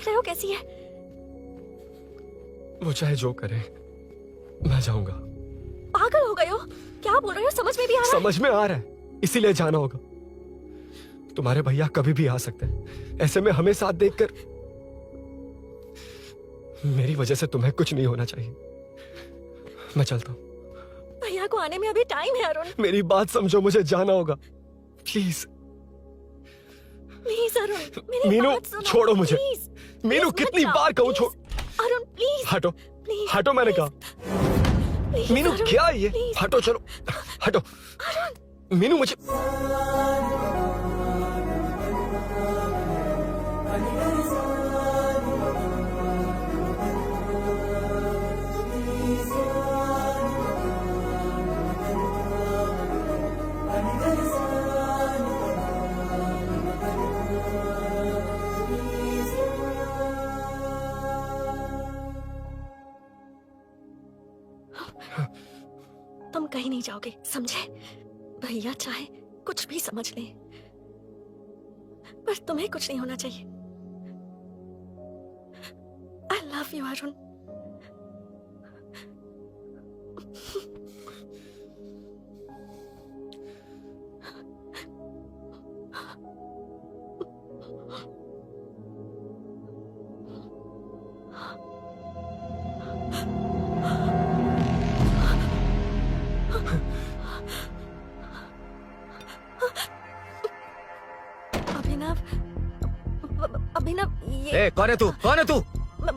रहे हो कैसी है? वो चाहे जो करे, मैं जाऊंगा। पागल हो गए हो? क्या बोल रहे हो? समझ में भी आ रहा है? समझ में आ रहा है, इसीलिए जाना होगा। तुम्हारे भैया कभी भी आ सकते हैं, ऐसे में हमें साथ देखकर मेरी वजह से तुम्हें कुछ नहीं होना चाहिए। मैं चलता हूँ। भैया को आने में अभी टाइम है अरुण। मेरी बात समझो, मुझे जाना होगा। प्लीज प्लीज अरुण, मेरी मीनू, बात सुनो। छोड़ो मुझे। प्लीज, मीनू, प्लीज कितनी मत बार जाओ, कहूँ छोड़। प्लीज। अरुण प्लीज हटो, प्लीज, हटो, मैंने कहा। प्लीज, मीनू अरुण, क्या है ये? प्लीज। हटो, चलो हटो। मीनू मुझे तुम कहीं नहीं जाओगे, समझे? भैया चाहे कुछ भी समझ ले, पर तुम्हें कुछ नहीं होना चाहिए। I love you Arun. Abhinav, Abhinav, ये कौन है तू? कौन है तू?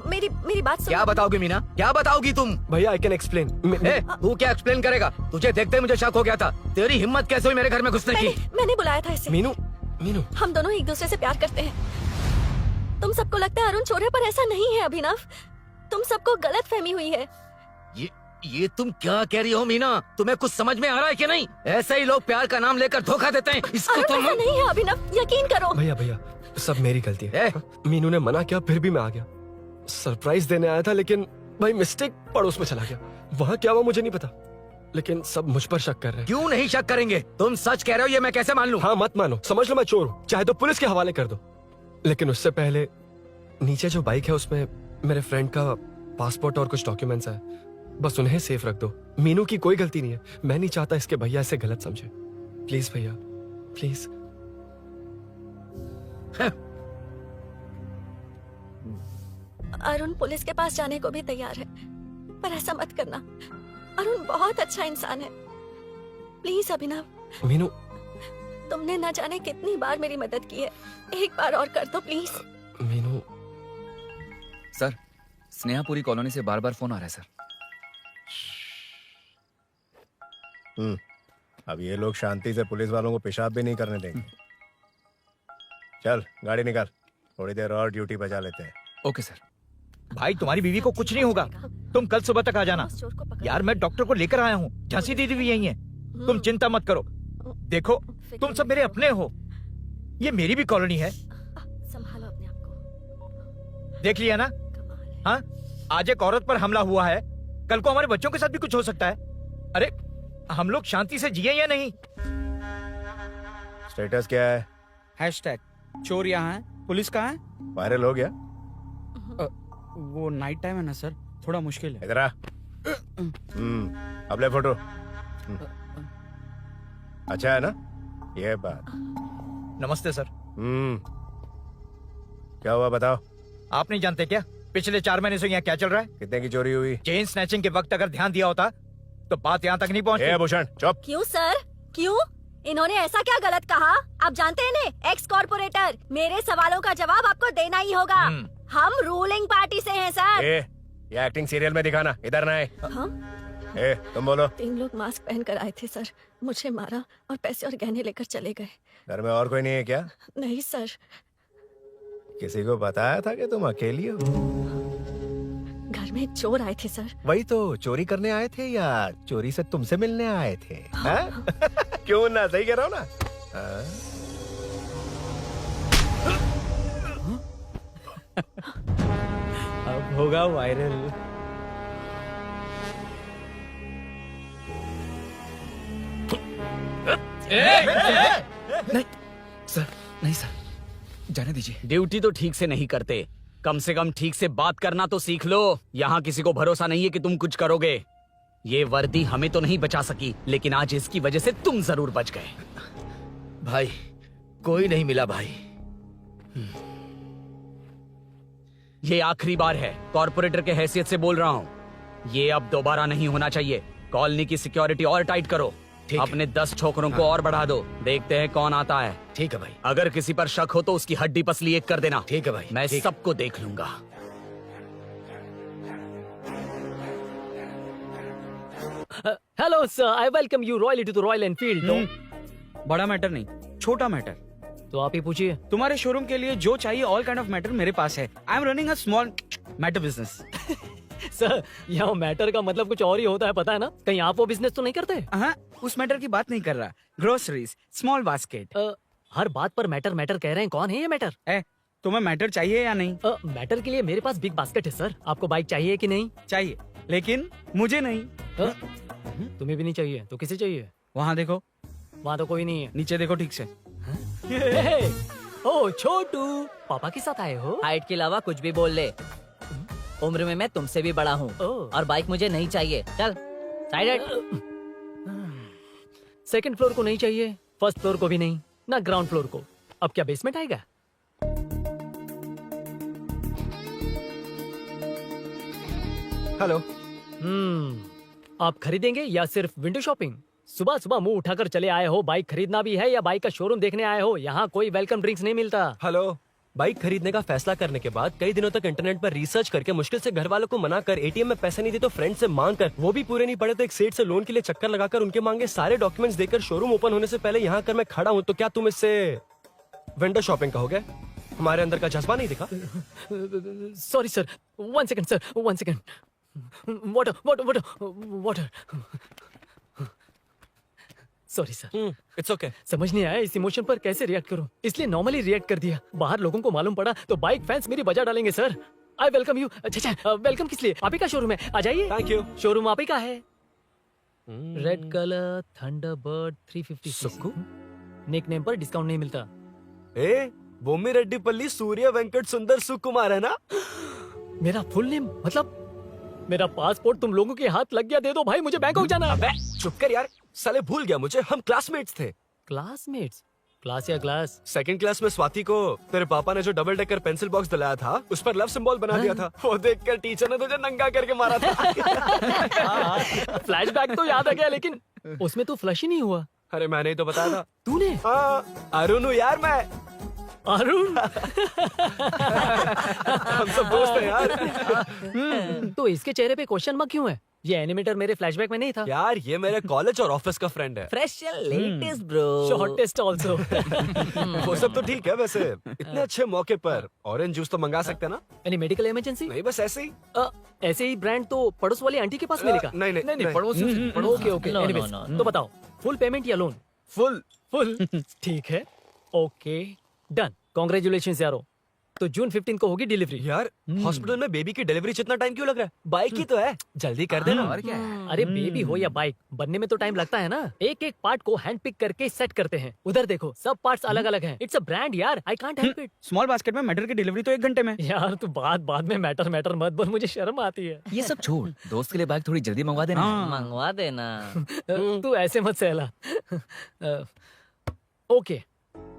मेरी बात सुनो। क्या बताओगी मीना? क्या बताओगी तुम? भैया, आई कैन एक्सप्लेन। तू क्या एक्सप्लेन करेगा? तुझे देखते ही मुझे शक हो गया था। तेरी हिम्मत कैसे हुई मेरे घर में घुसने की? मैंने बुलाया था इसे। मीनू, मीनू, हम दोनों एक दूसरे से प्यार करते हैं। तुम सबको लगता है अरुण चोर है, पर ऐसा नहीं है अभिनव। तुम सबको गलत फहमी हुई है। ये तुम क्या कह रही हो मीना? तुम्हें कुछ समझ में आ रहा है कि नहीं? ऐसे ही लोग प्यार का नाम लेकर धोखा देते हैं। इसको अरुण तुम ऐसा नहीं है अभिनव, यकीन करो। भैया, भैया, सब मेरी गलती है। मीनू ने मना किया, फिर भी मैं आ गया। सरप्राइज देने आया था, लेकिन भाई मिस्टेक पड़ोस में चला गया। वहाँ क्या हुआ मुझे नहीं पता, लेकिन सब मुझ पर शक कर रहे हैं। क्यों नहीं शक करेंगे? तुम सच कह रहे हो, ये मैं कैसे मान लूं? हाँ, मत मानो, समझ लो मैं चोर हूँ, चाहे तो पुलिस के हवाले कर दो। लेकिन उससे पहले नीचे जो बाइक है उसमें मेरे फ्रेंड का पासपोर्ट और कुछ डॉक्यूमेंट्स है, बस उन्हें सेफ रख दो। मीनू की कोई गलती नहीं है। मैं नहीं चाहता इसके भैया इसे गलत समझे। प्लीज भैया, प्लीज। अरुण पुलिस के पास जाने को भी तैयार है, पर ऐसा मत करना। अरुण बहुत अच्छा इंसान है। प्लीज अभिनव। मीनू, तुमने न जाने कितनी बार मेरी मदद की है, एक बार और कर दो प्लीज। मीनू। सर, स्नेहापुरी कॉलोनी से बार बार फोन आ रहा है सर। अब ये लोग शांति से पुलिस वालों को पेशाब भी नहीं करने देंगे। चल गाड़ी निकाल, थोड़ी देर और ड्यूटी बजा लेते हैं। Okay sir. भाई, तुम्हारी बीवी को कुछ नहीं होगा। तुम कल सुबह तक आ जाना। यार, मैं डॉक्टर को लेकर आया हूँ। झांसी दीदी भी यही है। तुम चिंता मत करो। देखो, तुम सब मेरे अपने हो। ये मेरी भी कॉलोनी है। संभालो अपने आप को। देख लिया ना? हाँ, आज एक औरत पर हमला हुआ है, कल को हमारे बच्चों के साथ भी कुछ हो सकता है। अरे, हम लोग शांति से जिए या नहीं? स्टेटस क्या है? हैशटैग चोर यहाँ है, पुलिस कहाँ है? वायरल हो गया? वो नाइट टाइम है ना सर, थोड़ा मुश्किल है। इधर आ। अब ले फोटो। अच्छा है ना ये बात? नमस्ते सर। क्या हुआ बताओ? आप नहीं जानते क्या पिछले 4 महीने से यहाँ क्या चल रहा है? कितने की चोरी हुई? चेन स्नैचिंग के वक्त अगर ध्यान दिया होता तो बात यहाँ तक नहीं पहुँची। भूषण चुप। क्यों सर, क्यों? इन्होंने ऐसा क्या गलत कहा? आप जानते हैं ना, एक्स कॉर्पोरेटर। मेरे सवालों का जवाब आपको देना ही होगा। हम रूलिंग पार्टी से हैं सर। ये एक्टिंग सीरियल में दिखाना, इधर ना आए। तुम बोलो। 3 लोग मास्क पहनकर आए थे सर, मुझे मारा और पैसे और गहने लेकर चले गए। घर में और कोई नहीं है क्या? नहीं सर। किसी को बताया था कि तुम अकेली हो? घर में चोर आए थे सर। वही तो, चोरी करने आए थे या चोरी से तुमसे मिलने आए थे? हाँ? क्यों ना, सही कह रहा हूँ ना? अब होगा वायरल। नहीं सर, नहीं सर, जाने दीजिए। ड्यूटी तो ठीक से नहीं करते, कम से कम ठीक से बात करना तो सीख लो। यहाँ किसी को भरोसा नहीं है कि तुम कुछ करोगे। ये वर्दी हमें तो नहीं बचा सकी, लेकिन आज इसकी वजह से तुम जरूर बच गए। भाई कोई नहीं मिला भाई। ये आखिरी बार है, कॉर्पोरेटर के हैसियत से बोल रहा हूँ। ये अब दोबारा नहीं होना चाहिए। कॉलोनी की सिक्योरिटी और टाइट करो। ठीक है। अपने 10 छोकरों को और बढ़ा दो। देखते हैं कौन आता है। ठीक है भाई। अगर किसी पर शक हो तो उसकी हड्डी पसली एक कर देना। ठीक है भाई। मैं ठीक। सबको देख लूंगा। Hello sir, I welcome you royally to the Royal Enfield. बड़ा मैटर नहीं, छोटा मैटर। तो आप ही पूछिए। तुम्हारे शोरूम के लिए जो चाहिए ऑल काइंड ऑफ मैटर मेरे पास है। I am running a small matter business. Sir, यहाँ मैटर का मतलब कुछ और ही होता है, पता है ना? कहीं आप वो बिजनेस तो नहीं करते? हाँ, उस मैटर की बात नहीं कर रहा। Groceries, small basket. हर बात पर मैटर मैटर कह रहे हैं। कौन है ये मैटर? तुम्हें मैटर चाहिए या नहीं? मैटर के लिए मेरे पास बिग बास्केट है सर। आपको बाइक चाहिए कि नहीं? चाहिए, लेकिन मुझे नहीं। तुम्हें भी नहीं चाहिए तो किसे चाहिए? वहाँ देखो, वहाँ तो कोई नहीं है। नीचे देखो ठीक से। ओ छोटू, पापा के साथ आए हो? हाइट के अलावा कुछ भी बोल ले। उम्र में मैं तुमसे भी बड़ा हूँ ओह। और बाइक मुझे नहीं चाहिए। चल साइड। सेकंड फ्लोर को नहीं चाहिए, फर्स्ट फ्लोर को भी नहीं, ना ग्राउंड फ्लोर को। अब क्या बेसमेंट आएगा? हेलो। आप खरीदेंगे या सिर्फ विंडो शॉपिंग? सुबह सुबह मुंह उठाकर चले आए हो। बाइक खरीदना भी है या बाइक का शोरूम देखने आए हो? यहाँ कोई वेलकम ड्रिंक्स नहीं मिलता। हेलो। बाइक खरीदने का फैसला करने के बाद कई दिनों तक इंटरनेट पर रिसर्च करके मुश्किल से घर वालों को मना कर, एटीएम में पैसे नहीं दी तो फ्रेंड से मांग कर, वो भी पूरे नहीं पड़े तो एक सेठ से लोन के लिए चक्कर लगाकर उनके मांगे सारे डॉक्यूमेंट्स देकर शोरूम ओपन होने से पहले यहाँ कर मैं खड़ा हूँ, तो क्या तुम इससे विंडो शॉपिंग कहोगे? हमारे अंदर का जज्बा नहीं दिखा? Sorry sir, 1 second sir, 1 second. Water water water water. Sorry sir. It's okay. समझ नहीं आया इस इमोशन पर कैसे रिएक्ट करूं, इसलिए नॉर्मली रिएक्ट कर दिया। बाहर लोगों को मालूम पड़ा तो बाइक फैंस मेरी बजा डालेंगे सर। I welcome you. अच्छा, वेलकम किस लिए? आप ही का शोरूम है, आ जाइए। Thank you. शोरूम आप ही का है। Red colour Thunderbird 350 Sukku? Nickname पर डिस्काउंट नहीं मिलता। ए, बोमी रेड्डीपल्ली सूर्य वेंकट सुंदर सुकुमार है ना? मेरा फुल नेम मतलब? मेरा पासपोर्ट तुम लोगों के हाथ लग गया, दे दो भाई, मुझे बैंकॉक जाना है। अबे चुप कर यार, साले भूल गया मुझे, हम क्लासमेट्स थे। क्लासमेट्स? क्लास या क्लास? सेकंड क्लास में स्वाति को तेरे पापा ने जो डबल डेकर पेंसिल बॉक्स दिलाया था उस पर लव सिंबल बना दिया था। वो देखकर टीचर ने तुझे नंगा करके मारा था। फ्लैशबैक तो याद आ गया, लेकिन उसमें तो फ्लश ही नहीं हुआ। अरे मैंने ही तो बताया था। तूने? हाँ, अरुण हूँ यार मैं। अरुण? हम सब दोस्त हैं यार। तो इसके चेहरे पे क्वेश्चन मार्क क्यों है? ये एनिमेटर मेरे फ्लैशबैक में नहीं था। यार ये मेरे कॉलेज और ऑफिस का फ्रेंड है। Fresh and latest bro. Shortest also. वो सब तो ठीक है, वैसे इतने अच्छे मौके पर ऑरेंज जूस तो मंगा सकते हैं ना? Any medical emergency? नहीं, बस ऐसे ही। ऐसे ही ब्रांड तो पड़ोस वाली आंटी के पास मिलेगा। नहीं, नहीं, नहीं। पड़ोस। Okay okay, No, no, anyways no, no. तो बताओ, फुल पेमेंट या लोन? फुल। फुल। ठीक है, ओके डन। कांग्रेचुलेशंस यारो। तो जून 15 को होगी डिलीवरी। यार हॉस्पिटल में बेबी की डिलीवरी इतना टाइम क्यों लग रहा है? बाइक ही तो है, जल्दी कर देना। और क्या है? अरे बेबी हो या बाइक, बनने में तो टाइम लगता है ना। एक एक पार्ट को हैंड पिक करके सेट करते हैं। उधर देखो, सब पार्ट्स अलग अलग हैं। इट्स अ ब्रांड यार, I can't help it. Small basket में मैटर की डिलीवरी तो 1 घंटे में। यार तू बाद में मैटर मैटर मत बोल, मुझे शर्म आती है। ये सब छोड़, दोस्त के लिए बाइक थोड़ी जल्दी मंगवा देना। मंगवा देना। तू ऐसे मत सहला। ओके,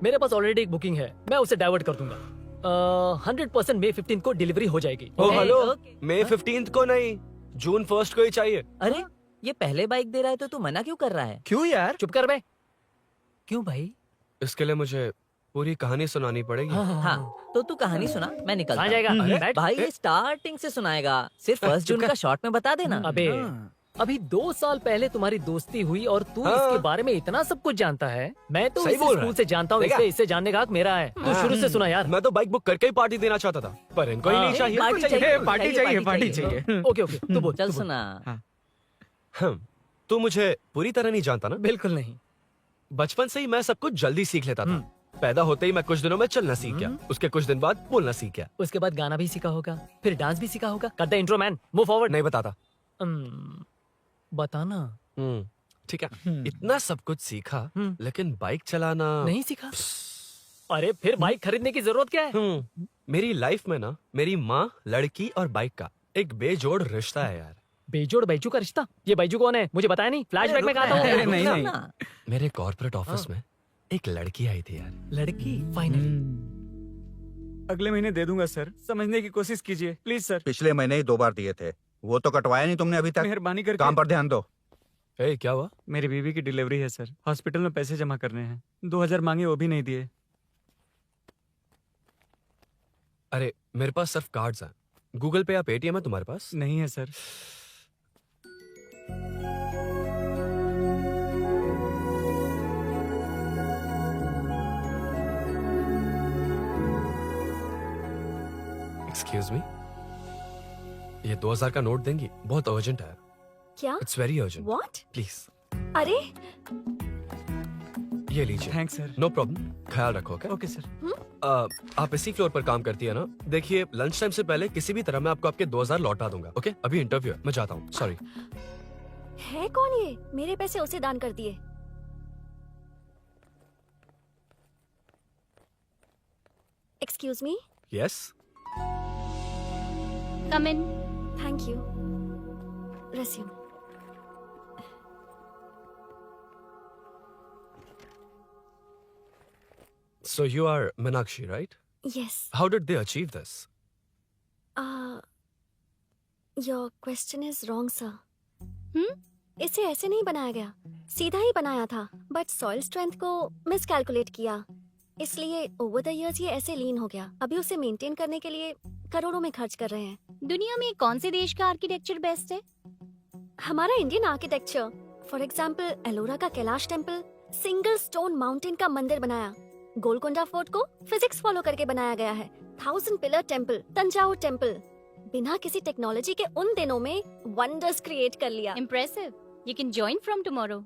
मेरे पास ऑलरेडी एक बुकिंग है, मैं उसे डाइवर्ट कर दूंगा। 100% मई 15 को डिलीवरी हो जाएगी। ओ हेलो, ओके। मई 15 को नहीं, जून 1 को ही चाहिए। अरे ये पहले बाइक दे रहा है तो तू मना क्यों कर रहा है? क्यों यार? चुप कर बे। क्यों भाई? इसके लिए मुझे पूरी कहानी सुनानी पड़ेगी। हाँ तो तू कहानी सुना, मैं निकलता कहाँ हूँ। जाएगा? बैठ। भाई ये स्टार्टिंग से सुनाएगा, सिर्फ 1 जून का शॉर्ट में बता देना। अबे अभी 2 साल पहले तुम्हारी दोस्ती हुई और तू हाँ। इसके बारे में इतना सब कुछ जानता है। मैं तो सही इसे बोल रहा स्कूल है। से जानता हूँ, देखा? इसलिए इससे जानने का हक मेरा है। तू शुरू से सुना यार। मैं तो बाइक बुक करके ही पार्टी देना चाहता था, पर इनको ही नहीं चाहिए। पार्टी चाहिए, चाहिए, पार्टी चाहिए, पार्टी चाहिए। ओके ओके, तू बोल। चल तू बोल। सुना। तू मुझे पूरी तरह नहीं जानता ना। बिल्कुल नहीं। बचपन से ही मैं सब कुछ जल्दी सीख लेता था। पैदा होते ही मैं कुछ दिनों में चलना सीख गया, उसके कुछ दिन बाद बोलना सीख गया। उसके बाद गाना भी सीखा होगा, फिर डांस भी सीखा होगा। Cut the intro man, move forward. नहीं बताता। बताना। ठीक है, इतना सब कुछ सीखा, लेकिन बाइक चलाना नहीं सीखा? अरे फिर बाइक खरीदने की जरूरत क्या है? मेरी लाइफ में ना मेरी माँ, लड़की और बाइक का एक बेजोड़ रिश्ता है यार। बेजोड़ बैजू का रिश्ता? ये बैजू कौन है? मुझे बताया नहीं। फ्लैशबैक में कहा था अरे वो। नहीं नहीं मेरे कॉर्पोरेट ऑफिस में एक लड़की आई थी यार। लड़की फाइनली। अगले महीने दे दूंगा सर, समझने की कोशिश कीजिए प्लीज सर। पिछले महीने ही 2 बार दिए थे, वो तो कटवाया नहीं तुमने अभी तक। मेहरबानी करके। काम पर ध्यान दो। ए, क्या हुआ? मेरी बीवी की डिलीवरी है सर, हॉस्पिटल में पैसे जमा करने हैं। 2000 मांगे, वो भी नहीं दिए। अरे मेरे पास सिर्फ कार्ड्स हैं। गूगल पे या पेटीएम है तुम्हारे पास? नहीं है सर। एक्सक्यूज मी, ये 2000 का नोट देंगी? बहुत अर्जेंट है। क्या? It's very urgent. What? Please अरे ये लीजिए। Thanks sir. नो प्रॉब्लम, ख्याल रखो। ओके? Okay sir. आप इसी फ्लोर पर काम करती है ना? देखिए लंच टाइम से पहले किसी भी तरह मैं आपको आपके 2000 लौटा दूंगा। ओके? अभी इंटरव्यू है, मैं जाता हूँ। सॉरी। है कौन ये? मेरे पैसे उसे दान कर दिए। Excuse me. Yes. Come in. Thank you. Resume. So you are Meenakshi, right? Yes. How did they achieve this? Your question is wrong, sir. इसे ऐसे नहीं बनाया गया, सीधा ही बनाया था, बट सॉइल स्ट्रेंथ को मिसकैलकुलेट किया, इसलिए ओवर द इयर्स ये ऐसे लीन हो गया। अभी उसे मेंटेन करने के लिए करोड़ों में खर्च कर रहे हैं। दुनिया में कौन से देश का आर्किटेक्चर बेस्ट है? हमारा Indian architecture. For example Ellora का Kailash temple, single stone mountain का मंदिर बनाया। गोलकोंडा फोर्ट को फिजिक्स फॉलो करके बनाया गया है। 1000 पिलर टेम्पल, तंजावुर टेम्पल, बिना किसी टेक्नोलॉजी के उन दिनों में वंडर्स क्रिएट कर लिया। Impressive. You can join from tomorrow.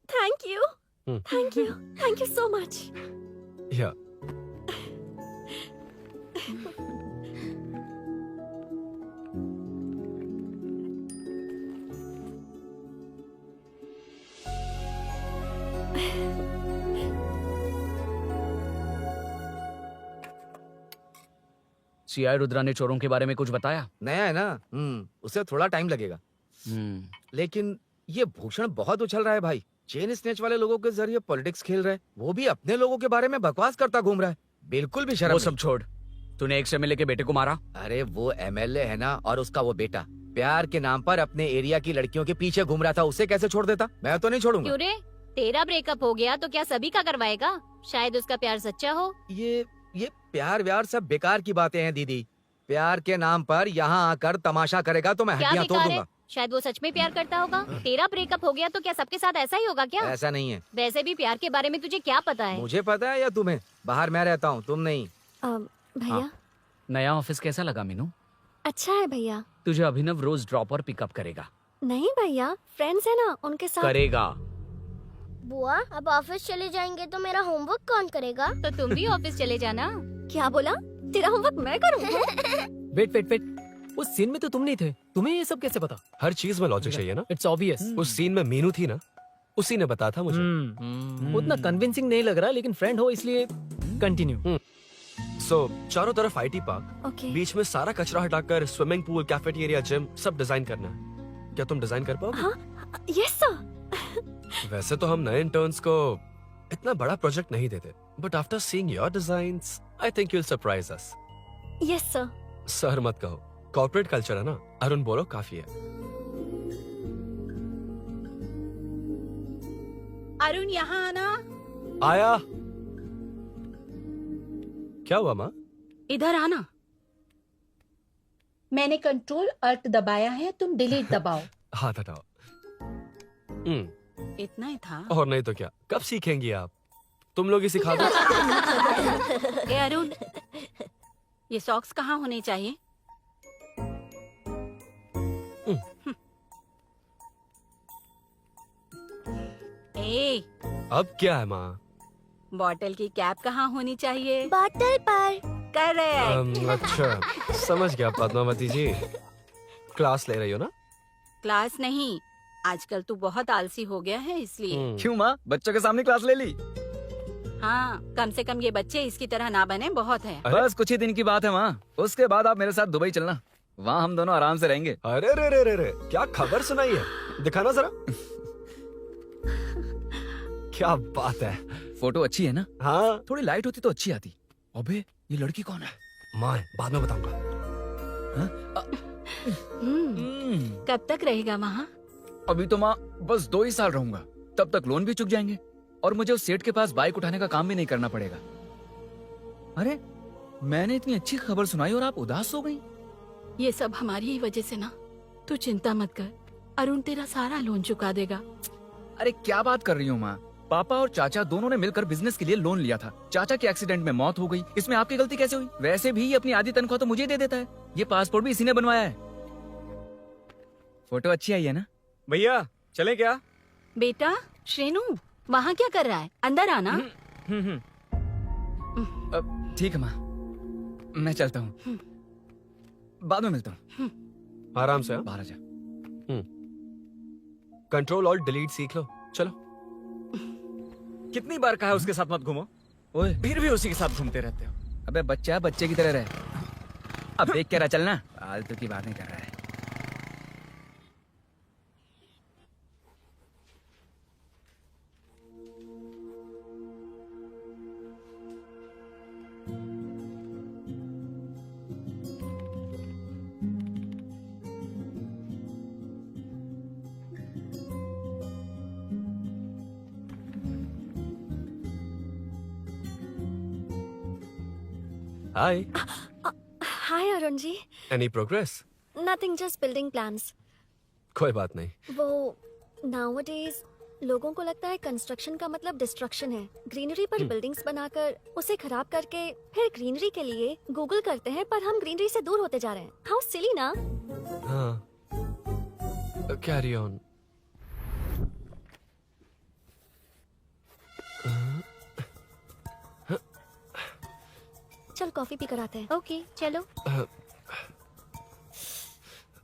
Thank you, thank you, thank you so much. Yeah. CI Rudra ने चोरों के बारे में कुछ बताया? नया है ना, उसे थोड़ा टाइम लगेगा। लेकिन ये भूषण बहुत उछल रहा है भाई। चेन स्नेच वाले लोगों के जरिए पॉलिटिक्स खेल रहा है, वो भी अपने लोगों के बारे में बकवास करता घूम रहा है। बिल्कुल भी शर्म वो नहीं। सब छोड़, तूने एक्स एमएलए के बेटे को मारा? अरे वो एमएलए है ना, और उसका वो बेटा प्यार के नाम पर अपने एरिया की लड़कियों के पीछे घूम रहा था, उसे कैसे छोड़ देता? मैं तो नहीं छोड़ूंगा। क्यों रे? तेरा ब्रेकअप हो गया तो क्या सभी का करवाएगा? शायद उसका प्यार सच्चा हो। ये प्यार व्यार सब बेकार की बातें हैं दीदी। प्यार के नाम पर यहाँ आकर तमाशा करेगा तो मैं क्या हड्डियां तोड़ बेकार है? दूंगा। शायद वो सच में प्यार करता होगा। तेरा ब्रेकअप हो गया तो क्या सबके साथ ऐसा ही होगा क्या? ऐसा नहीं है। वैसे भी प्यार के बारे में तुझे क्या पता है? मुझे पता है या तुम्हें? बाहर मैं रहता हूँ, तुम नहीं। भैया नया ऑफिस कैसा लगा मीनू? अच्छा है भैया। तुझे अभिनव रोज ड्रॉप और पिकअप करेगा। नहीं भैया, फ्रेंड्स है ना, उनके साथ करेगा। बुआ अब ऑफिस चले जाएंगे तो मेरा होमवर्क कौन करेगा? तो तुम भी ऑफिस चले जाना। क्या बोला? तेरा होमवर्क मैं करूँ? वेट वेट वेट, उस सीन में तो तुम नहीं थे, तुम्हें ये सब कैसे पता? हर चीज में लॉजिक चाहिए ना। It's obvious. उस सीन में मीनू थी ना, उसी ने बताया था मुझे। उतना कन्विंसिंग नहीं लग रहा, लेकिन फ्रेंड हो इसलिए कंटिन्यू। सो चारों तरफ आईटी पार्क, ओके। बीच में सारा कचरा हटाकर स्विमिंग पूल, कैफेटेरिया, जिम सब डिजाइन करना है। क्या तुम डिजाइन कर पाओगे? हाँ, यस सर। वैसे तो हम नए इंटर्न्स को इतना बड़ा प्रोजेक्ट नहीं देते, but after seeing your designs I think you will surprise us. Yes sir. Sir मत कहो, कॉर्पोरेट कल्चर है ना। अरुण बोलो, काफी है। अरुण यहाँ आना। आया। क्या हुआ माँ? इधर आना। मैंने कंट्रोल अल्ट दबाया है, तुम डिलीट दबाओ। हाथ हटाओ। इतना ही था। और नहीं तो क्या, कब सीखेंगी आप? तुम लोग ही सिखा दो। ए अरुण, ये सॉक्स कहाँ होने चाहिए? ए, अब क्या है माँ? बॉटल की कैप कहाँ होनी चाहिए? बॉटल पर। करेक्ट। अच्छा, समझ गया पद्मावती जी। क्लास ले रही हो ना? क्लास नहीं, आजकल तू बहुत आलसी हो गया है इसलिए। क्यों माँ, बच्चों के सामने क्लास ले ली? हाँ, कम से कम ये बच्चे इसकी तरह ना बने, बहुत है। बस कुछ ही दिन की बात है वहाँ, उसके बाद आप मेरे साथ दुबई चलना, वहाँ हम दोनों आराम से रहेंगे। अरे रे रे रे रे, क्या खबर सुनाई है, दिखाना जरा। क्या बात है। फोटो अच्छी है ना? हाँ, थोड़ी लाइट होती तो अच्छी आती। अबे ये लड़की कौन है? माँ है, बाद में बताऊंगा। कब तक रहेगा वहाँ? अभी तो माँ बस 2 ही साल रहूंगा, तब तक लोन भी चुक जाएंगे और मुझे उस सेठ के पास बाइक उठाने का काम भी नहीं करना पड़ेगा। अरे मैंने इतनी अच्छी खबर सुनाई और आप उदास हो गई। ये सब हमारी ही वजह से ना। तू चिंता मत कर, अरुण तेरा सारा लोन चुका देगा। अरे क्या बात कर रही हो माँ, पापा और चाचा दोनों ने मिलकर बिजनेस के लिए लोन लिया था। चाचा के एक्सीडेंट में मौत हो गई, इसमें आपकी गलती कैसे हुई? वैसे भी ये अपनी आधी तनख्वाह तो मुझे दे देता है। ये पासपोर्ट भी इसी ने बनवाया है। फोटो अच्छी आई है ना? भैया चले क्या? बेटा श्रेनु, वहाँ क्या कर रहा है? अंदर आना। ठीक है माँ, मैं चलता हूँ, बाद में मिलता हूँ। आराम से। बाहर आ जा। कंट्रोल और डिलीट सीख लो, चलो। कितनी बार कहा है उसके साथ मत घूमो, ओए फिर भी उसी के साथ घूमते रहते हो। अबे बच्चा बच्चे की तरह रहे, अब देख के रहा चलना, फालतू की बातें कर रहा है। Hi. Hi Arun ji. Any progress? Nothing, just building plans. कोई बात नहीं। वो नाउअडेज लोगों को लगता है कंस्ट्रक्शन का मतलब डिस्ट्रक्शन है। ग्रीनरी पर बिल्डिंग्स बनाकर उसे खराब करके फिर ग्रीनरी के लिए गूगल करते हैं, पर हम ग्रीनरी से दूर होते जा रहे हैं। हाउ सिली ना। हाँ, कैरी ऑन। चल कॉफी पी कर आते हैं। ओके चलो।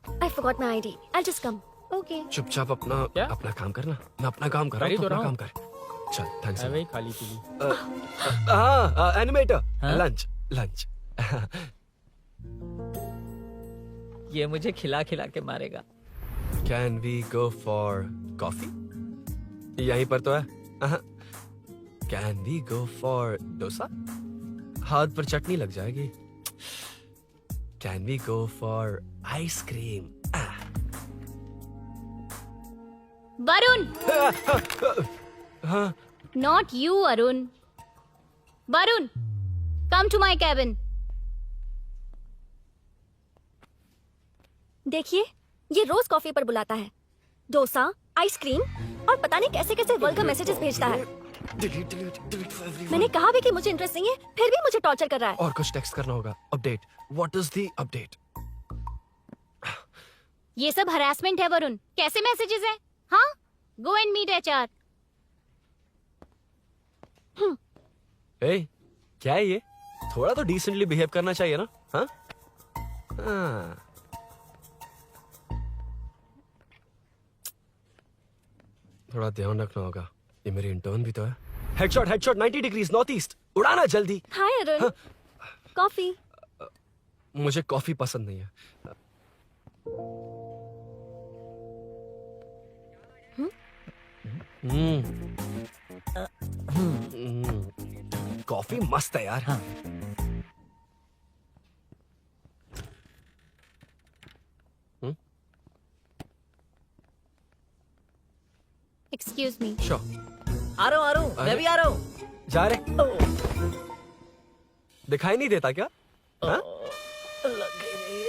I forgot my ID, I just come. Okay. चुपचाप अपना क्या? अपना काम करना। मैं अपना काम कर रहा हूँ, कर ही तो अपना रहा काम कर। चल, थैंक्स। वही खाली पीली। हाँ, एनिमेटर, हाँ? Lunch lunch. ये मुझे खिला खिला के मारेगा। Can we go for coffee? यहीं पर तो है। Can we go for dosa? हाथ पर चटनी लग जाएगी। Can we go for ice cream? Varun, हाँ, not you Arun. Varun, come to my cabin. देखिए, ये रोज कॉफी पर बुलाता है, डोसा, आइसक्रीम और पता नहीं कैसे कैसे वर्ल्ड का मैसेजेस भेजता है। मैंने कहा भी कि मुझे इंटरेस्ट नहीं है, फिर भी मुझे टॉर्चर कर रहा है। और कुछ टेक्स्ट करना होगा। Update, what is the update? ये सब हरासमेंट है वरुण। कैसे मैसेजेस हैं? हाँ, गो एंड मीट एचआर। ए, क्या है ये? थोड़ा तो डिसेंटली बिहेव करना चाहिए ना? हाँ, हाँ। थोड़ा ध्यान रखना होगा, ये मेरी इंटर्न भी तो है। Headshot, headshot, 90 degrees north east, उड़ाना जल्दी। हाय अरुण, कॉफी। मुझे कॉफी पसंद नहीं है। कॉफी मस्त है यार। हाँ। Excuse me. श्योर। आ रहा हूँ, मैं भी आ रहा हूँ। जा रहे? दिखाई नहीं देता क्या? हाँ? लगे रे।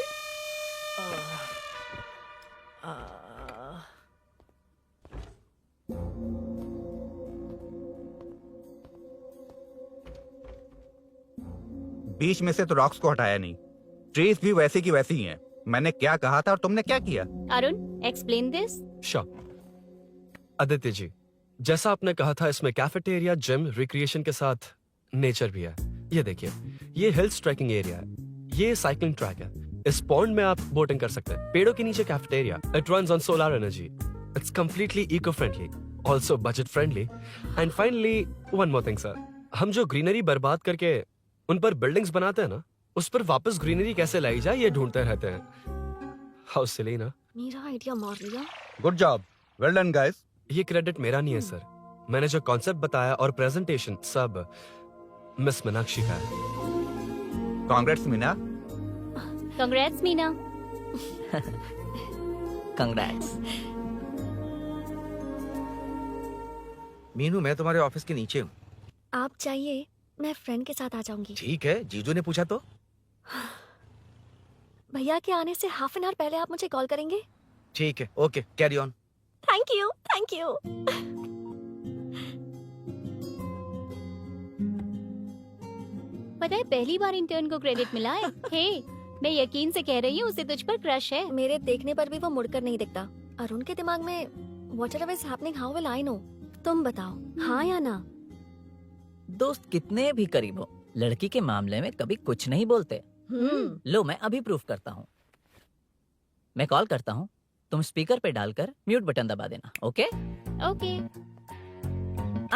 बीच में से तो रॉक्स को हटाया नहीं, ट्रीज भी वैसी की वैसी ही हैं। मैंने क्या कहा था और तुमने क्या किया? Arun, explain this. Sure. Aditya ji, जैसा आपने कहा था, इसमें कैफेटेरिया, जिम, रिक्रिएशन के साथ नेचर भी है। ये देखिए, ये हिल्स ट्रैकिंग एरिया है, ये साइकिलिंग ट्रैक है। इस पॉन्ड में आप बोटिंग कर सकते हैं। पेड़ों के नीचे cafeteria, it runs on solar energy, it's completely eco friendly, also budget friendly, and finally one more thing sir, हम जो ग्रीनरी बर्बाद करके उन पर बिल्डिंग्स बनाते हैं ना, उस पर वापस ग्रीनरी कैसे लाई जाए ये ढूंढते रहते हैं। हाउ सिली ना। मेरा आइडिया मार लिया। Good job, well done guys. ये क्रेडिट मेरा नहीं है सर, मैंने जो कॉन्सेप्ट बताया और प्रेजेंटेशन सब मिस मीनाक्षी का है। Congrats Meena. Congrats Meena. Congrats. Meenu मैं तुम्हारे ऑफिस के नीचे हूँ। आप चाहिए मैं फ्रेंड के साथ आ जाऊंगी। ठीक है, जीजू ने पूछा तो। भैया के आने से हाफ एन आवर पहले आप मुझे कॉल करेंगे? ठीक है, okay, carry on. Thank you, thank you. पता है पहली बार इंटर्न को क्रेडिट मिला है। हे, मैं यकीन से कह रही हूँ उसे तुझ पर क्रश है। मेरे देखने पर भी वो मुड़कर नहीं दिखता। अरुण के दिमाग में whatever is happening how will I know? तुम बताओ, हाँ या ना? दोस्त कितने भी करीब हो, लड़की के मामले में कभी कुछ नहीं बोलते। लो मैं अभी प्रूफ करता हूँ। मैं कॉल करता हूँ, तुम स्पीकर पे डालकर म्यूट बटन दबा देना। Okay okay.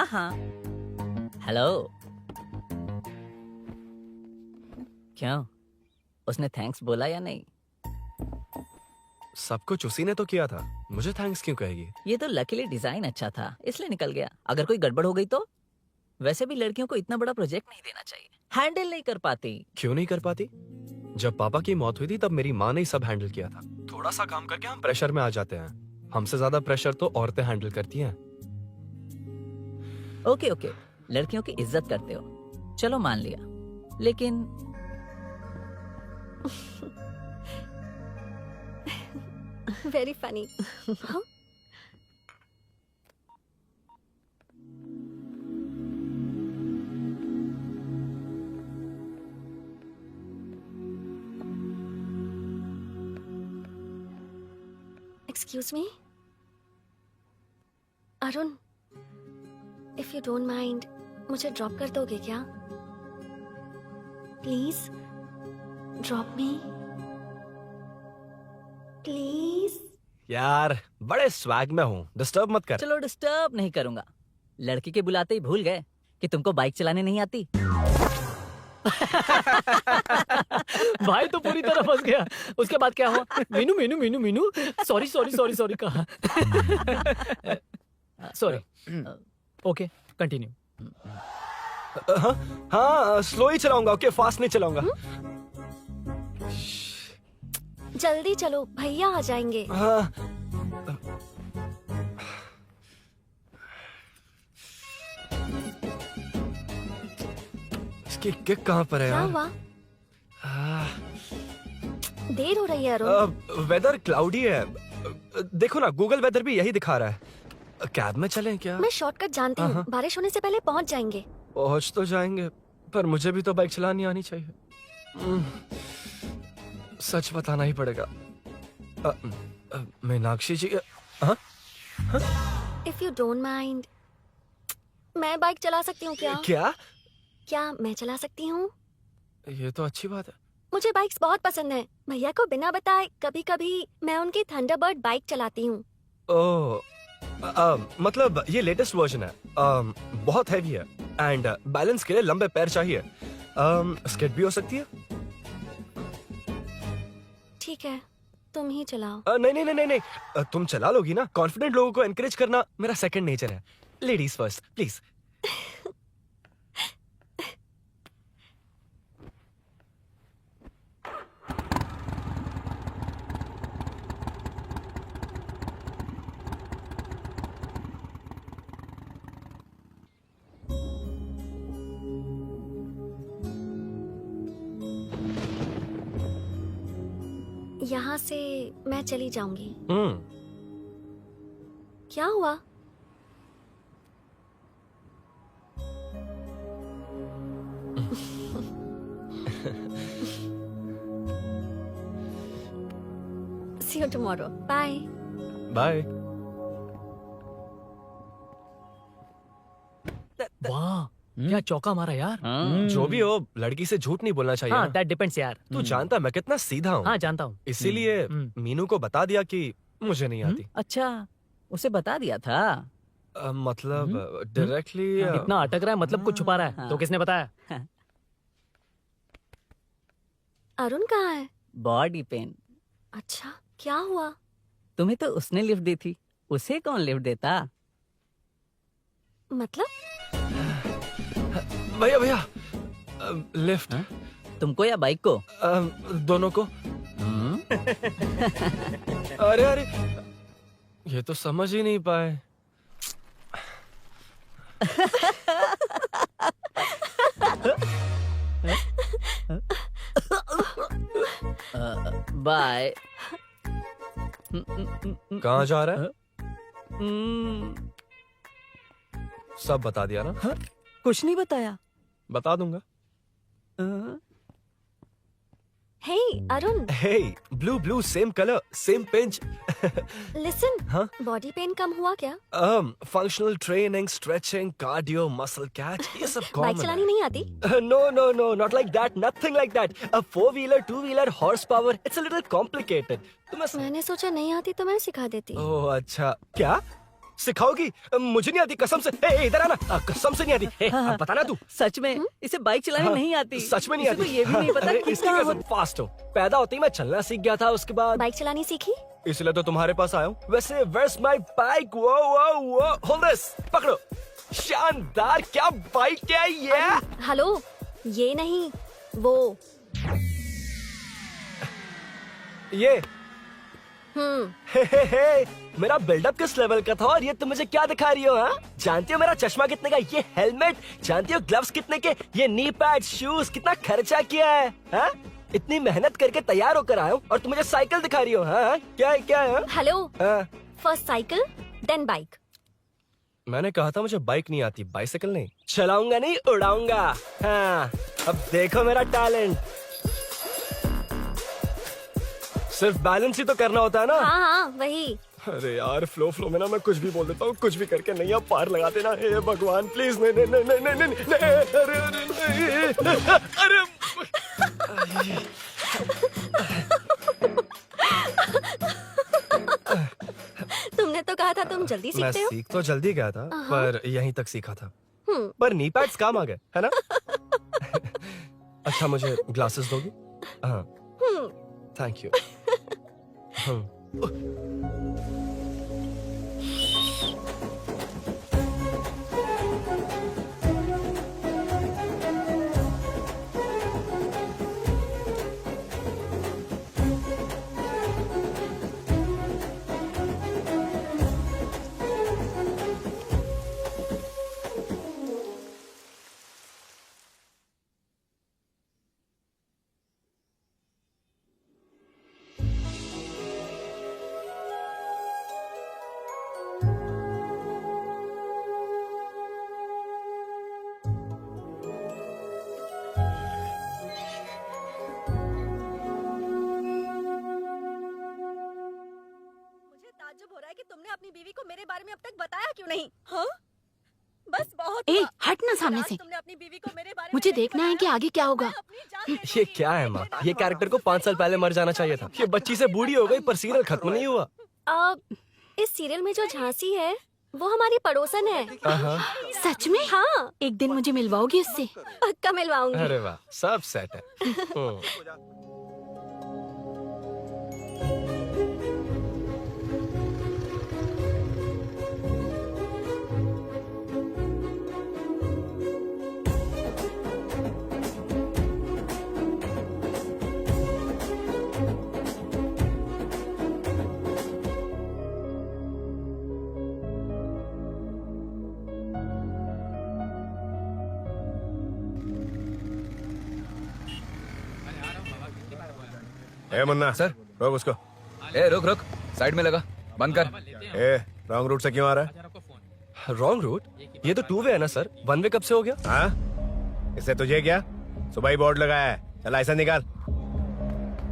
हाँ। हेलो। क्यों, उसने थैंक्स बोला या नहीं? सब कुछ उसी ने तो किया था, मुझे थैंक्स क्यों कहेगी? ये तो लकीली डिजाइन अच्छा था इसलिए निकल गया। अगर कोई गड़बड़ हो गई तो? वैसे भी लड़कियों को इतना बड़ा प्रोजेक्ट नहीं देना चाहिए, हैंडल नहीं कर पाती। क्यों नहीं कर पाती? जब पापा की मौत हुई थी तब मेरी माँ ने ही सब हैंडल किया था। थोड़ा सा काम करके हम प्रेशर में आ जाते हैं। हमसे ज्यादा प्रेशर तो औरतें हैंडल करती हैं। ओके ओके, लड़कियों की इज्जत करते हो, चलो मान लिया, लेकिन very funny. Excuse me Arun, if you don't mind मुझे ड्रॉप कर दोगे क्या? Please drop me please. यार बड़े स्वैग में हूँ, डिस्टर्ब मत कर। चलो डिस्टर्ब नहीं करूंगा। लड़की के बुलाते ही भूल गए कि तुमको बाइक चलाने नहीं आती। भाई तो पूरी तरह फंस गया। उसके बाद क्या हुआ? Meenu Meenu Meenu Meenu sorry sorry sorry sorry कहा। सॉरी। Okay continue. हाँ हाँ, स्लो ही चलाऊंगा, ओके, फास्ट नहीं चलाऊंगा। जल्दी चलो, भैया आ जाएंगे। हाँ। इसकी किक कहाँ पर है क्या यार? हुआ? देर हो रही है अरुण। वेदर क्लाउडी है, देखो ना, गूगल वेदर भी यही दिखा रहा है। कैब में चलें क्या? मैं शॉर्टकट जानती हूँ, बारिश होने से पहले पहुँच जाएंगे। पहुँच तो जाएंगे, पर मुझे भी तो बाइक चलानी आनी चाहिए। सच बताना ही पड़ेगा। मीनाक्षी जी, हाँ? इफ यू डोंट माइंड मैं बाइक चला सकती हूँ क्या? क्या मैं चला सकती हूँ? ये तो अच्छी बात है। मुझे बाइक्स बहुत पसंद है। भैया को बिना बताए कभी कभी मैं उनकी थंडरबर्ड बाइक चलाती हूँ। ओह, मतलब ये लेटेस्ट वर्जन है। बहुत हैवी है एंड बैलेंस के लिए लंबे पैर चाहिए। स्किड भी हो सकती है। ठीक है, तुम ही चलाओ। नहीं नहीं नहीं नहीं, तुम चला लोगी ना। कॉन्फिडेंट लोगों को एनकरेज करना मेरा सेकंड नेचर है। Ladies first please. यहाँ से मैं चली जाऊंगी। हम्म। क्या हुआ? See you tomorrow. Bye. Bye. वाह, क्या चौका मारा यार। जो भी हो, लड़की से झूठ नहीं बोलना चाहिए हाँ, ना। दैट डिपेंड्स यार। तू जानता है मैं कितना सीधा हूँ। हाँ जानता हूँ। इसीलिए मीनू को बता दिया कि मुझे नहीं आती। अच्छा, उसे बता दिया था। मतलब डायरेक्टली इतना अटक रहा है मतलब कुछ छुपा रहा है तो किसने बताया? अरुण कहाँ है? Body pain. अच्छा, क्या हुआ? तुम्हें तो उसने लिफ्ट दी थी, उसे कौन लिफ्ट देता? मतलब? भैया भैया लिफ्ट। तुमको या बाइक को? दोनों को। अरे अरे ये तो समझ ही नहीं पाए। बाय। कहाँ जा रहा है? सब बता दिया ना? कुछ नहीं बताया। बता दूंगा। Hey Arun, Hey, blue, same color, same pinch. Listen. हाँ? बॉडी पेन कम हुआ क्या? Functional training, stretching, cardio, muscle catch, ये सब बाइक common चलानी नहीं आती? No, not like that, nothing like that. A 4-wheeler, 2-wheeler, horsepower, it's a little complicated. मैंने सोचा नहीं आती तो मैं सिखा देती। ओह अच्छा, क्या? सिखाओगी? मुझे नहीं आती कसम से। ए, इधर आना, कसम से नहीं आती। ए, बताना तू। सच में इसे बाइक चलानी नहीं आती। सच में नहीं इसे आती। तो ये भी नहीं पता अरे, कि इसकी कहाँ कसम फास्ट हो। पैदा होते ही मैं चलना सीख गया था, उसके बाद बाइक चलानी सीखी? इसलिए तो तुम्हारे पास आया हूँ। वैसे where's my bike? वो hold this, पकड़ो। शानदार, क्या बाइक है ये? हेलो, ये नहीं, वो। ये हे, मेरा बिल्डअप किस लेवल का था और ये तुम मुझे क्या दिखा रही हो? हाँ, जानती हो मेरा चश्मा कितने का, ये हेलमेट, जानती हो ग्लव्स कितने के, ये नी पैड, शूज, कितना खर्चा किया है? हाँ? इतनी मेहनत करके तैयार होकर आया हूँ और तुम मुझे साइकिल दिखा रही हो? हाँ? क्या है? हेलो, हाँ? First cycle then bike. मैंने कहा था मुझे बाइक नहीं आती, बाइसाइकिल नहीं। चलाऊंगा नहीं, उड़ाऊंगा। हाँ, अब देखो मेरा टैलेंट। सिर्फ बैलेंस ही तो करना होता है ना? हाँ, वही। अरे यार, फ्लो में ना मैं कुछ भी बोल देता हूँ, कुछ भी करके नहीं आप पार लगा देना। हे भगवान प्लीज, नहीं, अरे तुमने तो कहा था तुम जल्दी मैं सीखते हो। सीख तो जल्दी गया था, पर यहीं तक सीखा था। हम्म। पर नी पैड्स काम आ गए, है ना? अच्छा, मुझे ग्लासेस दोगी? हाँ, थैंक यू। ताज्जुब हो रहा है कि तुमने अपनी बीवी को मेरे बारे में अब तक बताया क्यों नहीं? हाँ? बस बहुत ए, हुआ। हट ना सामने आज से। तुमने अपनी बीवी को मेरे बारे में मुझे नहीं देखना है कि बताया। आगे क्या होगा। मैं अपनी जान ये क्या है माँ? ये कैरेक्टर को 5 साल पहले मर जाना चाहिए था। ये बच्ची से बूढ़ी हो गई पर सीरियल खत्म नहीं हुआ। इस सीरियल में जो झांसी है वो हमारी पड़ोसन है। सच में? हाँ, एक दिन मुझे मिलवाओगी उससे? पक्का मिलवाऊंगी। अरे वाह, सब सेट है। ए मुन्ना सर। रोक उसको। ए रुक, साइड में लगा, बंद कर। ए, रॉन्ग रूट से क्यों आ रहा है? Wrong route? ये तो 2 वे है ना सर, 1 वे कब से हो गया? हाँ? इससे तुझे क्या? सुबह ही बोर्ड लगाया है, चल लाइसेंस निकाल।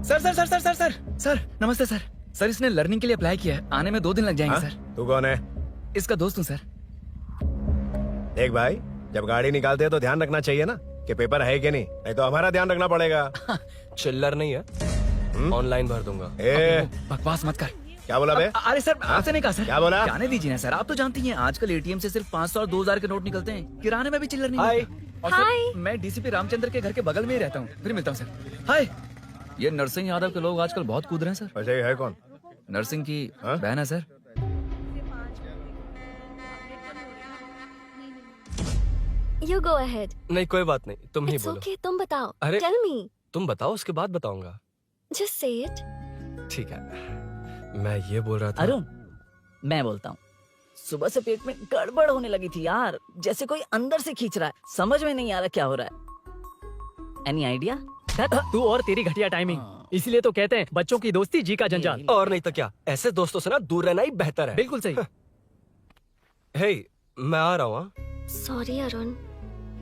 सर नमस्ते सर। सर इसने लर्निंग के लिए अप्लाई किया है, आने में 2 दिन लग जाएंगे हाँ? सर। तू कौन है? इसका दोस्त हूँ सर। देख भाई, जब गाड़ी निकालते हैं तो ध्यान रखना चाहिए ना कि पेपर है कि नहीं तो हमारा ध्यान रखना पड़ेगा। चिल्लर नहीं है, ऑनलाइन भर दूंगा। ए, बकवास मत कर। क्या बोला बे? अरे सर आपसे नहीं कहा सर। क्या बोला? जाने दीजिए ना सर, आप तो जानती हैं आजकल एटीएम से सिर्फ 500 और 2000 के नोट निकलते हैं, किराने में भी चिल्लर नहीं हाय। मिलता। और सर, मैं डीसीपी रामचंद्र के घर के बगल में ही रहता हूँ, फिर मिलता हूँ सर। हाय, ये नरसिंह यादव के लोग आजकल बहुत कूद रहे हैं सर। अच्छा ये है कौन? नरसिंह की हाँ? बहन है सर। You go ahead. नहीं कोई बात नहीं, तुम ही इट्स बोलो। ओके, तुम बताओ। अरे- टेल मी, तुम बताओ, उसके बाद बताऊंगा। Just say it. ठीक है, मैं ये बोल रहा था। अरुण, मैं बोलता हूँ, सुबह से पेट में गड़बड़ होने लगी थी यार, जैसे कोई अंदर से खींच रहा है, समझ में नहीं आ रहा क्या हो रहा है। Any idea? तू और तेरी घटिया टाइमिंग, इसलिए तो कहते हैं बच्चों की दोस्ती जी का जंजाल। और नहीं तो क्या, ऐसे दोस्तों से ना दूर रहना ही बेहतर है। बिल्कुल सही। हे, मैं आ रहा हूँ। सॉरी अरुण,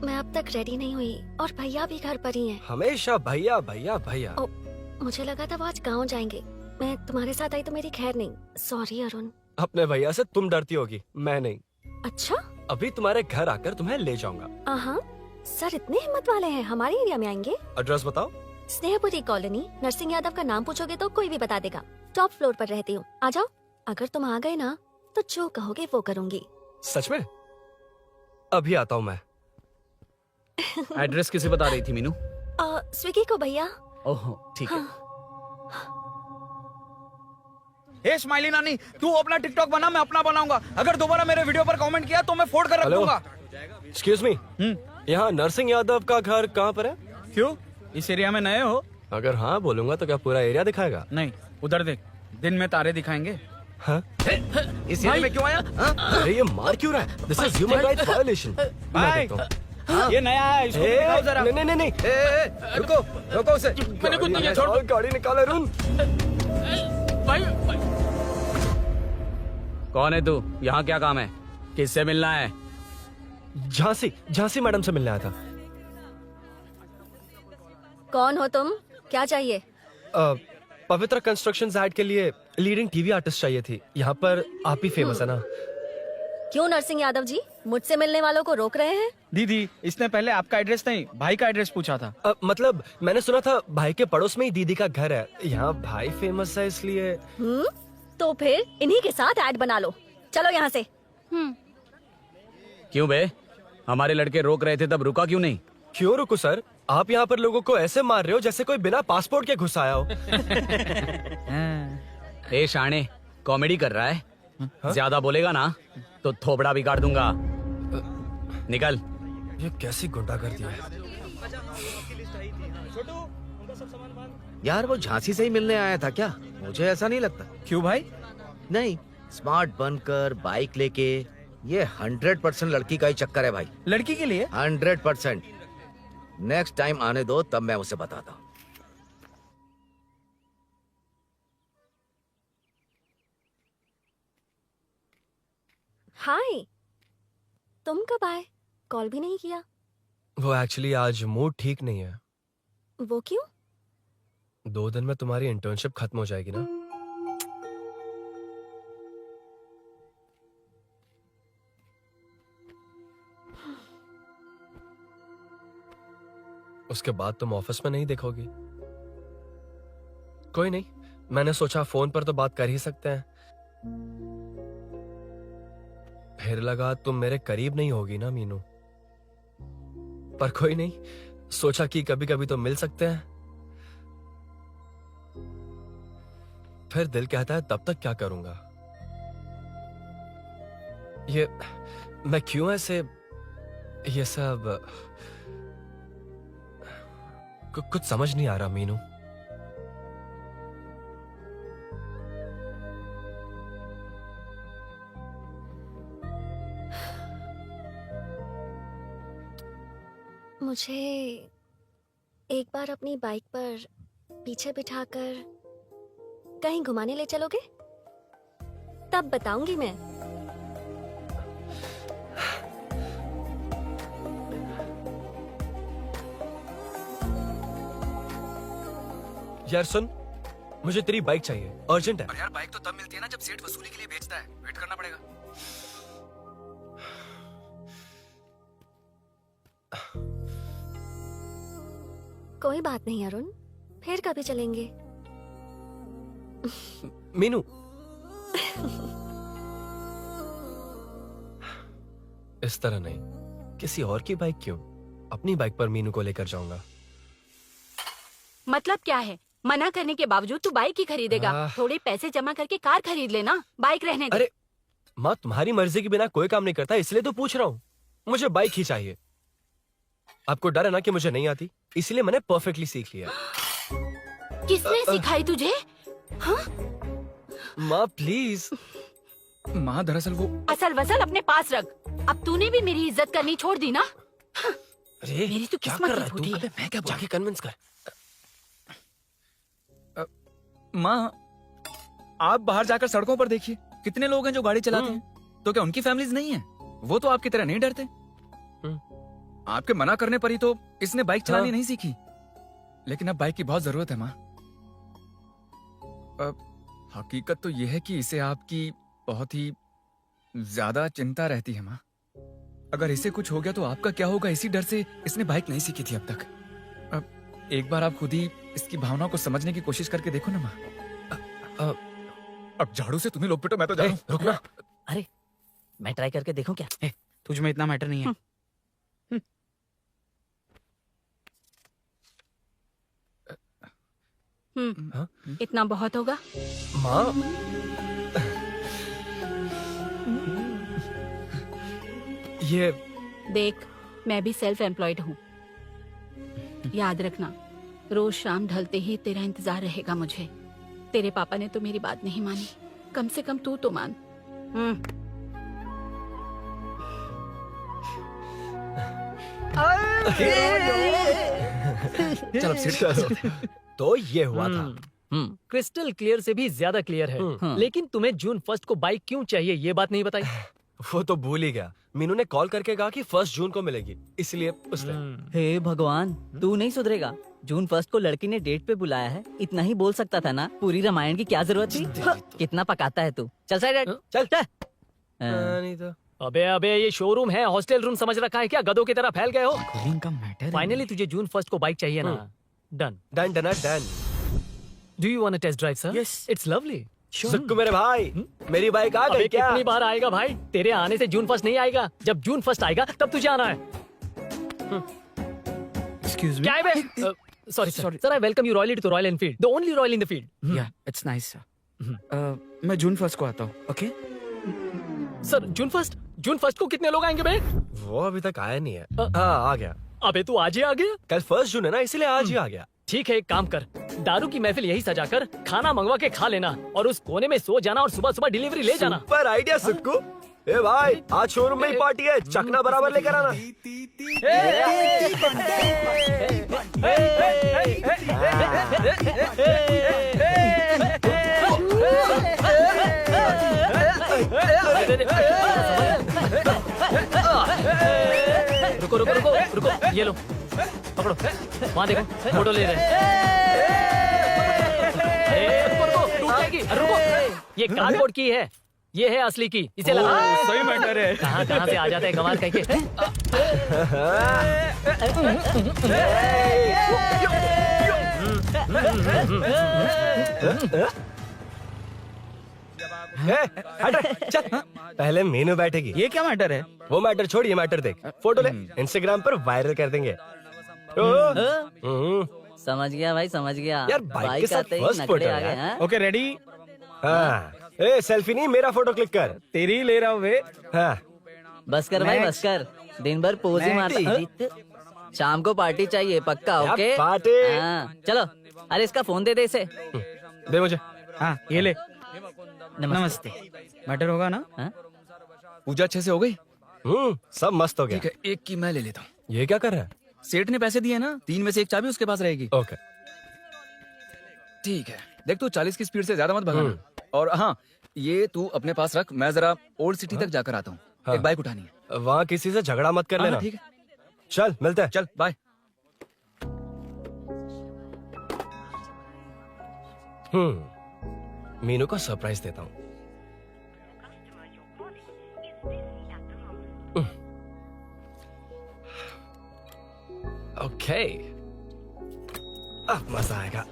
मैं अब तक रेडी नहीं हुई और भैया भी घर पर ही हैं। हमेशा भैया भैया भैया। ओ, मुझे लगा था वो आज गाँव जाएंगे, मैं तुम्हारे साथ आई तो मेरी खैर नहीं। सॉरी अरुण। अपने भैया से तुम डरती होगी, मैं नहीं। अच्छा? अभी तुम्हारे घर आकर तुम्हें ले जाऊंगा। हाँ, सर इतने हिम्मत वाले हैं, हमारे एरिया में आएंगे। एड्रेस बताओ। स्नेहपुरी कॉलोनी, नरसिंह यादव का नाम पूछोगे तो कोई भी बता देगा। टॉप फ्लोर पर रहती हूँ, आ जाओ। अगर तुम आ गए ना तो जो कहोगे वो करूँगी। सच में? अभी आता हूँ मैं। एड्रेस किसे बता रही थी मीनू? स्विगी को भैया। ओह ठीक है। हे स्माइली नानी, तू अपना टिकटॉक बना, मैं अपना बनाऊंगा। अगर दोबारा मेरे वीडियो पर कमेंट किया तो मैं फोड़ कर रख हेलो। दूंगा। एक्सक्यूज मी, यहाँ नरसिंह यादव का घर कहाँ पर है? क्यों, इस एरिया में नए हो? अगर हाँ बोलूंगा तो क्या पूरा एरिया दिखाएगा? नहीं, उधर देख, दिन में तारे दिखाएंगे। हाँ? इस एरिया में क्यों आया? हाँ? अरे ये मार क्यों रहा है? This is human rights violation. भाई, ये नया है, इसको भी दिखाओ जरा। नहीं नहीं नहीं, रुको रुको उसे। मैंने कुछ नहीं किया, छोड़ दो। गाड़ी निकाल अरुण। भाई, कौन है तू? यहाँ क्या काम है? किससे मिलना है? झांसी, झांसी मैडम से मिलने आया था। कौन हो तुम? क्या चाहिए? पवित्र कंस्ट्रक्शंस ऐड के लिए लीडिंग टीवी आर्टिस्ट चाहिए थी। यहाँ पर आप ही फेमस है ना? क्यों नरसिंह यादव जी मुझसे मिलने वालों को रोक रहे हैं? दीदी, इसने पहले आपका एड्रेस नहीं, भाई का एड्रेस पूछा था। मतलब मैंने सुना था भाई के पड़ोस में ही दीदी का घर है। यहाँ भाई फेमस है इसलिए। तो फिर इन्हीं के साथ ऐड बना लो। चलो यहाँ से। क्यों बे? हमारे लड़के रोक रहे थे तब रुका क्यों नहीं? क्यों रुको सर? आप यहाँ पर लोगों को ऐसे मार रहे हो जैसे कोई बिना पासपोर्ट के घुस आया हो। ए शाणे, कॉमेडी कर रहा है? ज्यादा बोलेगा ना तो थोबड़ा भी काट दूंगा। निकल। ये कैसी गुंडागर्दी है? यार वो झांसी से ही मिलने आया था क्या? मुझे ऐसा नहीं लगता। क्यों भाई? नहीं, स्मार्ट बनकर बाइक लेके, ये 100% लड़की का ही चक्कर है भाई। लड़की के लिए? 100%। नेक्स्ट टाइम आने दो, तब मैं उसे बताता हूँ। हाय, तुम कब आए? कॉल भी नहीं किया। वो एक्चुअली आज मूड ठीक नहीं है। वो क्यों? 2 दिन में तुम्हारी इंटर्नशिप खत्म हो जाएगी ना? उसके बाद तुम ऑफिस में नहीं देखोगी। कोई नहीं, मैंने सोचा फोन पर तो बात कर ही सकते हैं। फिर लगा तुम मेरे करीब नहीं होगी ना मीनू। पर कोई नहीं, सोचा कि कभी कभी तो मिल सकते हैं। फिर दिल कहता है तब तक क्या करूंगा। ये मैं क्यों ऐसे ये सब कुछ समझ नहीं आ रहा मीनू। मुझे एक बार अपनी बाइक पर पीछे बिठाकर कहीं घुमाने ले चलोगे? तब बताऊंगी मैं। यार सुन, मुझे तेरी बाइक चाहिए, अर्जेंट है। और यार बाइक तो तब मिलती है ना जब सेठ वसूली के लिए भेजता है, वेट करना पड़ेगा। कोई बात नहीं अरुण, फिर कभी चलेंगे। मीनू, इस तरह नहीं, किसी और की बाइक क्यों, अपनी बाइक पर मीनू को लेकर जाऊंगा। मतलब क्या है? मना करने के बावजूद तू बाइक ही खरीदेगा? थोड़े पैसे जमा करके कार खरीद लेना, बाइक रहने दे। अरे माँ, तुम्हारी मर्जी के बिना कोई काम नहीं करता, इसलिए तो पूछ रहा हूँ। मुझे बाइक ही चाहिए। आपको डर है ना कि मुझे नहीं आती, इसलिए मैंने परफेक्टली सीख लिया। किसने सिखाई तुझे? हाँ? माँ प्लीज। माँ दरअसल वो असल वसल अपने पास रख। अब तूने भी मेरी इज्जत करनी छोड़ दी ना। अरे मेरी तो क्या किस्मत कर ही रहा है फूटी तू? है। मैं क्या जाके कन्विंस कर। माँ, आप बाहर जाकर सड़कों पर देखिए, कितने लोग हैं जो गाड़ी चलाते हैं। तो क्या उनकी फैमिलीज नहीं है? वो तो आपकी तरह नहीं डरते। आपके मना करने पर ही तो इसने बाइक चलानी नहीं सीखी। लेकिन अब बाइक की बहुत जरूरत है माँ। हकीकत तो यह है कि इसे आपकी बहुत ही ज्यादा चिंता रहती है माँ। अगर इसे कुछ हो गया तो आपका क्या होगा, इसी डर से इसने बाइक नहीं सीखी थी अब तक। अब एक बार आप खुद ही इसकी भावना को समझने की कोशिश करके देखो ना माँ। अब झाड़ू से तुम्हें लोग पिटो, मैं तो जा रहा हूं। रुकना। अरे मैं ट्राई करके देखूं क्या? तुझ में इतना मैटर नहीं है। इतना बहुत होगा। माँ ये देख, मैं भी सेल्फ एम्प्लॉयड हूँ। याद रखना, रोज शाम ढलते ही तेरा इंतजार रहेगा मुझे। तेरे पापा ने तो मेरी बात नहीं मानी, कम से कम तू तो मान। चल अब सीट। तो ये हुआ था। क्रिस्टल क्लियर से भी ज्यादा क्लियर है। लेकिन तुम्हें जून 1 को बाइक क्यों चाहिए, ये बात नहीं बताई। वो तो भूल ही गया। मीनू ने कॉल करके कहा कि 1 जून को मिलेगी, इसलिए उसने। हे भगवान, तू नहीं सुधरेगा। जून 1 को लड़की ने डेट पे बुलाया है, इतना ही बोल सकता था ना। पूरी रामायण की क्या जरूरत थी? कितना पकाता है तू। चल साइड चल चल। नहीं तो अबे ये शोरूम है, हॉस्टल रूम समझ रखा है क्या? गधों की तरह फैल गए हो। का मैटर फाइनली तुझे जून 1 को बाइक चाहिए ना? Done done done done. Do you want to test drive sir? Yes. It's lovely. Sukku मेरे भाई, मेरी बाइक आ गई क्या? कितनी बार आएगा भाई? तेरे आने से जून 1 नहीं आएगा। जब जून 1 आएगा तब तुझे आना है। एक्सक्यूज क्या है बे? Sorry sir, I welcome you royally to Royal Enfield, the only royal in the field. Yeah it's nice sir. मैं जून 1 को आता हूँ। ओके सर, जून 1 को कितने लोग आएंगे बे? वो अभी तक आया नहीं है। हाँ आ गया। अबे तू आज ही आ गया? कल 1 जून है ना, इसलिए आज ही आ गया। ठीक है, एक काम कर, दारू की महफिल यही सजाकर खाना मंगवा के खा लेना और उस कोने में सो जाना और सुबह सुबह डिलीवरी ले जाना। Super idea Sukhu. ए भाई, आज शोरूम में ही पार्टी है, चकना बराबर लेकर आना। रुको रुको रुको रुको, ये लो पकड़ो, वहाँ देखो फोटो ले रहे हैं। रुको रुको, टूट जाएगी। रुको, ये कार्डबोर्ड की है, ये है असली की, इसे लगा। सही मैटर है। कहाँ कहाँ से आ जाते हैं कमाल कह के। चल, पहले मीनू बैठेगी। ये क्या मैटर है? वो मैटर छोड़, ये मैटर देख। फोटो ले, इंस्टाग्राम पर वायरल कर देंगे। समझ गया भाई, समझ गया। यार, बाइक के साथ आते ही first नखरे photo आ गए। यार। हाँ? Okay ready. हाँ, ए सेल्फी नहीं, मेरा फोटो क्लिक कर। तेरी ही ले रहा हूँ वे। हाँ, बस कर भाई, बस कर। दिन भर पोज ही मारता। शाम को पार्टी चाहिए पक्का। यार, ओके पार्टी। हाँ, चलो। अरे इसका फोन दे दे इसे। दे मुझे। हाँ ये ले। नमस्ते। मैटर होगा ना? हाँ? पूजा अच्छे से हो गई? सब मस्त हो गया। ठीक है, एक की मैं ले लेता हूँ। ये क्या कर रहा है? सेठ ने पैसे दिए ना, 3 में से 1 चाबी उसके पास रहेगी। ओके ठीक है, देख तू 40 की स्पीड से ज्यादा मत भगाना। और हाँ, ये तू अपने पास रख, मैं जरा ओल्ड सिटी तक जाकर आता हूँ। हाँ। एक बाइक उठानी है। वहाँ किसी से झगड़ा मत कर हाँ, लेना। ठीक है, चल मिलते हैं। चल बाय। मीनू को सरप्राइज देता हूँ। ओके, अब मजा आएगा।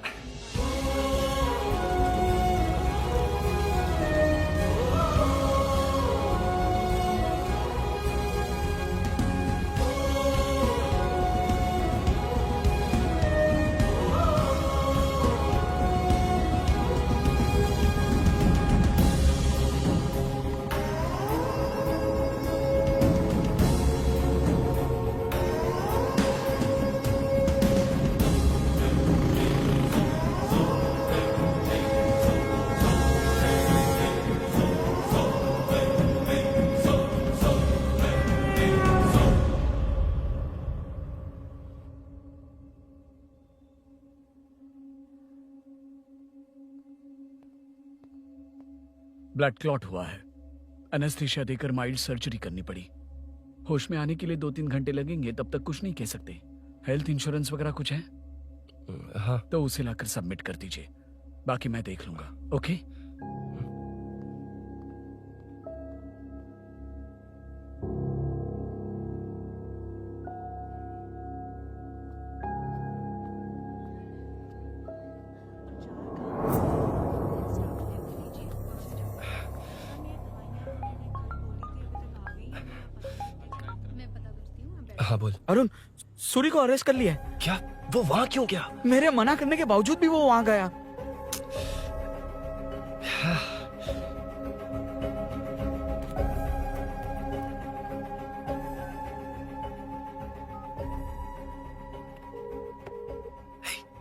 ब्लड क्लॉट हुआ है। एनेस्थीसिया देकर माइल्ड सर्जरी करनी पड़ी। होश में आने के लिए 2-3 घंटे लगेंगे, तब तक कुछ नहीं कह सकते। हेल्थ इंश्योरेंस वगैरह कुछ है? हाँ। तो उसे लाकर सबमिट कर दीजिए, बाकी मैं देख लूंगा। ओके? हाँ बोल। अरुण, सूरी को अरेस्ट कर लिया है। क्या? वो वहां क्यों गया? मेरे मना करने के बावजूद भी वो वहां गया।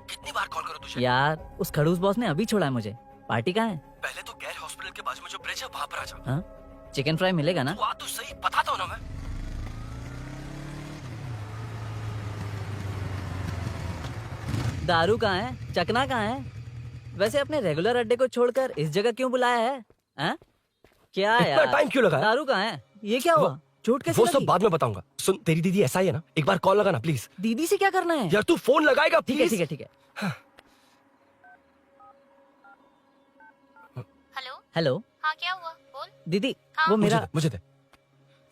कितनी बार कॉल करो तुझे? यार उस खड़ूस बॉस ने अभी छोड़ा है मुझे। पार्टी कहाँ है? पहले तो गैर हॉस्पिटल के बाजू में जो ब्रिज है वहां पर आ जा। हाँ? चिकन फ्राई मिलेगा ना? तू आ तो सही, बताता हूँ ना मैं। दारू कहाँ है? चकना कहाँ है? वैसे अपने रेगुलर अड्डे को छोड़कर इस जगह क्यों बुलाया है? हाँ? क्या इतना यार? टाइम क्यों लगा? दारू कहाँ है? ये क्या हुआ? चोट कैसे वो सब लगी? बाद में बताऊंगा। सुन, तेरी दीदी ऐसा ही है ना, एक बार कॉल लगाना प्लीज। दीदी से क्या करना है? यार तू फोन लगाएगा ठीक है प्लीज? ठीक है ठीक है। हेलो हेलो हाँ क्या हुआ बोल। दीदी, हाँ। वो मेरा मुझे दे।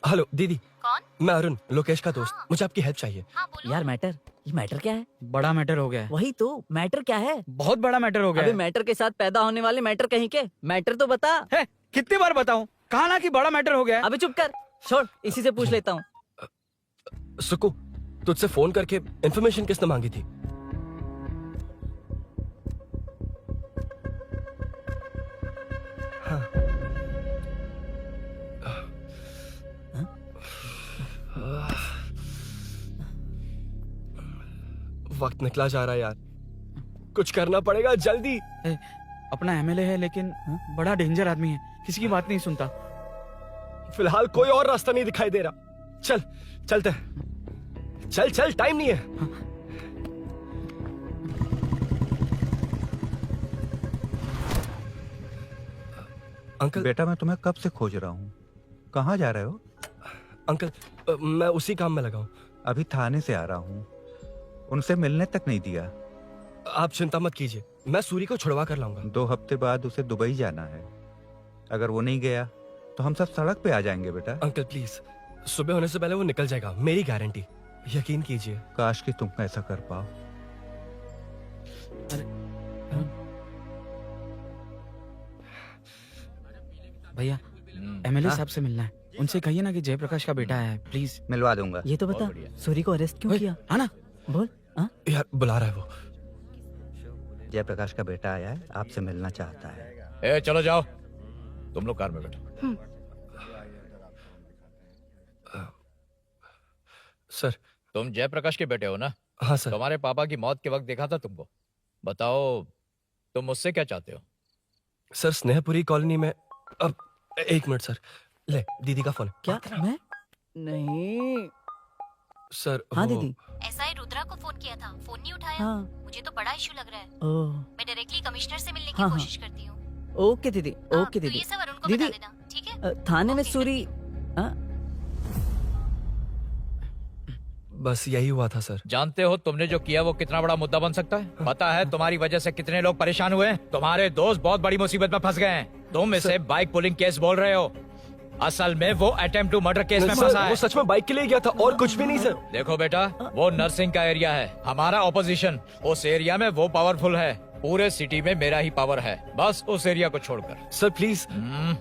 हेलो दीदी, कौन? मैं अरुण, लोकेश का दोस्त। हाँ। मुझे आपकी हेल्प चाहिए। हाँ बोलो। यार मैटर, ये मैटर क्या है? बड़ा मैटर हो गया है। वही तो, मैटर क्या है? बहुत बड़ा मैटर हो गया अबे है। मैटर के साथ पैदा होने वाले मैटर कहीं के, मैटर तो बता। है, कितनी बार बताऊं? कहा ना कि बड़ा मैटर हो गया है। अबे चुप कर, छोड़, इसी से पूछ लेता हूँ। सुकू, तुझसे फोन करके इन्फॉर्मेशन किसने मांगी थी? हाँ। वक्त निकला जा रहा है यार, कुछ करना पड़ेगा जल्दी। अपना एमएलए है लेकिन बड़ा डेंजर आदमी है, किसी की बात नहीं सुनता। फिलहाल कोई और रास्ता नहीं दिखाई दे रहा। चल चलते हैं, चल चल, टाइम नहीं है। अंकल। बेटा मैं तुम्हें कब से खोज रहा हूँ, कहाँ जा रहे हो? अंकल, मैं उसी काम में लगा हूँ। अभी थाने से आ रहा हूँ, उनसे मिलने तक नहीं दिया। आप चिंता मत कीजिए, मैं सूरी को छुड़वा कर लाऊंगा। 2 हफ्ते बाद उसे दुबई जाना है। अगर वो नहीं गया तो हम सब सड़क पे आ जाएंगे बेटा। अंकल प्लीज, सुबह होने से पहले वो निकल जाएगा, मेरी गारंटी, यकीन कीजिए। काश कि तुम ऐसा कर पाओ। भैया, एमएलए साहब से मिलना है, उनसे कहिए ना कि जयप्रकाश का बेटा है, प्लीज। मिलवा दूंगा। ये तो बता, सूरी को अरेस्ट क्यों किया? आना बोल। हाँ? यार बुला रहा है वो। जयप्रकाश का बेटा आया है, आपसे मिलना चाहता है। ए, चलो जाओ, तुम लोग कार में बैठो। सर। तुम जयप्रकाश के बेटे हो ना? हाँ सर। तुम्हारे पापा की मौत के वक्त देखा था तुमको। बताओ, तुम मुझसे क्या चाहते हो? सर, स्नेहपुरी कॉलोनी में। अब 1 मिनट सर, ले दीदी का फोन। क्या? मैं नहीं सर। हाँ वो- दीदी। एसआई रुद्रा को फोन किया था, फोन नहीं उठाया। हाँ। मुझे तो बड़ा इशू लग रहा है। ओह, मैं डायरेक्टली कमिश्नर से मिलने की हाँ, हाँ। कोशिश करती हूँ। ओके दीदी, ओके तो दीदी। ये सब अरुण को दीदी, बता देना, ठीक है? थाने में ओके, सूरी। हाँ? बस यही हुआ था सर। जानते हो तुमने जो किया वो कितना बड़ा मुद्दा बन सकता है? पता है तुम्हारी वजह से कितने लोग परेशान हुए हैं? तुम्हारे दोस्त बहुत बड़ी मुसीबत में फंस गए हैं। तुम इसे बाइक पुलिंग केस बोल रहे हो, असल में वो अटेम्प्ट टू मर्डर केस में सर, फंसा वो है। सच में बाइक के लिए गया था और कुछ भी नहीं सर। देखो बेटा, वो नर्सिंग का एरिया है, हमारा ऑपोजिशन उस एरिया में वो पावरफुल है। पूरे सिटी में मेरा ही पावर है, बस उस एरिया को छोड़कर। Sir please.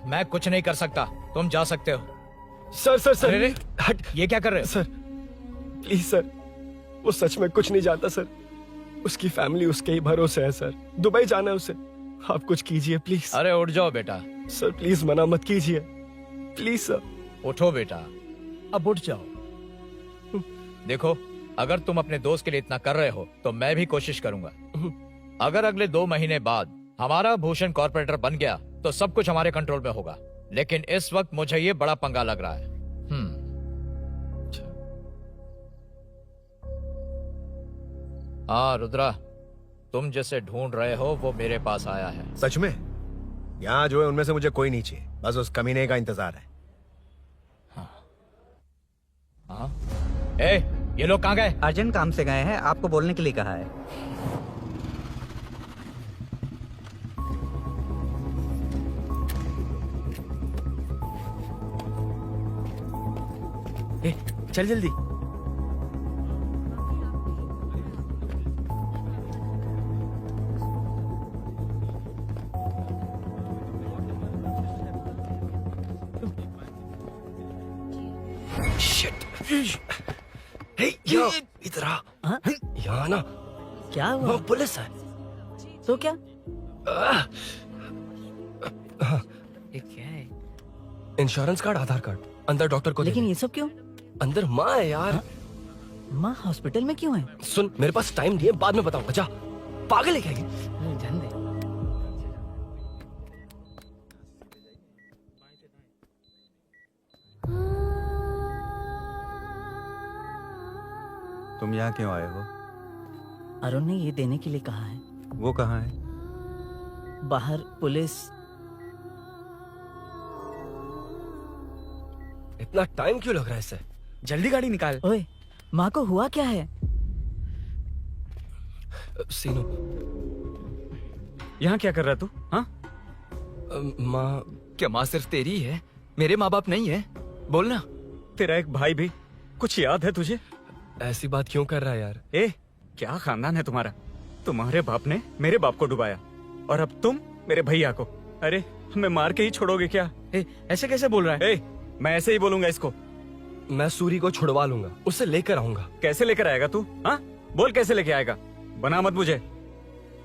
मैं कुछ नहीं कर सकता, तुम जा सकते हो। सर सर सर, अरे, हट। ये क्या कर रहे हो? सर प्लीज सर, वो सच में कुछ नहीं जानता सर। उसकी फैमिली उसके ही भरोसे है सर। दुबई जाना है उसे, आप कुछ कीजिए प्लीज। अरे उठ जाओ बेटा। सर प्लीज मना मत कीजिए, प्लीज सर। उठो बेटा, अब उठ जाओ। देखो, अगर तुम अपने दोस्त के लिए इतना कर रहे हो तो मैं भी कोशिश करूंगा। अगर अगले 2 महीने बाद हमारा भूषण कॉर्पोरेटर बन गया तो सब कुछ हमारे कंट्रोल में होगा, लेकिन इस वक्त मुझे ये बड़ा पंगा लग रहा है। हाँ रुद्रा, तुम जिसे ढूंढ रहे हो वो मेरे पास आया है। सच में? यहाँ जो है उनमें से मुझे कोई नहीं चाहिए, बस उस कमीने का इंतजार है। ए, ये लोग कहाँ गए? अर्जेंट काम से गए हैं, आपको बोलने के लिए कहा है। ए, चल जल्दी। हे यो, इधर आ। यहाँ ना क्या हुआ? वो पुलिस है। तो क्या? ये क्या है? इंश्योरेंस कार्ड, आधार कार्ड, अंदर डॉक्टर को लेकिन ये सब क्यों? अंदर माँ है यार। माँ हॉस्पिटल में क्यों है? सुन, मेरे पास टाइम नहीं है, बाद में बताऊंगा। जा, पागल है क्या ये? जान दे। तुम यहाँ क्यों आए हो? अरुण ने ये देने के लिए कहा है। वो कहाँ है? बाहर पुलिस। इतना टाइम क्यों लग रहा है इससे? जल्दी गाड़ी निकाल। ओए, माँ को हुआ क्या है? सीनू, यहाँ क्या कर रहा तू? हाँ? माँ। क्या माँ सिर्फ तेरी है? मेरे माँ बाप नहीं है? बोलना। तेरा एक भाई भी। कुछ याद है तुझे? ऐसी बात क्यों कर रहा है यार? ए, क्या खानदान है तुम्हारा? तुम्हारे बाप ने मेरे बाप को डुबाया और अब तुम मेरे भैया को। अरे, हमें मार के ही छोड़ोगे क्या? ए, ऐसे कैसे बोल रहा है? ए, मैं ऐसे ही बोलूंगा इसको। मैं सूरी को छुड़वा लूंगा, उसे लेकर आऊंगा। कैसे लेकर आएगा तू? हाँ, बोल कैसे लेके आएगा? बना मत मुझे।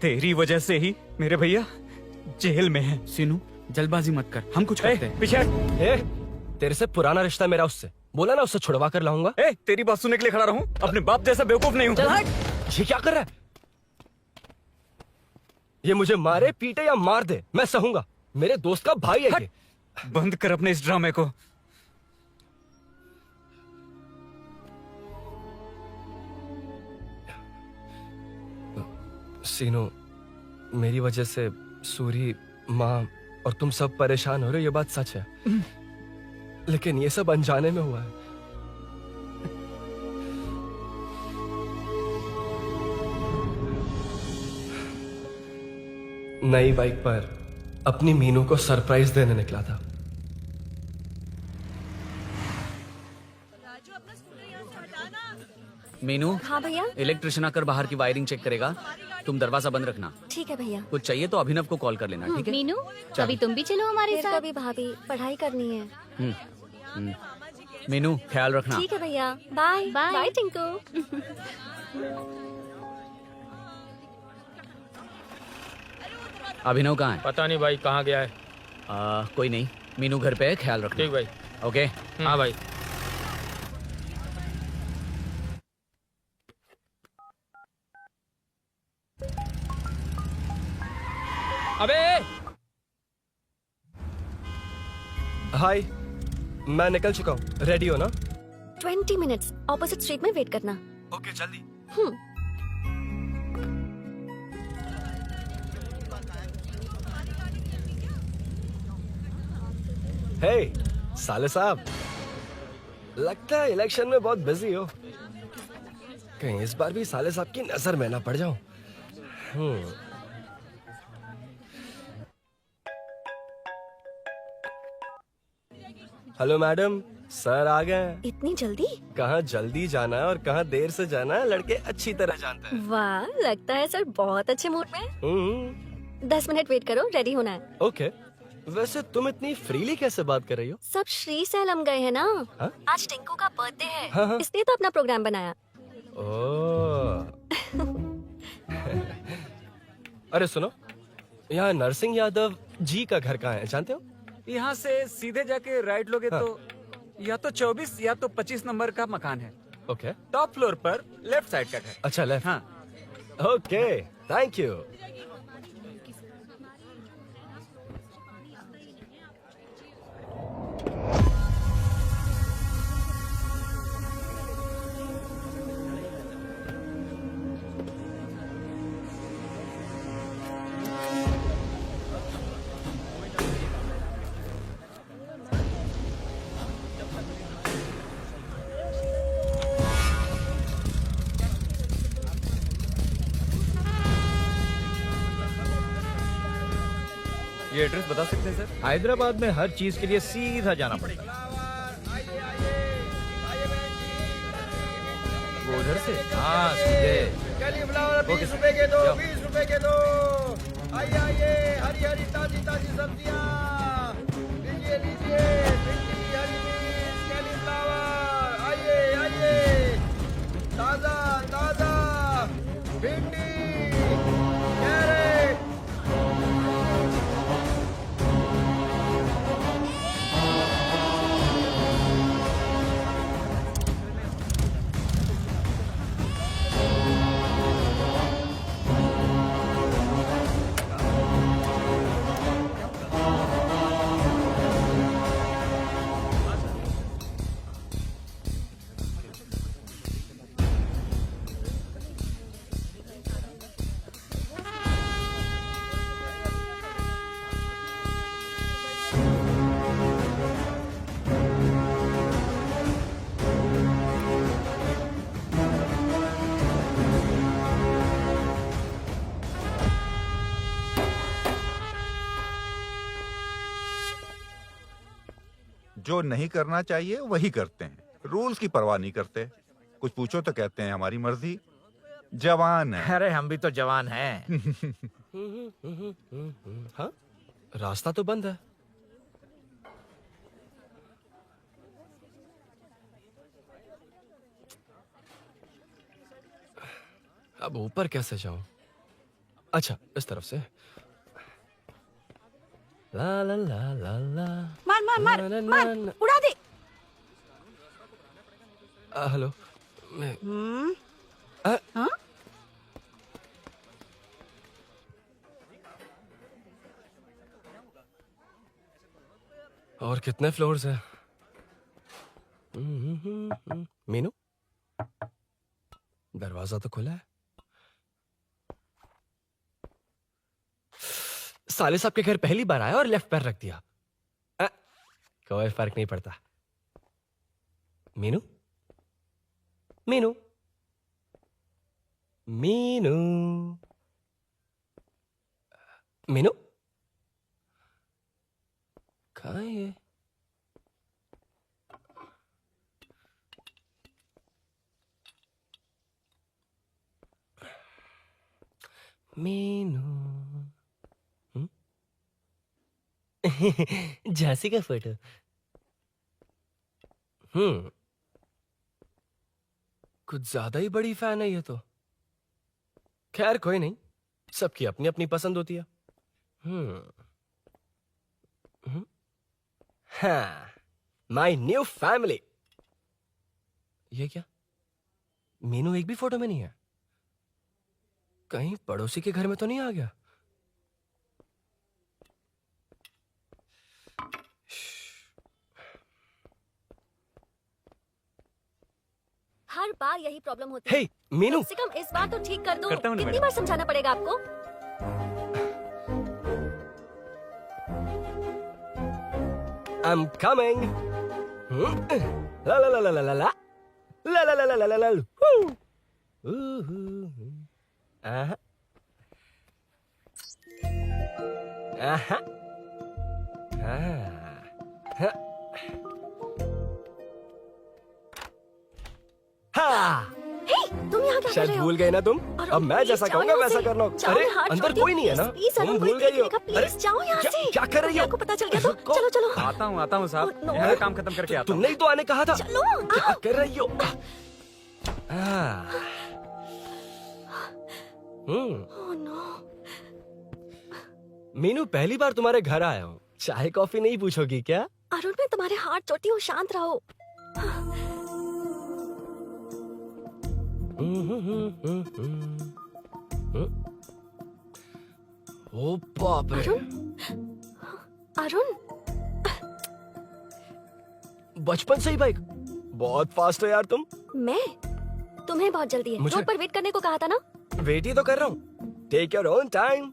तेरी वजह से ही मेरे भैया जेल में है। सीनू, जल्दबाजी मत कर, हम कुछ करते हैं। पीछे हट। तेरे से पुराना रिश्ता मेरा उससे। बोला ना उससे छुड़वा कर लाऊंगा। ए, तेरी बात सुनने के लिए खड़ा रहूं? अपने बाप जैसा बेवकूफ नहीं हूं। चल हट। ये क्या कर रहा है? ये मुझे मारे, पीटे या मार दे, मैं सहूंगा। मेरे दोस्त का भाई है ये। बंद कर अपने इस ड्रामे को। सीनो, मेरी वजह से सूरी, माँ और तुम सब परेशान हो रहे हो, ये बात सच है। लेकिन ये सब अनजाने में हुआ है। नई बाइक पर अपनी मीनू को सरप्राइज देने निकला था। मीनू, हाँ भैया। इलेक्ट्रिशियन आकर बाहर की वायरिंग चेक करेगा। तुम दरवाजा बंद रखना। ठीक है भैया। कुछ चाहिए तो अभिनव को कॉल कर लेना, ठीक है? मीनू, अभी तुम भी चलो हमारे फिर साथ। कभी भाभी, पढ़ाई करनी है। मीनू, ख्याल रखना। ठीक है भैया, बाय बाय। बाय टिंकू। अभिनव कहाँ है? पता नहीं भाई, कहाँ गया है। कोई नहीं, मीनू घर पे है, ख्याल रखना। ठीक भाई। ओके। हाँ भाई। अबे हाय, मैं निकल चुका हूँ। रेडी हो ना? 20 मिनट्स ऑपोजिट स्ट्रीट में वेट करना। ओके, जल्दी। हे साले साहब, लगता है इलेक्शन में बहुत बिजी हो। कहीं इस बार भी साले साहब की नजर में ना पड़ जाऊं। हेलो मैडम, सर आ गए। इतनी जल्दी? कहाँ जल्दी जाना है और कहाँ देर से जाना है, लड़के अच्छी तरह जानते हैं। वाह, लगता है सर बहुत अच्छे मूड में हैं। 10 मिनट वेट करो, रेडी होना है। ओके। वैसे तुम इतनी फ्रीली कैसे बात कर रही हो? सब श्री सैलम गए हैं ना। हाँ? आज टिंकू का बर्थडे है, हाँ, हाँ। इसलिए तो अपना प्रोग्राम बनाया। ओह। अरे सुनो, यहाँ नरसिंह यादव जी का घर कहाँ है, जानते हो? यहाँ से सीधे जाके राइट लोगे तो या तो 24 या तो 25 नंबर का मकान है। ओके। टॉप फ्लोर पर लेफ्ट साइड का है। अच्छा, लेफ्ट। हाँ। Okay, thank you. ये एड्रेस बता सकते हैं सर? हैदराबाद में हर चीज के लिए सीधा जाना पड़ता है। वो उधर से? हाँ सीधे। कैलीफ्लावर 20 रुपए के दो, 20 रुपए के दो। आइए आइए, हरी हरी ताजी ताजी सब्जियां लीजिए लीजिए। भिंडी, हरी मिर्च, कैलीफ्लावर, आइए आइए, ताजा ताजा भिंडी, कैरेट। जो नहीं करना चाहिए वही करते हैं, रूल्स की परवाह नहीं करते। कुछ पूछो तो कहते हैं हमारी मर्जी। जवान है। अरे हम भी तो जवान हैं। हाँ, रास्ता तो बंद है। अब ऊपर कैसे जाऊं? अच्छा, इस तरफ से। ला ला ला ला ला। मार मार मार ना, ना, मार, ना, ना। उड़ा दे। हेलो, मैं हाँ? और कितने फ्लोर्स हैं? मीनू, दरवाजा तो खुला है। साले साहब के घर पहली बार आया और लेफ्ट पैर रख दिया। कोई फर्क नहीं पड़ता। मीनू, मीनू, मीनू, मीनू, कहाँ है ये? मीनू। झांसी का फोटो। कुछ ज्यादा ही बड़ी फैन है ये तो। खैर कोई नहीं, सबकी अपनी अपनी पसंद होती है। हाँ, माई न्यू फैमिली। ये क्या? मीनू एक भी फोटो में नहीं है। कहीं पड़ोसी के घर में तो नहीं आ गया? हर बार यही प्रॉब्लम होती है। हे मीनू, कम से कम इस बार तो ठीक कर दो। करता हूँ ना कितनी मैडम। बार समझाना पड़ेगा आपको? I'm coming. La la la la la la la la la la la la la la. Aha. Aha. हाँ, तुम यहाँ क्या कर शायद रहे हो? भूल गए ना तुम। अरे अब मैं प्लीज जैसा जाओ कहूंगा यहाँ वैसा से। करना। जाओ, अरे हाथ अंदर छोड़ कोई नहीं है ना? प्लीज, तुम अरुण, भूल कोई गई हो। देखेगा, प्लीज जाओ यहाँ से। क्या कर रही हो? आपको पता चल गया तो रुको। चलो चलो। आता हूँ साहब। Oh, no. मेरा काम खत्म करके आता हूँ। तुमने ही तो आने कहा था। चलो, क्या आओ। कर रही हो? Oh, no. मीनू, पहली बार तुम्हारे घर आया हूँ। चाय कॉफी नहीं पूछोगी क्या? अरुण, मैं तुम्हारे हाथ जोड़ती हूँ, शांत रहो। ओ बाप रे। अरुण, बचपन से ही बाइक। बहुत फास्ट हो यार तुम। मैं? तुम्हें बहुत जल्दी है। मुझे- रोड पर वेट करने को कहा था ना? वेट ही तो कर रहा हूँ। Take your own time.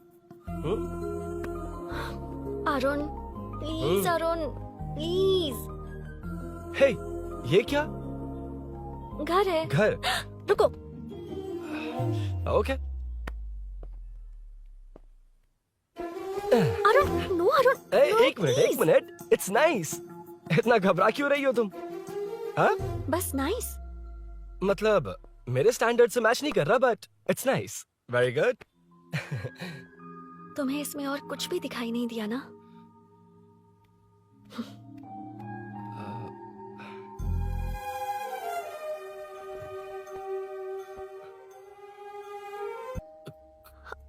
Arun, please Arun, please. Hey, ये क्या? घर है। घर? रुको। Okay. Arun, no Arun, no, एक please. मिनट, इट्स नाइस। इतना घबरा क्यों रही हो तुम? हाँ? बस नाइस। मतलब मेरे स्टैंडर्ड से मैच नहीं कर रहा, but it's nice. Very good. तुम्हें इसमें और कुछ भी दिखाई नहीं दिया ना?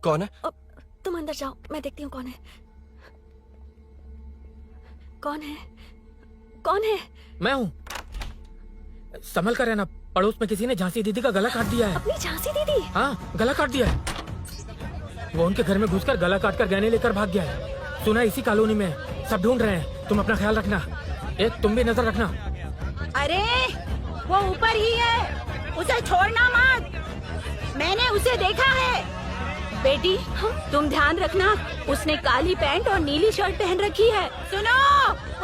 कौन है? तुम अंदर जाओ, मैं देखती हूँ कौन है। कौन है? कौन है? मैं हूँ। संभल कर रहना, पड़ोस में किसी ने झांसी दीदी का गला काट दिया है। अपनी झांसी दीदी? हाँ, गला काट दिया है। वो उनके घर में घुसकर गला काट कर गहने लेकर भाग गया है। सुना इसी कॉलोनी में है। सब ढूंढ रहे हैं, तुम अपना ख्याल रखना। एक तुम भी नजर रखना। अरे वो ऊपर ही है, उसे छोड़ना मत। मैंने उसे देखा है। बेटी, तुम ध्यान रखना, उसने काली पैंट और नीली शर्ट पहन रखी है। सुनो,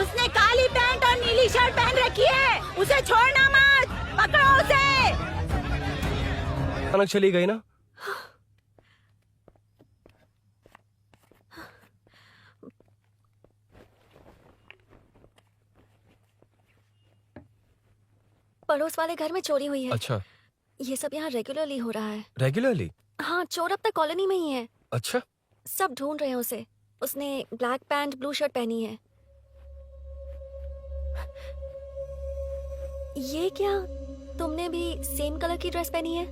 उसने काली पैंट और नीली शर्ट पहन रखी है। उसे छोड़ना मत, पकड़ो उसे। अचानक चली गई ना? पड़ोस वाले घर में चोरी हुई है। अच्छा, ये सब यहाँ रेगुलरली हो रहा है। रेगुलरली? हाँ, चोर अब तक कॉलोनी में ही है। अच्छा, सब ढूंढ रहे हैं उसे। उसने ब्लैक पैंट ब्लू शर्ट पहनी है। ये क्या, तुमने भी सेम कलर की ड्रेस पहनी है?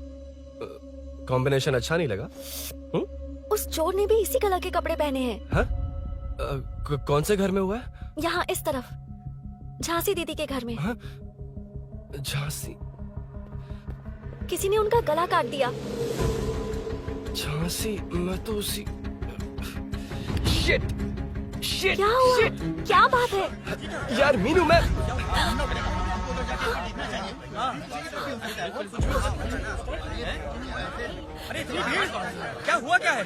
कॉम्बिनेशन अच्छा नहीं लगा? उस चोर ने भी इसी कलर के कपड़े पहने हैं। हाँ? कौन से घर में हुआ है? यहाँ इस तरफ, झांसी दीदी के घर में। हाँ? झांसी? किसी ने उनका गला काट दिया। झांसी? मैं तो उसी... शिट! शिट! क्या हुआ? शिट! क्या बात है? यार मीनू, मैं... अरे क्या हुआ, क्या है?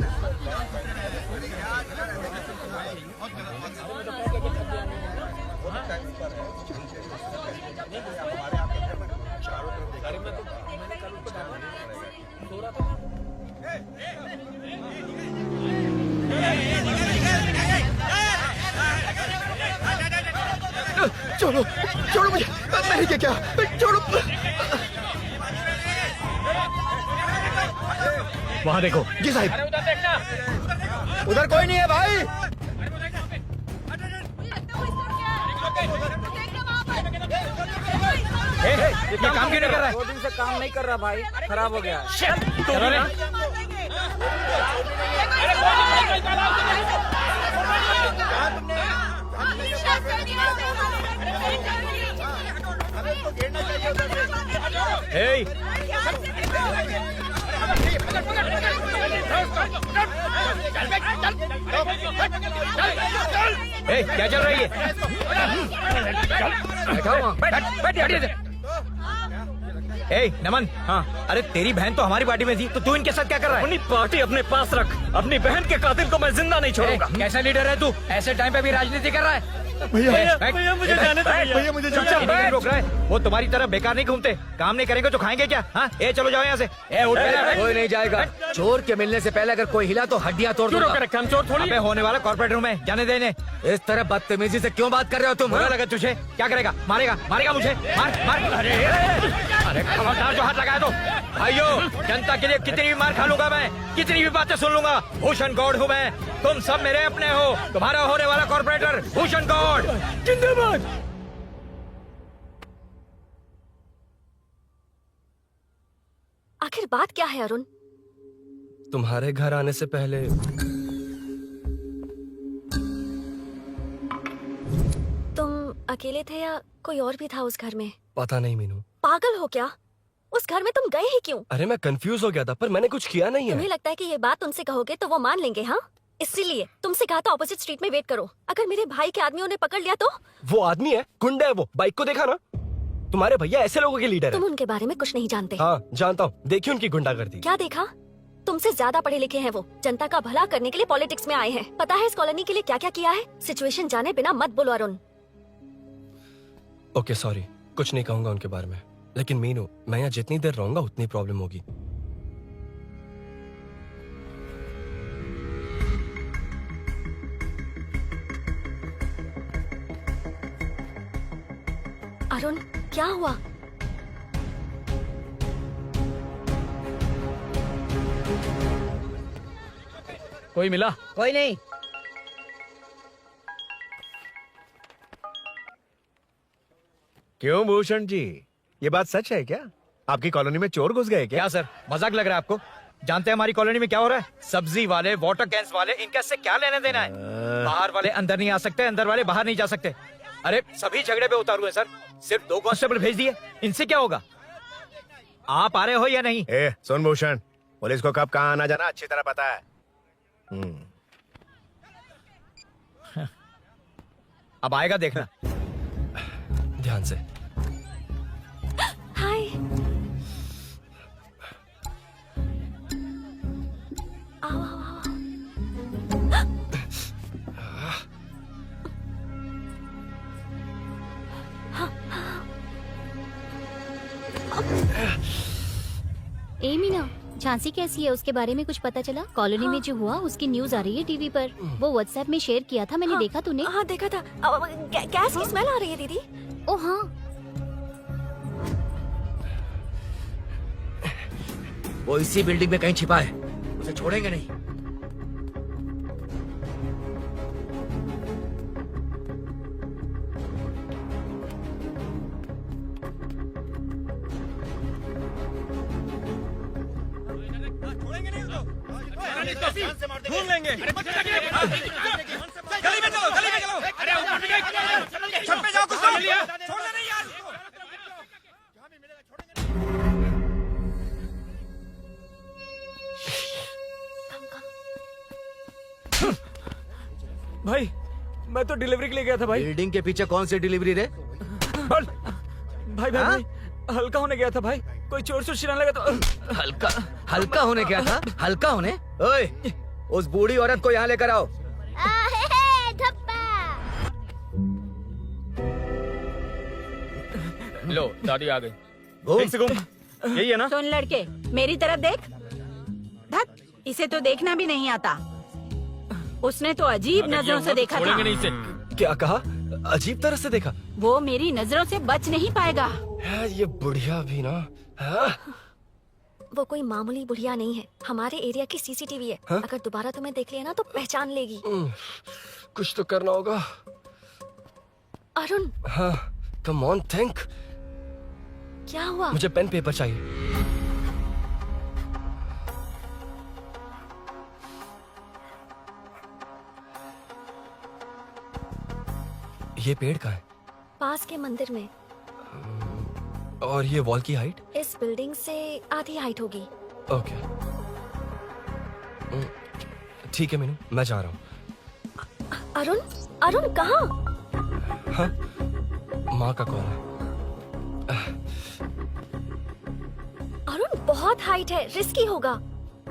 छोड़ो, छोड़ो मुझे। नहीं क्या, छोड़ो। वहाँ देखो। जी साहब। उधर कोई नहीं है भाई। ये काम क्यों नहीं कर रहा है? 2 दिन से काम नहीं कर रहा भाई, खराब हो गया। चलो रे। क्या चल रही है? नमन। हाँ, अरे तेरी बहन तो हमारी पार्टी में थी, तो तू इनके साथ क्या कर रहा है? अपनी पार्टी अपने पास रख, अपनी बहन के कातिल को मैं जिंदा नहीं छोड़ूंगा। कैसा लीडर है तू? ऐसे टाइम पे भी राजनीति कर रहा है? भैया मुझे जाने दो भैया, मुझे चुपचाप रोक रहा है। वो तुम्हारी तरह बेकार नहीं घूमते, काम नहीं करेंगे तो खाएंगे क्या? हाँ, ए चलो जाओ यहाँ से। उठ कोई नहीं जाएगा। चोर के मिलने से पहले अगर कोई हिला तो हड्डियां तोड़ दूंगा। हम चोर थोड़ी। अबे होने वाला कॉर्पोरेट रूम है, जाने देने। इस तरह बदतमीजी से क्यों बात कर रहे हो तुम? बुरा लगा तुझे? क्या करेगा? मारेगा? मारेगा मुझे? मार मार। अरे खबरदार जो हाथ लगाया तो। भाइयों, जनता के लिए कितनी भी मार खा लूंगा मैं, कितनी भी बातें सुन लूंगा। भूषण गौड़ हूँ मैं, तुम सब मेरे अपने हो। तुम्हारा होने वाला कॉर्पोरेटर भूषण गौड़ जिंदाबाद। आखिर बात क्या है अरुण? तुम्हारे घर आने से पहले तुम अकेले थे या कोई और भी था उस घर में? पता नहीं मीनू। पागल हो क्या? उस घर में तुम गए ही क्यों? अरे मैं कंफ्यूज हो गया था, पर मैंने कुछ किया नहीं तुम्हें है। लगता है कि ये बात उनसे कहोगे तो वो मान लेंगे? हाँ, इसीलिए तुमसे कहा था ऑपोजिट स्ट्रीट में वेट करो। अगर मेरे भाई के आदमियों ने पकड़ लिया तो? वो आदमी है, गुंडा है वो। बाइक को देखा ना? तुम्हारे भैया ऐसे लोगों के लीडर तुम है। उनके बारे में कुछ नहीं जानते। हाँ जानता हूँ, देखिए उनकी गुंडागर्दी। क्या देखा? तुमसे ज्यादा पढ़े लिखे हैं वो। जनता का भला करने के लिए पॉलिटिक्स में आए हैं। पता है इस कॉलोनी के लिए क्या क्या किया है? सिचुएशन जाने बिना मत बोलो अरुण। ओके सॉरी, कुछ नहीं कहूंगा उनके बारे में। लेकिन मीनू, मैं यहाँ जितनी देर रहूंगा उतनी प्रॉब्लम होगी। अरुण क्या हुआ? कोई मिला? कोई नहीं। क्यों भूषण जी, ये बात सच है क्या? आपकी कॉलोनी में चोर घुस गए क्या? क्या सर, मजाक लग रहा है आपको? जानते हैं हमारी कॉलोनी में क्या हो रहा है? सब्जी वाले, वाटर कैंस वाले, इनका इससे क्या लेना देना है? बाहर वाले अंदर नहीं आ सकते, अंदर वाले बाहर नहीं जा सकते। अरे सभी झगड़े पे उतारू है सर। सिर्फ 2 कांस्टेबल भेज दिए, इनसे क्या होगा? आप आ रहे हो या नहीं? ए, सुन भूषण, पुलिस को कब कहाँ आना जाना अच्छी तरह पता है। अब आएगा देखना। ध्यान से। हाय। आओ आओ आओ। ए मीना, झांसी कैसी है, उसके बारे में कुछ पता चला? कॉलोनी में जो हुआ उसकी न्यूज आ रही है टीवी पर। वो व्हाट्सएप में शेयर किया था, मैंने देखा तूने? हाँ देखा था। गैस की स्मेल आ रही है दीदी। ओ हाँ, वो इसी बिल्डिंग में कहीं छिपा है, उसे छोड़ेंगे नहीं। ढूंढ लेंगे। गली में चलो, गली में चलो। अरे छत पे जाओ, कुछ छोड़ दे नहीं यार। भाई मैं तो डिलीवरी के लिए गया था भाई। बिल्डिंग के पीछे कौन सी डिलीवरी रे? भाई भाई, भाई हल्का होने गया था भाई, कोई चोर से चिल्लाने लगा तो। हल्का हल्का होने क्या था? हल्का होने? ओए, उस बूढ़ी औरत को यहाँ लेकर आओ। लो दादी आ गई। घूम। एक से घूम। यही है ना? सुन लड़के, मेरी तरफ देख। धत, इसे तो देखना भी नहीं आता। उसने तो अजीब नजरों से देखा था। छोड़ेंगे नहीं इसे। क्या कहा? अजीब तरह से देखा? वो मेरी नजरों से बच नहीं पाएगा। है, ये बुढ़िया भी ना। हाँ? वो कोई मामूली बुढ़िया नहीं है, हमारे एरिया की सीसीटीवी है। हाँ? अगर दोबारा तुम्हें देख लिया ना तो पहचान लेगी। कुछ तो करना होगा। अरुण हाँ, कम ऑन थिंक। क्या हुआ? मुझे पेन पेपर चाहिए। ये पेड़ का है पास के मंदिर में। और ये वॉल की हाइट? इस बिल्डिंग से आधी हाइट होगी। ओके, ठीक है मीनू, मैं जा रहा हूँ। अरुण, अरुण कहाँ? हाँ, माँ का कॉल है। अरुण बहुत हाइट है, रिस्की होगा।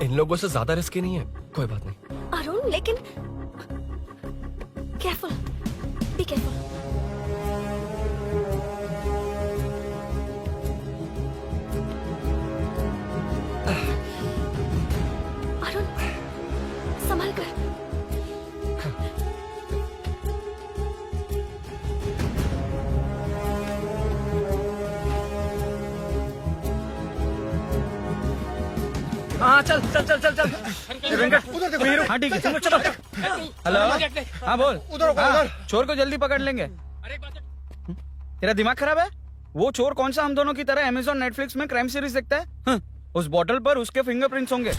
इन लोगों से ज्यादा रिस्की नहीं है, कोई बात नहीं। अरुण लेकिन केयरफुल, बी केयरफुल। अरुण संभल कर। हाँ चल चल चल चल चल। वेंकट उधर देखो। हाँ ठीक है, चलो चलो। हेलो, हाँ बोल। उधर चोर को जल्दी पकड़ लेंगे। तेरा दिमाग खराब है? वो चोर कौन सा हम दोनों की तरह अमेज़न नेटफ्लिक्स में क्राइम सीरीज देखता है? उस बॉटल पर उसके फिंगरप्रिंट्स होंगे।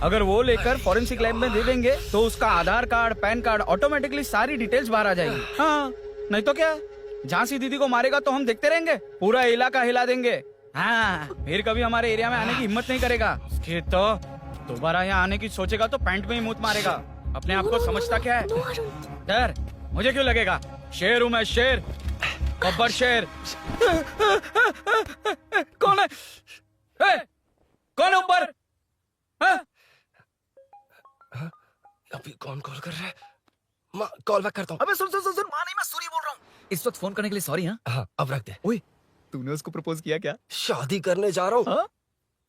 अगर वो लेकर फॉरेंसिक लैब में दे देंगे तो उसका आधार कार्ड, पैन कार्ड, ऑटोमेटिकली सारी डिटेल्स बाहर आ जाएगी। हाँ, नहीं तो क्या, झांसी दीदी को मारेगा तो हम देखते रहेंगे, पूरा इलाका हिला देंगे। हाँ, फिर कभी हमारे एरिया में आने की हिम्मत नहीं करेगा। फिर तो दोबारा यहाँ आने की सोचेगा तो पैंट में ही मूत मारेगा। अपने आप को समझता क्या है? डर मुझे क्यों लगेगा? शेर हूँ मैं, शेर, गब्बर शेर। कौन है? कौन है ऊपर? अभी कौन कॉल कर रहा है? माँ, कॉल बैक करता हूँ। अबे सुन सुन सुन सुन, माँ नहीं, मैं सूरी बोल रहा हूँ। इस वक्त फोन करने के लिए सॉरी। हाँ हाँ, अब रख दे। ओए, तूने उसको प्रपोज किया क्या? शादी करने जा रहा हूँ।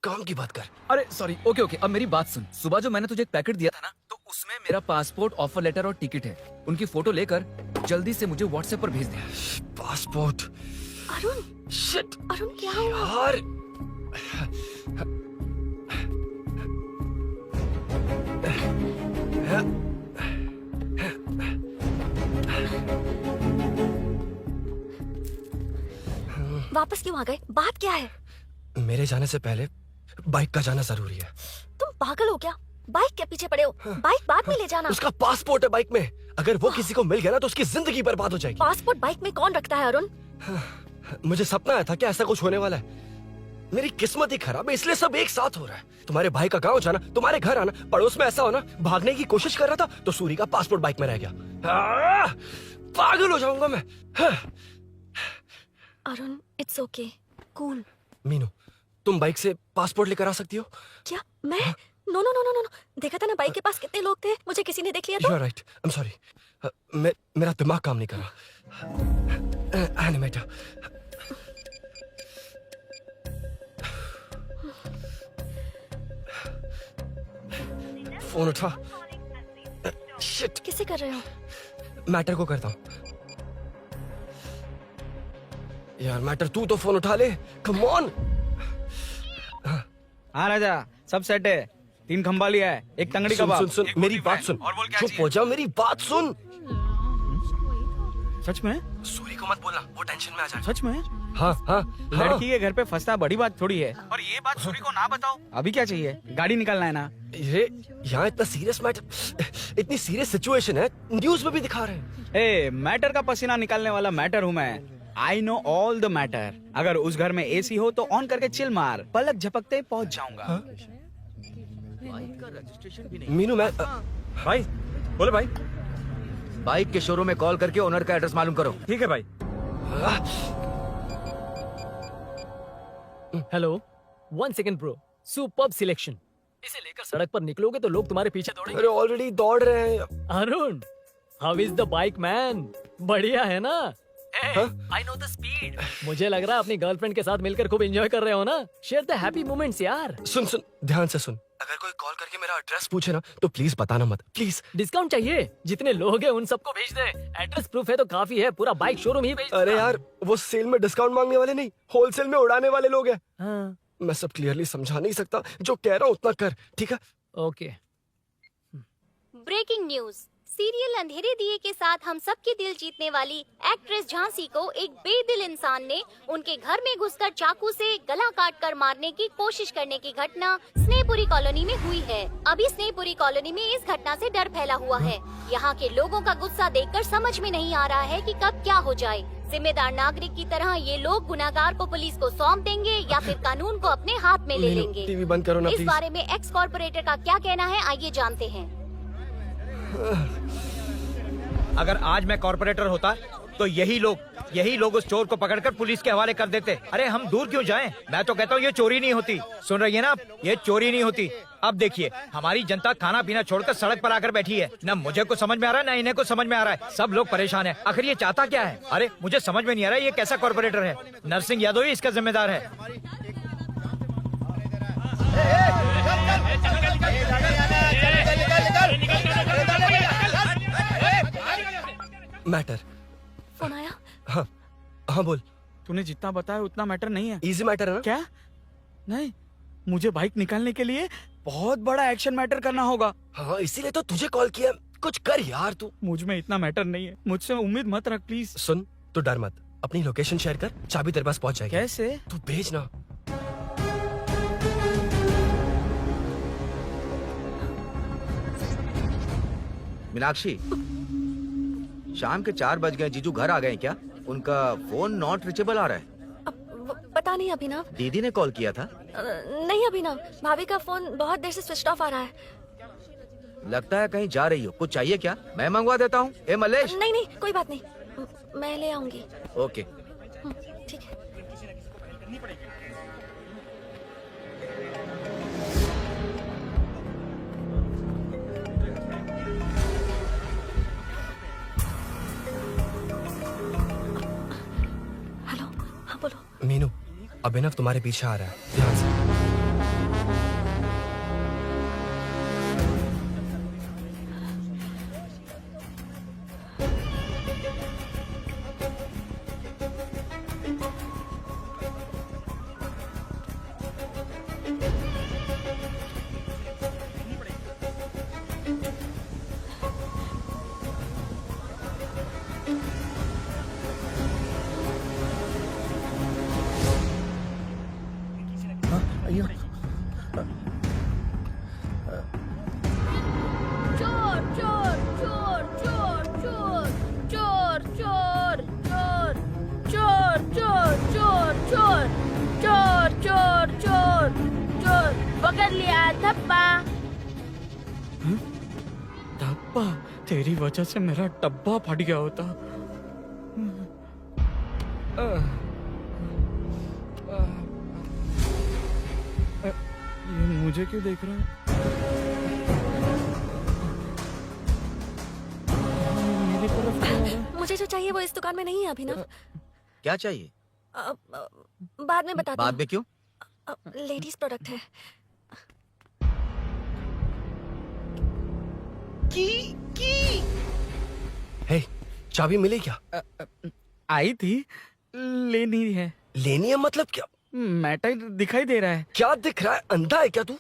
काम की बात कर। अरे सॉरी, ओके ओके, अब मेरी बात सुन। सुबह जो मैंने तुझे एक पैकेट दिया था ना, तो उसमें मेरा पासपोर्ट, ऑफर लेटर और टिकट है। उनकी फोटो लेकर जल्दी से मुझे व्हाट्सएप पर भेज दे। पासपोर्ट, अरुण, शिट अरुण क्या हुआ? यार वापस क्यों आ गए? बात क्या है? मेरे जाने से पहले बाइक का जाना जरूरी है। तुम पागल हो क्या? बाइक के पीछे पड़े हो? बाइक बाद में ले जाना। उसका पासपोर्ट है बाइक में, अगर वो किसी को मिल गया ना तो उसकी जिंदगी बर्बाद हो जाएगी। पासपोर्ट बाइक में कौन रखता है अरुण? मुझे सपना आया था कि ऐसा कुछ होने वाला है। मेरी किस्मत ही खराब है, इसलिए सब एक साथ हो रहा है। तुम्हारे भाई का गांव जाना, तुम्हारे घर आना, पड़ोस में ऐसा होना। भागने की कोशिश कर रहा था तो सूरी का पासपोर्ट बाइक में रह गया। पागल हो जाऊंगा मैं। Arun, it's okay, cool. Meenu, तुम बाइक से पासपोर्ट लेकर आ सकती हो? क्या मैं? No no no no no, देखा था ना बाइक के पास कितने लोग थे, मुझे किसी ने देख लिया तो। You are right, I am sorry. मेरा दिमाग काम नहीं कर रहा। एनिमेटर। फोन उठा। शिट, किसे कर रहे हो? मैटर को करता हूँ। यार मैटर, तू तो फोन उठा ले, कम ऑन। हाँ राजा, सब सेट है। 3 खंबा लिया है, एक तंगड़ी सुन कबाब। सुन सुन, मेरी बात सुन। चुप हो जा, मेरी बात सुन। सच में? सूरी को मत बोलना, वो टेंशन में आ जाए। सच में? हाँ हाँ, लड़की के घर पे फंसना बड़ी बात थोड़ी है। और ये बात सूरी को ना बताओ। अभी क्या चाहिए? गाड़ी निकालना है ना? ये यहाँ इतना सीरियस मैटर, इतनी सीरियस सिचुएशन है, न्यूज में भी दिखा रहे हैं। ए, मैटर का पसीना निकालने वाला मैटर हूँ मैं। I know all the matter. अगर उस घर में एसी हो तो ऑन करके चिल मार, पलक झपकते पहुंच जाऊंगा। मीनू, मैं भाई बोले भाई, बाइक के शोरूम में कॉल करके ओनर का एड्रेस मालूम करो। ठीक है भाई। Hello, 1 second bro. Superb selection. इसे लेकर सड़क पर निकलोगे तो लोग तुम्हारे पीछे दौड़ेंगे। अरे ऑलरेडी दौड़ रहे हैं। Arun, how is the bike man? बढ़िया है ना? I know the speed. मुझे लग रहा है अपनी गर्लफ्रेंड के साथ मिलकर खूब एंजॉय कर रहे हो ना? शेयर द हैप्पी मोमेंट्स यार। सुन सुन, ध्यान से सुन। अगर कोई कॉल करके मेरा एड्रेस पूछे ना तो प्लीज बताना मत, प्लीज। डिस्काउंट चाहिए? जितने लोग हैं उन सबको भेज दे। एड्रेस प्रूफ है तो काफी है, पूरा बाइक शोरूम ही भेज। अरे यार, वो सेल में डिस्काउंट मांगने वाले नहीं, होलसेल में उड़ाने वाले लोग हैं। हाँ। मैं सब क्लियरली समझा नहीं सकता, जो कह रहा हूँ उतना कर, ठीक है? ओके। Breaking news. सीरियल अंधेरे दिए के साथ हम सबके दिल जीतने वाली एक्ट्रेस झांसी को एक बेदिल इंसान ने उनके घर में घुसकर चाकू से गला काटकर मारने की कोशिश करने की घटना स्नेहपुरी कॉलोनी में हुई है। अभी स्नेहपुरी कॉलोनी में इस घटना से डर फैला हुआ है। यहाँ के लोगों का गुस्सा देखकर समझ में नहीं आ रहा है कि कब क्या हो जाए। जिम्मेदार नागरिक की तरह ये लोग गुनाहगार को पुलिस को सौंप देंगे या फिर कानून को अपने हाथ में ले लेंगे। टीवी बंद करो ना इस प्लीज। बारे में एक्स कॉर्पोरेटर का क्या कहना है, आइए जानते हैं। अगर आज मैं कॉर्पोरेटर होता तो यही लोग उस चोर को पकड़कर पुलिस के हवाले कर देते। अरे हम दूर क्यों जाएं? मैं तो कहता हूँ ये चोरी नहीं होती। सुन रही है ना आप? ये चोरी नहीं होती। अब देखिए, हमारी जनता खाना पीना छोड़कर सड़क पर आकर बैठी है। न मुझे कुछ समझ में आ रहा है, न इन्हें कुछ समझ में आ रहा है। सब लोग परेशान हैं। आखिर ये चाहता क्या है? अरे मुझे समझ में नहीं आ रहा है, ये कैसा कॉर्पोरेटर है? नरसिंह यादव ही इसका जिम्मेदार है। मैटर। फोन आया? हाँ हाँ, बोल। तूने जितना बताया उतना मैटर नहीं है। इजी मैटर है ना? क्या? नहीं, मुझे बाइक निकालने के लिए बहुत बड़ा एक्शन मैटर करना होगा। हाँ, इसीलिए तो तुझे कॉल किया। कुछ कर यार तू। मुझ में इतना मैटर नहीं है, मुझसे उम्मीद मत रख प्लीज। सुन, तू डर मत, अपनी लोकेशन शेयर कर, चाबी तेरे पास पहुंच जाएगी। कैसे? तू भेज ना। मीनाक्षी, शाम के 4 बज गए, जीजू घर आ गए क्या? उनका फोन नॉट रिचेबल आ रहा है। पता नहीं अभिनव। दीदी ने कॉल किया था? नहीं अभिनव, भाभी का फोन बहुत देर से स्विच ऑफ आ रहा है। लगता है कहीं जा रही हो। कुछ चाहिए क्या? मैं मंगवा देता हूँ। ए मल्लेश। नहीं नहीं, कोई बात नहीं, मैं ले आऊंगी। ओके ठीक है। हेलो, हाँ बोलो। मीनू, अभिनव तुम्हारे पीछे आ रहा है, ध्यान से। तेरी वजह से मेरा डब्बा फट गया होता। ये मुझे क्यों देख रहा है? मेरी तरफ क्यों आ रहा है? मुझे जो चाहिए वो इस दुकान में नहीं है अभिनव। क्या चाहिए? बाद में बताती बाद में क्यों? हूँ। लेडीज प्रोडक्ट है। हे, चाबी मिली क्या? आई थी, लेनी है। लेनी है मतलब क्या? मैटर दिखाई दे रहा है। क्या दिख रहा है? अंधा है क्या तू?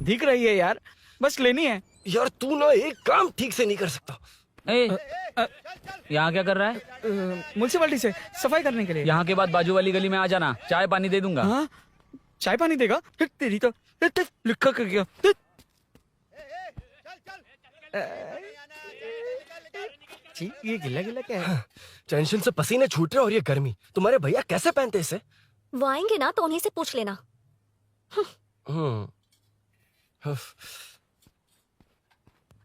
दिख रही है यार, बस लेनी है। यार तू ना एक काम ठीक से नहीं कर सकता। यहाँ क्या कर रहा है? म्युनिसिपैलिटी से सफाई करने के लिए। यहाँ के बाद बाजू वाली गली में आ जाना, चाय पानी दे दूंगा। हाँ? चाय पानी देगा? तेरी तो लिखा कर गया। ये गिला गिला क्या है? टेंशन से पसीने छूट रहे और ये गर्मी, तुम्हारे भैया कैसे पहनते इसे? वो आएंगे ना तो उन्हीं से पूछ लेना।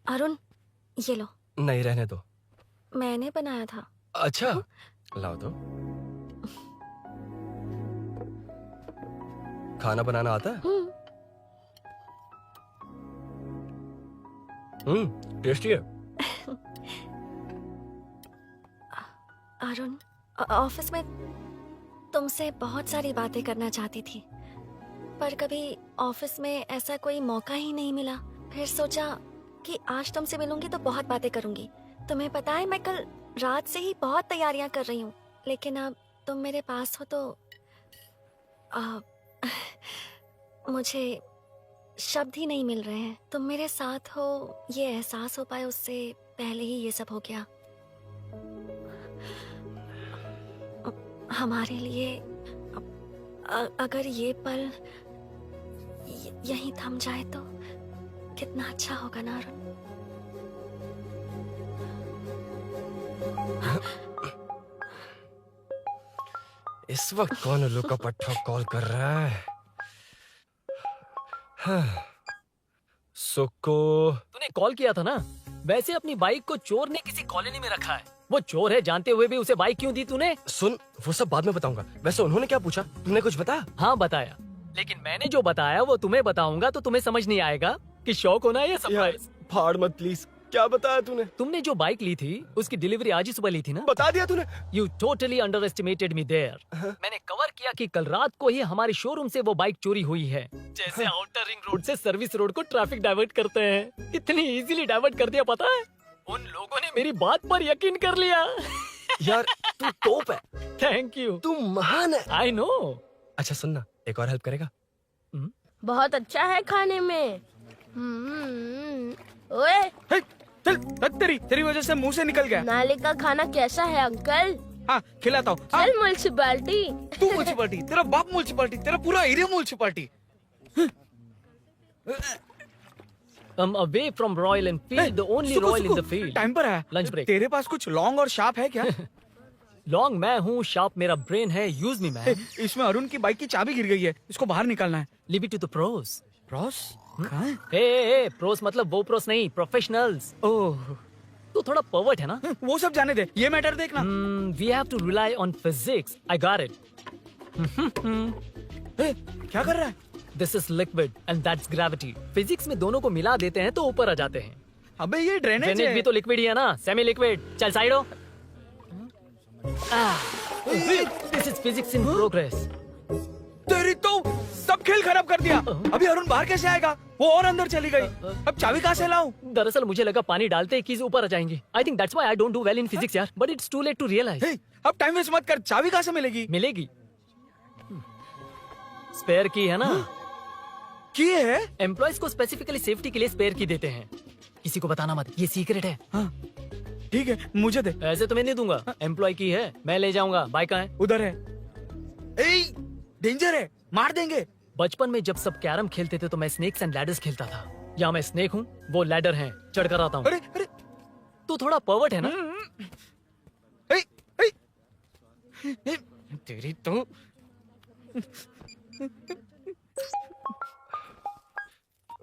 अरुण, ये लो। नहीं, रहने दो। मैंने बनाया था। अच्छा, लाओ तो। खाना बनाना आता है? टेस्टी है। अरुण, ऑफिस में तुमसे बहुत सारी बातें करना चाहती थी, पर कभी ऑफिस में ऐसा कोई मौका ही नहीं मिला। फिर सोचा कि आज तुमसे मिलूंगी तो बहुत बातें करूंगी। तुम्हें पता है मैं कल रात से ही बहुत तैयारियां कर रही हूँ, लेकिन अब तुम मेरे पास हो तो मुझे शब्द ही नहीं मिल रहे हैं। तुम मेरे साथ हो ये एहसास हो पाए उससे पहले ही ये सब हो गया। हमारे लिए अगर ये पल यहीं थम जाए तो कितना अच्छा होगा ना अरुण। इस वक्त कौन उल्लू का पट्टा कॉल कर रहा है? सुक्को, तूने कॉल किया था ना? वैसे अपनी बाइक को चोर ने किसी कॉलोनी में रखा है। वो चोर है जानते हुए भी उसे बाइक क्यों दी तूने? सुन, वो सब बाद में बताऊंगा। वैसे उन्होंने क्या पूछा? तुमने कुछ बताया? हाँ बताया, लेकिन मैंने जो बताया वो तुम्हें बताऊंगा तो तुम्हें समझ नहीं आएगा कि शौक होना है या सरप्राइज। फाड़ मत प्लीज। क्या बताया तूने? तुमने जो बाइक ली थी उसकी डिलीवरी आज ही सुबह ली थी ना? बता दिया तूने? You totally underestimated me there. मैंने कवर किया कि कल रात को ही हमारे शोरूम से वो बाइक चोरी हुई है। जैसे आउटर रिंग रोड से सर्विस रोड को ट्रैफिक डाइवर्ट करते हैं, इतनी इजीली डाइवर्ट कर दिया। पता है, उन लोगों ने मेरी बात पर यकीन कर लिया। यार तू टॉप है। Thank you. तू महान है। I know. अच्छा सुनना, एक और हेल्प करेगा? बहुत अच्छा है खाने में। ओए, चल, तेरी वजह से मुंह से निकल गया। नाले का खाना कैसा है अंकल? हाँ, खिलाता हूँ। चल म्युनिसिपैलिटी। तू म्युनिसिपैलिटी, तेरा बाप म्युनिसिपैलिटी, तेरा पूरा area municipality. I'm away from Royal Enfield, the only Royal in the field. Time पर है। Lunch break. तेरे पास कुछ लॉन्ग और शार्प है क्या? लॉन्ग मैं हूँ, शार्प मेरा ब्रेन है। Use me man. इसमें अरुण की बाइक की चाबी गिर गई है, इसको बाहर निकालना है। Leave it to the pros. Pros? कहाँ है? ए, प्रोस मतलब वो प्रोस नहीं, प्रोफेशनल्स। ओह, तू थोड़ा पर्वर्ट है ना? वो सब जाने दे, ये मैटर देखना। We have to rely on physics. I got it. क्या कर रहा है? This is liquid and that's gravity. Physics में दोनों को मिला देते हैं तो ऊपर आ जाते हैं। अबे ये ड्रेनेज भी तो लिक्विड ही है ना, सेमी लिक्विड। चल साइड हो। This is physics in progress. तेरी तो सब खेल खराब कर दिया। अभी अरुण बाहर कैसे आएगा? वो और अंदर चली गई। अब चाबी कहाँ से लाऊं? दरअसल मुझे लगा पानी डालते ही कीज ऊपर आ जाएंगी। I think that's why I don't do well in physics यार। But it's too late to realize. अब टाइम वेस्ट मत कर, चाबी कहाँ से मिलेगी? मिलेगी। स्पेयर की है ना? की है? एम्प्लॉयज को स्पेसिफिकली सेफ्टी के लिए स्पेयर की देते हैं। किसी को बताना मत, ये सीक्रेट है। हाँ, ठीक है, मुझे दे। ऐसे तो मैं नहीं दूंगा। एम्प्लॉय की है, मैं ले जाऊंगा। बाइक कहाँ है? उधर है। ए, डेंजर है, मार देंगे। बचपन में जब सब कैरम खेलते थे तो मैं स्नेक्स एंड लैडर्स खेलता था। यहाँ मैं स्नेक हूँ, वो लैडर हैं, चढ़कर आता हूँ। अरे अरे, तू थोड़ा पर्वर्ट है ना? तेरी तो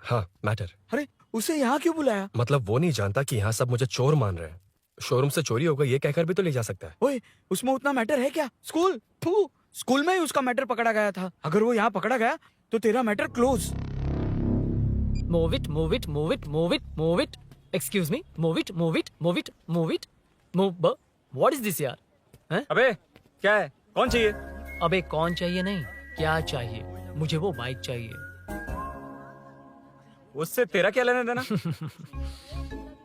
हाँ मैटर। अरे उसे यहाँ क्यों बुलाया? मतलब वो नहीं जानता कि यहाँ सब मुझे चोर मान रहे हैं। शोरूम से चोरी होगा ये कहकर भी तो ले जा सकता है। ओए, उसमें उतना मैटर है क्या? स्कूल में ही उसका मैटर पकड़ा गया था। अगर वो यहाँ पकड़ा गया तो तेरा matter close. Move it, move it, move it, move it, move it. Excuse me, move it, move it, move it, move it, move. What is this यार? हैं? अबे क्या है? कौन चाहिए? अबे कौन चाहिए नहीं, क्या चाहिए? मुझे वो बाइक चाहिए। उससे तेरा क्या लेना देना?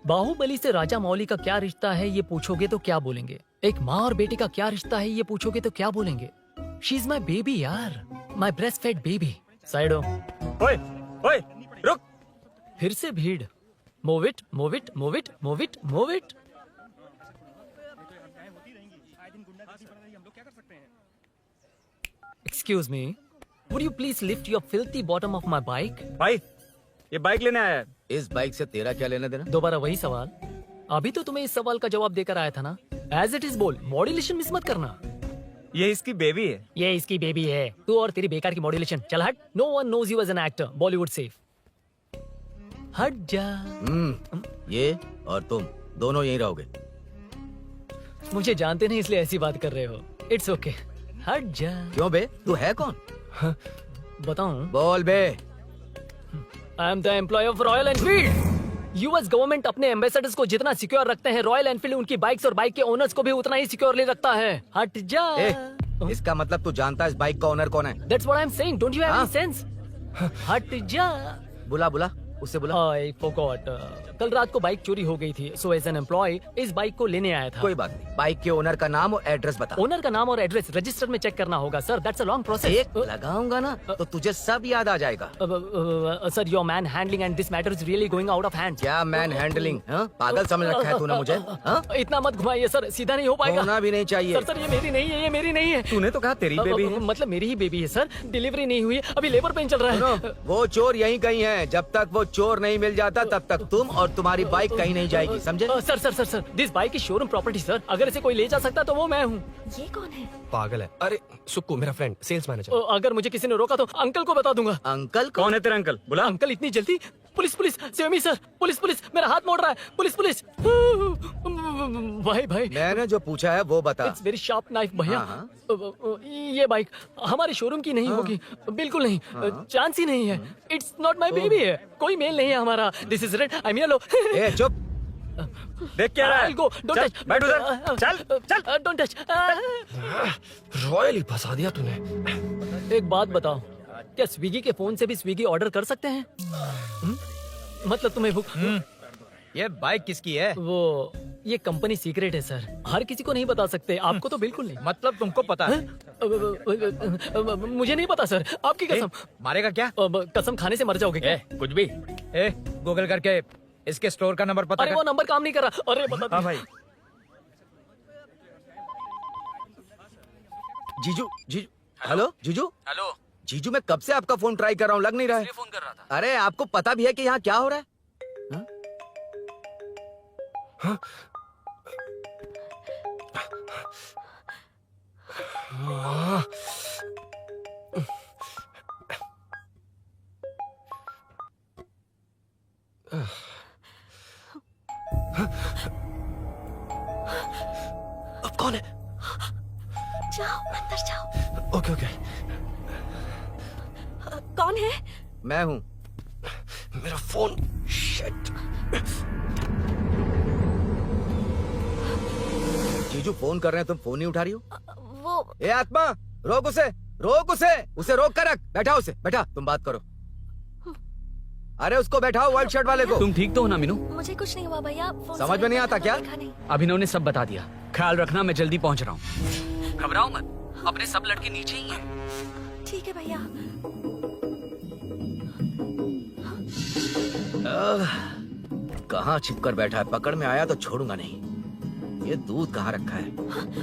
बाहुबली से राजा मौली का क्या रिश्ता है ये पूछोगे तो क्या बोलेंगे? एक माँ और बेटे का क्या रिश्ता है ये पूछोगे तो क्या बोलेंगे? शी इज माई बेबी यार, माई ब्रेस्ट फेड बेबी। साइडो। ओए ओए रुक। फिर से भीड़। Move it, move it, move it, move it, move it. Excuse me, would you please lift your filthy bottom of my bike? भाई ये बाइक लेने आया है। इस बाइक से तेरा क्या लेना देना? दोबारा वही सवाल। अभी तो तुम्हें इस सवाल का जवाब देकर आया था ना। एज इट इज बोल, मॉड्यूलेशन मिस मत करना। ये इसकी बेबी है। ये इसकी बेबी है। तू और तेरी बेकार की मॉड्यूलेशन। चल हट। No one knows you as an actor. Bollywood safe. हट जा। ये और तुम दोनों यहीं रहोगे। मुझे जानते नहीं इसलिए ऐसी बात कर रहे हो। It's okay. हट जा। क्यों बे? तू है कौन? बताऊं? बोल बे। I am the employ of Royal Enfield. US government अपने एम्बेसडर्स को जितना सिक्योर रखते हैं, रॉयल एनफील्ड उनकी बाइक्स और बाइक के ओनर्स को भी उतना ही सिक्योरली रखता है। हट जा। इसका मतलब तू जानता है इस बाइक का ओनर कौन है? That's what I'm saying. Don't you have any sense? हट जा। बुला बुला, उससे बुला। I forgot. कल रात को बाइक चोरी हो गई थी, so as an employee इस बाइक को लेने आया था। कोई बात नहीं, बाइक के ओनर का नाम और एड्रेस बता। ओनर का नाम और एड्रेस रजिस्टर में चेक करना होगा sir. That's a long process. एक लगाऊंगा ना तो तुझे सब याद आ जाएगा। Sir your man handling and this matter is really going out of hand. क्या मैन हैंडलिंग? पागल समझ रखा है तूने मुझे? इतना मत घुमाइए सर, सीधा नहीं हो पाएगा। होना भी नहीं चाहिए। सर ये मेरी नहीं है, ये मेरी नहीं है। तूने तो कहा तेरी बेबी है। मतलब मेरी ही बेबी है सर। डिलीवरी नहीं हुई, अभी लेबर पेन चल रहा है। वो चोर यहीं कहीं है। जब तक वो चोर नहीं मिल जाता तब तक तुम और तुम्हारी बाइक कहीं नहीं जाएगी, समझे? Sir sir sir sir this bike is showroom property sir. अगर इसे कोई ले जा सकता तो वो मैं हूँ। ये कौन है? पागल है। अरे सुक्कू मेरा फ्रेंड, सेल्स मैनेजर। अगर मुझे किसी ने रोका तो अंकल को बता दूंगा। अंकल? कौन है तेरा अंकल? बुला। अंकल इतनी जल्दी? Police police, save me sir. Police police, मेरा हाथ मोड़ रहा है। Police police. भाई भाई मैंने जो पूछा है वो बता। इट्स वेरी शार्प नाइफ भैया। ये बाइक हमारे शोरूम की नहीं होगी, बिल्कुल नहीं। चांस ही नहीं है। इट्स नॉट माई बेबी है, कोई मेल नहीं है हमारा। This is red, I am yellow. चुप। देख क्या रहा है? I'll go. Don't चल, touch. बैठ उधर। चल चल। Don't touch. रॉयल ही फंसा दिया तूने। एक बात बताओ, क्या स्विगी के फोन से भी स्विगी ऑर्डर कर सकते हैं? मतलब तुम्हें भूख? ये बाइक किसकी है? वो ये कंपनी सीक्रेट है सर, हर किसी को नहीं बता सकते। आपको तो बिल्कुल नहीं। मतलब तुमको पता है? मुझे नहीं पता सर, आपकी कसम। मारेगा क्या? कसम खाने से मर जाओगे क्या? कुछ भी। गूगल करके इसके स्टोर का नंबर पता अरे कर। वो नंबर काम नहीं कर रहा। अरे बता। हाँ भाई। जीजू जीजू, हेलो जीजू। हेलो जीजू, मैं कब से आपका फोन ट्राई कर रहा हूँ, लग नहीं रहा है। फोन कर रहा था। अरे आपको पता भी है कि यहाँ क्या हो रहा है? अब कौन है? जाओ अंदर जाओ। Okay okay. कौन है? मैं हूँ। मेरा फोन। शिट। जीजू फोन कर रहे हैं, तुम फोन नहीं उठा रही हो। वो ए आत्मा, रोक उसे, रोक उसे रोक कर रख। बैठा उसे, बैठा, तुम बात करो। अरे उसको बैठाओ, व्हाइट शर्ट वाले को। तुम ठीक तो हो ना मीनू? मुझे कुछ नहीं हुआ भैया। समझ में नहीं आता क्या? अभिनव ने सब बता दिया। ख्याल रखना, मैं जल्दी पहुंच रहा हूँ। घबराओ मत, अपने सब लड़के नीचे ही हैं। ठीक है भैया। कहाँ छिप कर बैठा है? पकड़ में आया तो छोड़ूंगा नहीं। ये दूध कहाँ रखा है?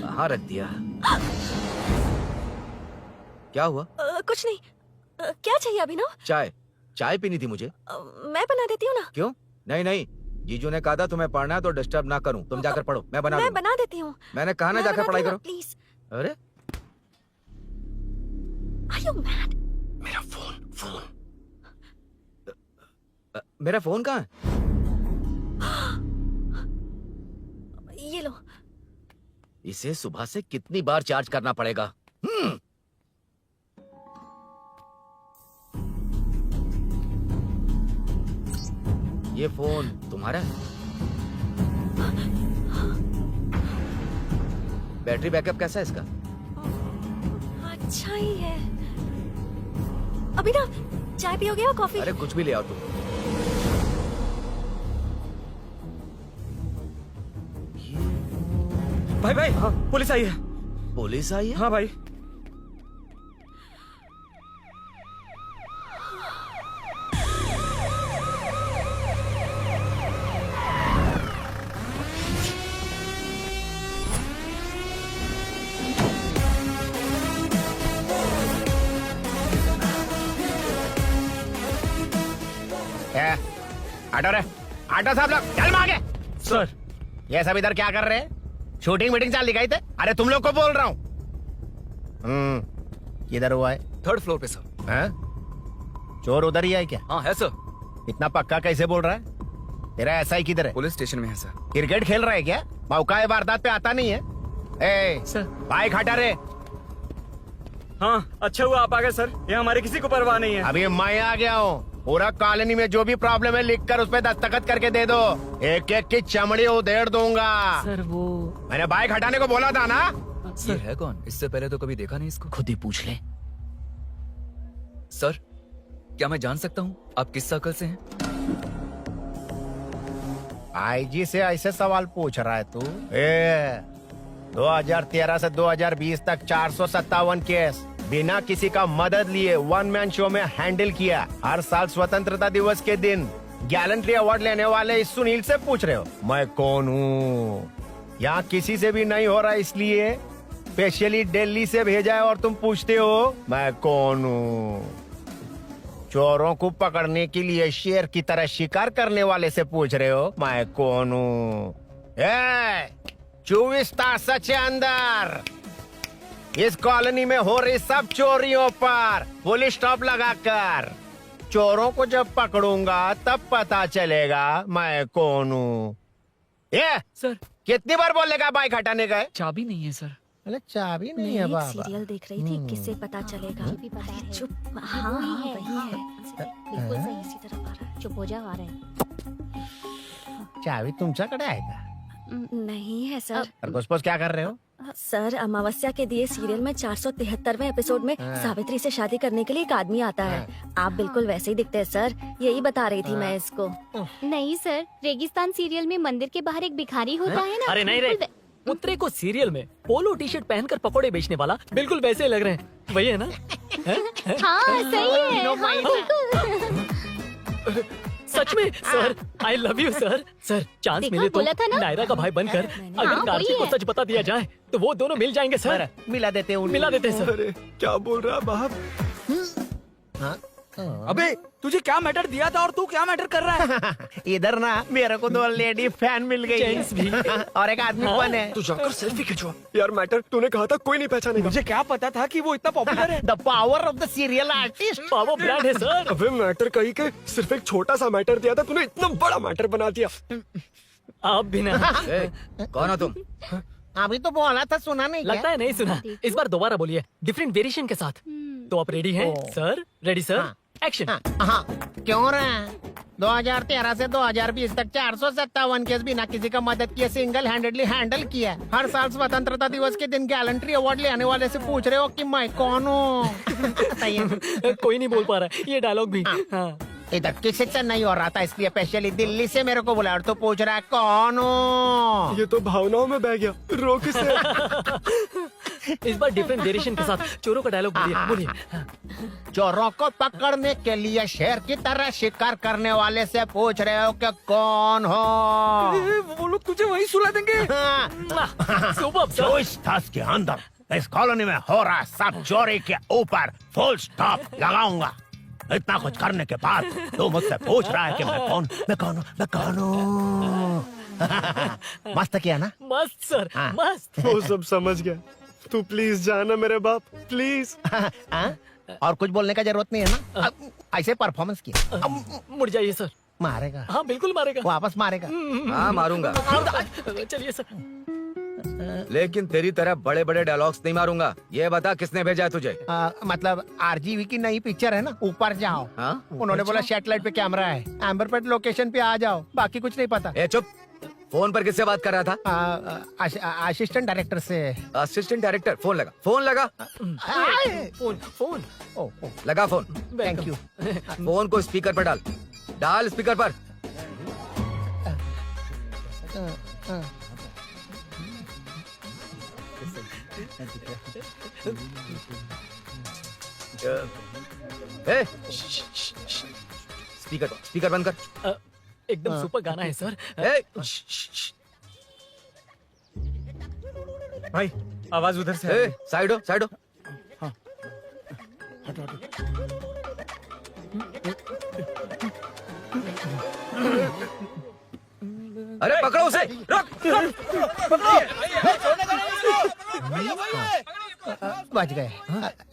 कहाँ रख दिया? क्या हुआ? कुछ नहीं। क्या चाहिए अभिनव? चाय पीनी थी मुझे। मैं बना देती हूँ ना। क्यों? नहीं नहीं, जीजू ने कहा था तुम्हें पढ़ना है तो डिस्टर्ब ना करूं। तुम जाकर पढ़ो, मैं बना मैं दूंगा। बना देती हूँ। मैंने कहा ना जाकर पढ़ाई करो। प्लीज। अरे Are you mad? मेरा फोन मेरा फोन कहाँ है? ये लो। इसे सुबह से कितनी बार चार्ज करना पड़ेगा? ये फोन तुम्हारा है? बैटरी बैकअप कैसा है इसका? अच्छा ही है। अभी ना चाय पियोगे या कॉफी? अरे कुछ भी ले आओ तुम। भाई भाई, पुलिस आई है। पुलिस आई है? हाँ भाई। ऑटो रे, ऑटो साहब लोग चल मांगे। सर, ये सब इधर क्या कर रहे हैं? शूटिंग मीटिंग चाल दिखाई थे? अरे तुम लोग को बोल रहा हूँ। किधर हुआ है? 3rd फ्लोर पे सर। हैं? चोर उधर ही है क्या? हाँ है सर। इतना पक्का कैसे बोल रहा है? तेरा एसआई किधर है? पुलिस स्टेशन में है सर। क्रिकेट खेल रहा है क्या? मौका है वारदात पे आता नहीं है। ए सर। बाइक हटा रे। हाँ, अच्छा हुआ आप आ गए सर। ये हमारे किसी को परवाह नहीं है। अभी मैं आ गया हूँ। पूरा कॉलोनी में जो भी प्रॉब्लम है लिख कर उस पर दस्तखत करके दे दो। एक एक की चमड़ी उधेड़ दूंगा। सर वो मैंने बाइक हटाने को बोला था ना। ये है कौन? इससे पहले तो कभी देखा नहीं इसको। खुद ही पूछ ले। सर, क्या मैं जान सकता हूँ आप किस सर्कल से हैं? आईजी से ऐसे सवाल पूछ रहा है तू? 2013 से 2020 तक 457 केस बिना किसी का मदद लिए 1 मैन शो में हैंडल किया। हर साल स्वतंत्रता दिवस के दिन गैलेंट्री अवार्ड लेने वाले इस सुनील से पूछ रहे हो मैं कौन हूँ? यहाँ किसी से भी नहीं हो रहा, इसलिए स्पेशली दिल्ली से भेजा है और तुम पूछते हो मैं कौन हूँ? चोरों को पकड़ने के लिए शेर की तरह शिकार करने वाले से पूछ रहे हो मैं कौन हूँ? 24 तास के अंदर इस कॉलोनी में हो रही सब चोरियों पर पुलिस स्टॉप लगाकर चोरों को जब पकड़ूंगा तब पता चलेगा मैं कौन हूँ। ये सर, कितनी बार बोलेगा बाइक हटाने का? चाबी नहीं है सर। अरे चाबी नहीं मैं है एक बाबा। सीरियल देख रही थी, किससे पता चलेगा? अरे चुप। हाँ वही है। बिल्कुल सही। इसी तरफ आ रहा है। चुप हो जाओ, आ रहे हैं। चाबी तुमच्याकडे आहे का? नहीं है सर। खरगोश क्या कर रहे हो? सर अमावस्या के दिए सीरियल में 473वें एपिसोड में सावित्री से शादी करने के लिए एक आदमी आता है। आप बिल्कुल वैसे ही दिखते हैं सर, यही बता रही थी मैं इसको। नहीं सर, रेगिस्तान सीरियल में मंदिर के बाहर एक भिखारी होता है ना। अरे नहीं रे, पुत्रे को सीरियल में पोलो टी शर्ट पहनकर पकोड़े बेचने वाला बिल्कुल वैसे लग रहे हैं। वही है ना? हाँ सही है। हाँ, बिल्कुल। सच में sir, I love you sir. Sir chance देखा, मिले तो बोला था ना? नायरा का भाई बनकर अगर हाँ, कार्तिक वही को है। सच बता दिया जाए तो वो दोनों मिल जाएंगे सर। मिला देते उनको। मिला देते सर। अरे क्या बोल रहा है बाप? अबे तुझे क्या मैटर दिया था और तू क्या मैटर कर रहा है? इधर ना मेरे को 2 लेडी फैन मिल गई जेंट्स भी। और एक आदमी कौन है? तू जाकर सेल्फी खिंचवा। यार मैटर तूने कहा था कोई नहीं पहचानेगा। मुझे क्या पता था कि वो इतना पॉपुलर है। The power of the serial artist. Power brand है सर। अबे मैटर कही के सिर्फ एक छोटा सा मैटर दिया था, तूने इतना बड़ा मैटर बना दिया। आप भी ना। कौन हो तुम? अभी तो बोला था, सुना नहीं लगता है नहीं सुना। इस बार दोबारा बोलिए डिफरेंट वेरिएशन के साथ। तो आप रेडी हैं सर? Ready sir? एक्शन। हाँ, क्यों रहे? 2013 से 2020 तक 457 केस बिना किसी का मदद किए सिंगल हैंडेडली हैंडल किया। हर साल स्वतंत्रता दिवस के दिन गैलेंट्री अवार्ड लेने वाले से पूछ रहे हो कि मैं कौन हूँ? कोई नहीं बोल पा रहा है ये डायलॉग भी। हाँ। इधर किसी से नहीं हो रहा था, इसलिए स्पेशली दिल्ली से मेरे को बुलाया और तो पूछ रहा है कौन हूँ? ये तो भावनाओं में बह गया। रोक इसे। इस बार डिफरेंट वेरिएशन के साथ चोरों का डायलॉग बोलिए। चोरों को पकड़ने के लिए शेर की तरह शिकार करने वाले से पूछ रहे हो कि कौन हो? वो लोग तुझे वहीं सुला देंगे। Super sir. 24 तास के अंदर इस कॉलोनी में हो रहा सब चोरी के ऊपर फुल स्टॉप लगाऊंगा। इतना कुछ करने के बाद तू मुझसे पूछ रहा है कि मैं कौन हूँ? मस्त किया ना? मस्त सर, हाँ। मस्त। वो सब समझ गया। तू प्लीज जाना मेरे बाप, प्लीज। और कुछ बोलने का जरूरत नहीं है ना? ऐसे परफॉर्मेंस किया। मुड़ जाइए सर। मारेगा? हाँ बिल्कुल मारेगा। वापस मारेगा? हाँ मारूंगा, चलिए सर। लेकिन तेरी तरह बड़े बड़े डायलॉग्स नहीं मारूंगा। ये बता किसने भेजा है तुझे? मतलब आरजीवी की नई पिक्चर है ना, ऊपर जाओ। हाँ? उन्होंने बोला सैटेलाइट पे कैमरा है, एम्बरपेट लोकेशन पे आ जाओ, बाकी कुछ नहीं पता। ए चुप, फोन पर किससे बात कर रहा था? असिस्टेंट डायरेक्टर से। Assistant director? फोन लगा, फोन लगा। फोन लगा फोन। Thank you. फोन को स्पीकर पर डाल, डाल स्पीकर पर। ए, स्पीकर बंद कर। एकदम सुपर गाना है सर। भाई आवाज उधर से आ रही है। साइड हो, साइड हो। अरे पकड़ो उसे, रुक, बच गए।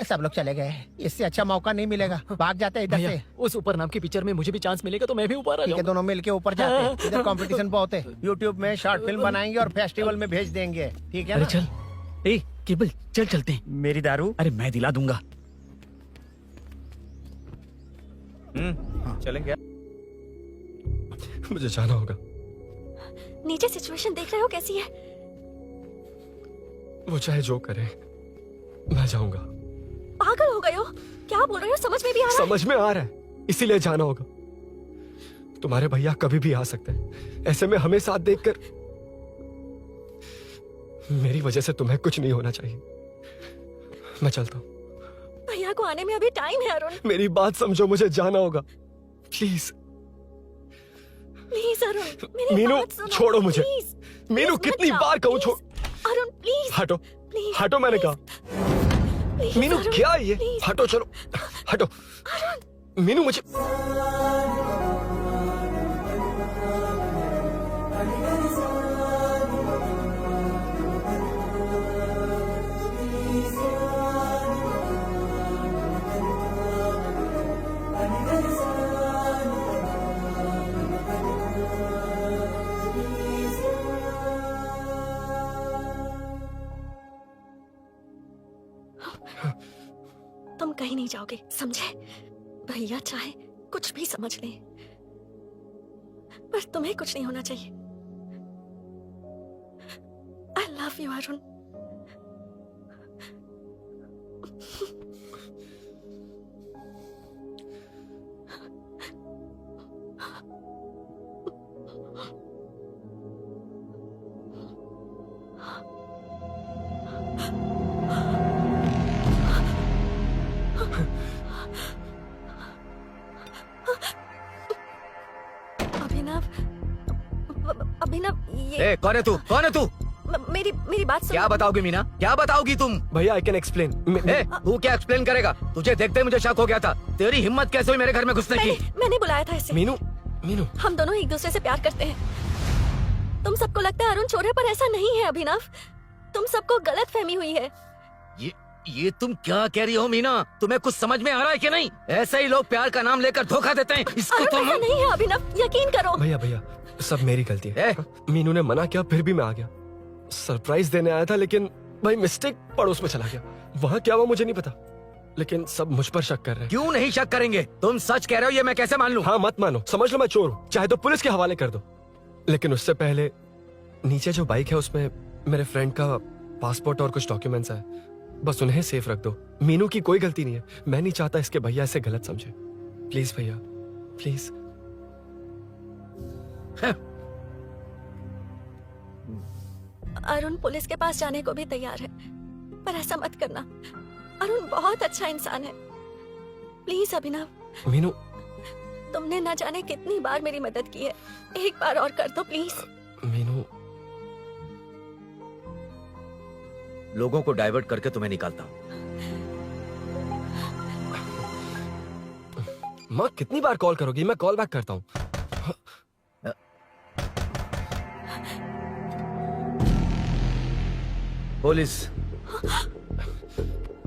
सब लोग चले गए, इससे अच्छा मौका नहीं मिलेगा। भाग जाते हैं इधर भैया से। उस ऊपर नाम की पिक्चर में मुझे भी चांस मिलेगा तो मैं भी ऊपर आ ठीक है, जाऊंगा। दोनों मिलके ऊपर जाते हैं। इधर कंपटीशन बहुत है। यूट्यूब में शॉर्ट फिल्म बनाएंगे और फेस्टिवल में भेज देंगे, ठीक है अरे ना? चल, ए केबल चल चलते हैं। मेरी दारू अरे मैं दिला दूंगा। चलेंगे। मुझे जाना होगा। नीचे सिचुएशन देख रहे हो कैसी है? वो चाहे जो करे, मैं जाऊंगा। पागल हो गए हो? क्या बोल रहे हो? समझ में भी आ रहा है? समझ में आ रहा है, इसीलिए जाना होगा। तुम्हारे भैया कभी भी आ सकते हैं। ऐसे में हमें साथ देखकर मेरी वजह से तुम्हें कुछ नहीं होना चाहिए। मैं चलता हूँ। भैया को आने में अभी टाइम है अरुण। मेरी बात समझो, मुझे जाना होगा। प्लीज प्लीज अरुण, मेरी मीनू, बात सुनो। छोड़ो मुझे। प्लीज, मीनू, प्लीज कितनी मत जाओ, बार कहूँ, प्लीज। छोड़। अरुण प्लीज। हटो, प्लीज, हटो, मैंने कहा। प्लीज, मीनू अरुण, क्या है ये? प्लीज। हटो, चलो हटो। मीनू मुझे तुम कहीं नहीं जाओगे, समझे? भैया चाहे कुछ भी समझ ले, पर तुम्हें कुछ नहीं होना चाहिए। I love you Arun. Abhinav, ये कौन है तू? कौन है तू? मेरी बात सुनो। क्या बताओगी मीना? क्या बताओगी तुम? भैया आई कैन एक्सप्लेन। तू क्या एक्सप्लेन करेगा? तुझे देखते ही मुझे शक हो गया था। तेरी हिम्मत कैसे हुई मेरे घर में घुसने की? मैंने बुलाया था इसे। मीनू, मीनू, हम दोनों एक दूसरे से प्यार करते हैं। तुम सबको लगता है अरुण चोर है, पर ऐसा नहीं है अभिनव। तुम सबको गलत फहमी हुई है। ये तुम क्या कह रही हो मीना? तुम्हें कुछ समझ में आ रहा है कि नहीं? ऐसे ही लोग प्यार का नाम लेकर धोखा देते हैं। इसको अरुण तुम ऐसा नहीं है अभिनव, यकीन करो। भैया भैया, सब मेरी गलती है। मीनू ने मना किया, फिर भी मैं आ गया। सरप्राइज देने आया था, लेकिन भाई मिस्टेक पड़ोस में चला गया। वहाँ क्या हुआ मुझे नहीं पता, लेकिन सब मुझ पर शक कर रहे हैं। क्यों नहीं शक करेंगे? तुम सच कह रहे हो, ये मैं कैसे मान लूं? हाँ मत मानो, समझ लो मैं चोर हूँ, चाहे तो पुलिस के हवाले कर दो। लेकिन उससे पहले नीचे जो बाइक है उसमें मेरे फ्रेंड का पासपोर्ट और कुछ डॉक्यूमेंट्स है, बस उन्हें सेफ रख दो। मीनू की कोई गलती नहीं है। मैं नहीं चाहता इसके भैया इसे गलत समझे। प्लीज भैया, प्लीज। अरुण पुलिस के पास जाने को भी तैयार है, पर ऐसा मत करना। अरुण बहुत अच्छा इंसान है। प्लीज अभिनव। मीनू, तुमने न जाने कितनी बार मेरी मदद की है, एक बार और कर दो प्लीज। मीनू, लोगों को डाइवर्ट करके तुम्हें निकालता हूँ। माँ कितनी बार कॉल करोगी? मैं कॉल बैक करता हूँ। पुलिस।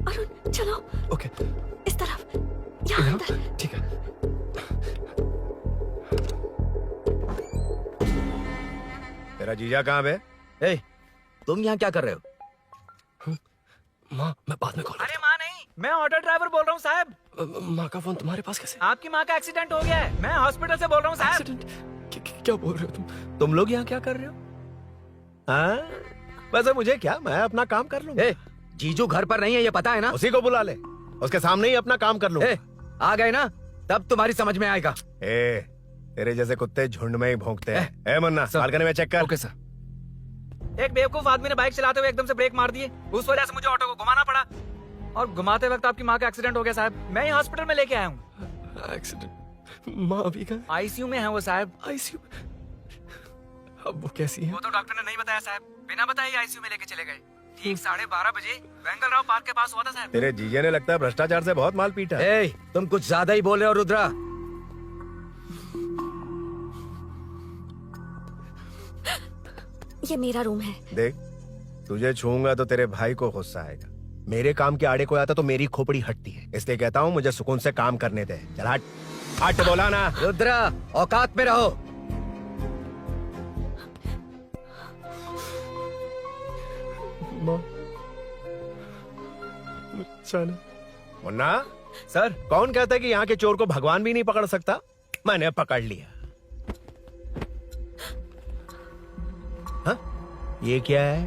अरुण चलो। ओके। इस तरफ। यहाँ अंदर। ठीक है। तेरा जीजा कहाँ है? ए, तुम यहाँ क्या कर रहे हो? माँ मैं बाद में कॉल। अरे माँ नहीं, मैं ऑटो ड्राइवर बोल रहा हूँ साहब। माँ का फोन तुम्हारे पास कैसे? आपकी माँ का एक्सीडेंट हो गया है, मैं हॉस्पिटल से बोल रहा हूँ साहब। एक्सीडेंट? क्या बोल रहे हो तुम? तुम लोग यहाँ क्या कर रहे हो? हाँ? वैसे मुझे क्या, मैं अपना काम कर लूंगा। जीजू घर पर नहीं है, ये पता है ना? उसी को बुला ले, उसके सामने ही अपना काम कर लूंगा। आ गए ना, तब तुम्हारी समझ में आएगा। तेरे जैसे कुत्ते झुंड में ही भौंकते हैं। मुन्ना बालकनी में चेक कर। Okay sir. एक बेवकूफ आदमी ने बाइक चलाते हुए एकदम से ब्रेक मार दिए, उस वजह से मुझे ऑटो को घुमाना पड़ा और घुमाते वक्त आपकी माँ का एक्सीडेंट हो गया साहब। मैं ही हॉस्पिटल में लेके आया हूँ। एक्सीडेंट? माँ अभी कहाँ? आईसीयू में है वो साहब। आईसीयू? अब वो कैसी है? वो तो डॉक्टर ने नहीं बताया साहब, बिना बताए आईसीयू में लेके चले गए। ठीक 12:30 बजे वेंगल राव पार्क के पास हुआ था साहब। तेरे जीजे ने लगता है भ्रष्टाचार से बहुत माल पीटा। तुम कुछ ज्यादा ही बोल रहे हो रुद्रा। ये मेरा रूम है। देख, तुझे छूऊंगा तो तेरे भाई को गुस्सा आएगा। मेरे काम के आड़े को आता तो मेरी खोपड़ी हटती है, इसलिए कहता हूँ मुझे सुकून से काम करने दे। चल हट, हट बोला ना। रुद्रा औकात में रहो। मुन्ना सर, कौन कहता है कि यहाँ के चोर को भगवान भी नहीं पकड़ सकता? मैंने पकड़ लिया। हाँ? ये क्या है?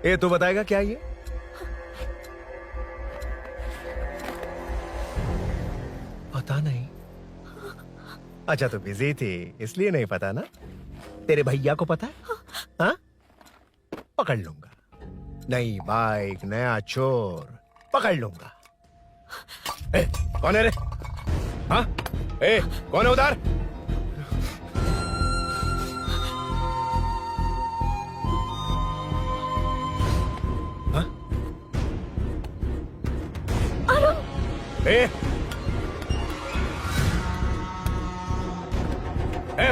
ये तू बताएगा क्या ये? पता नहीं। अच्छा तो बिजी थी इसलिए नहीं पता ना? तेरे भैया को पता है? हाँ? पकड़ लूंगा। नई बाइक, नया चोर, पकड़ लूंगा। कौन है रे? हाँ? कौन है उधर? हाँ?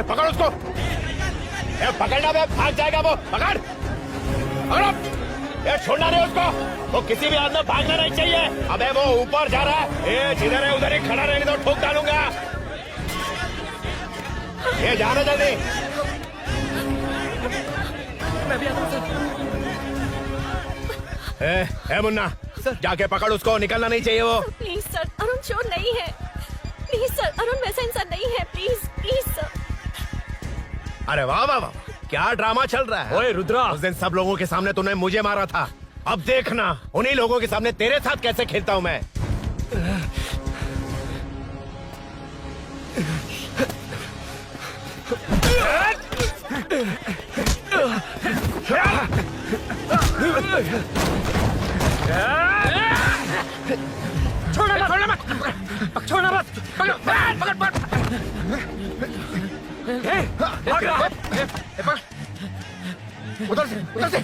पकड़ उसको। पकड़ना बे, भाग जाएगा वो। पकड़, पकड़ो। छोड़ना नहीं उसको, वो किसी भी हाथ में भागना नहीं चाहिए। अबे वो ऊपर जा रहा है, जिधर है उधर ही खड़ा रहने दो, ठोक डालूंगा। ये जाना जल्दी। मैं भी आता हूं सर। मुन्ना सर, जाके पकड़ उसको, निकलना नहीं चाहिए वो। प्लीज सर, अरुण चोर नहीं है। प्लीज सर, अरुण वैसा इंसान नहीं है। Please please sir. अरे वाह वाह वाह, क्या ड्रामा चल रहा है। ओए रुद्रा, उस दिन सब लोगों के सामने तूने मुझे मारा था, अब देखना उन्हीं लोगों के सामने तेरे साथ कैसे खेलता हूं मैं। छोड़ना मत, छोड़ना मत, पकड़, पकड़, पकड़। उधर से, उधर से।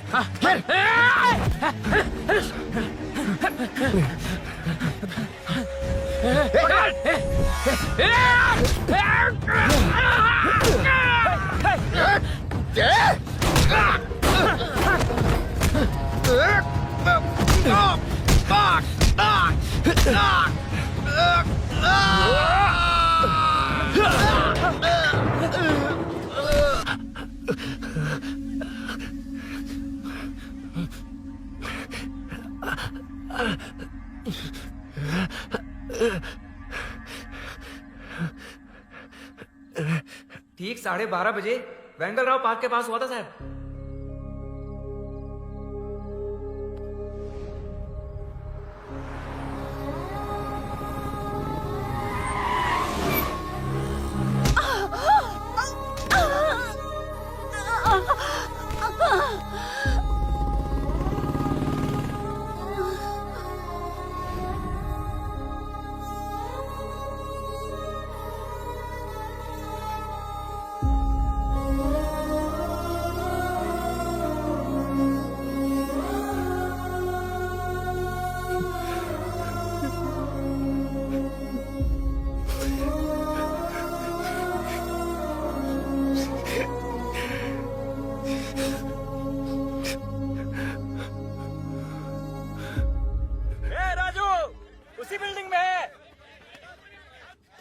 ठीक 12:30 बजे वेंगल राव पार्क के पास हुआ था साहब।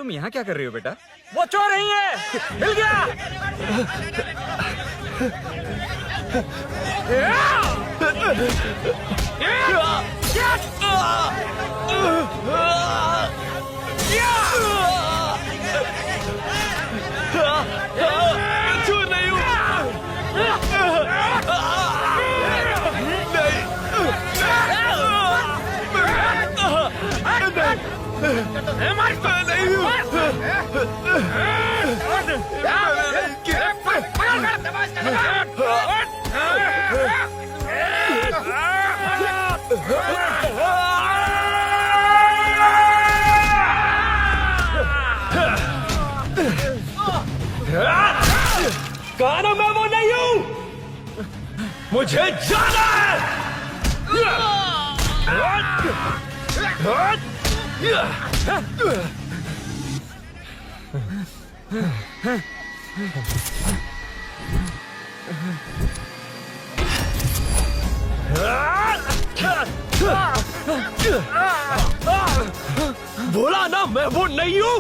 तुम यहाँ क्या कर रहे हो बेटा? वो चोर नहीं है, मिल गया। चोर नहीं हूँ। कहा ना मैं वो नहीं हूँ, मुझे जाना बोला ना मैं वो नहीं हूँ।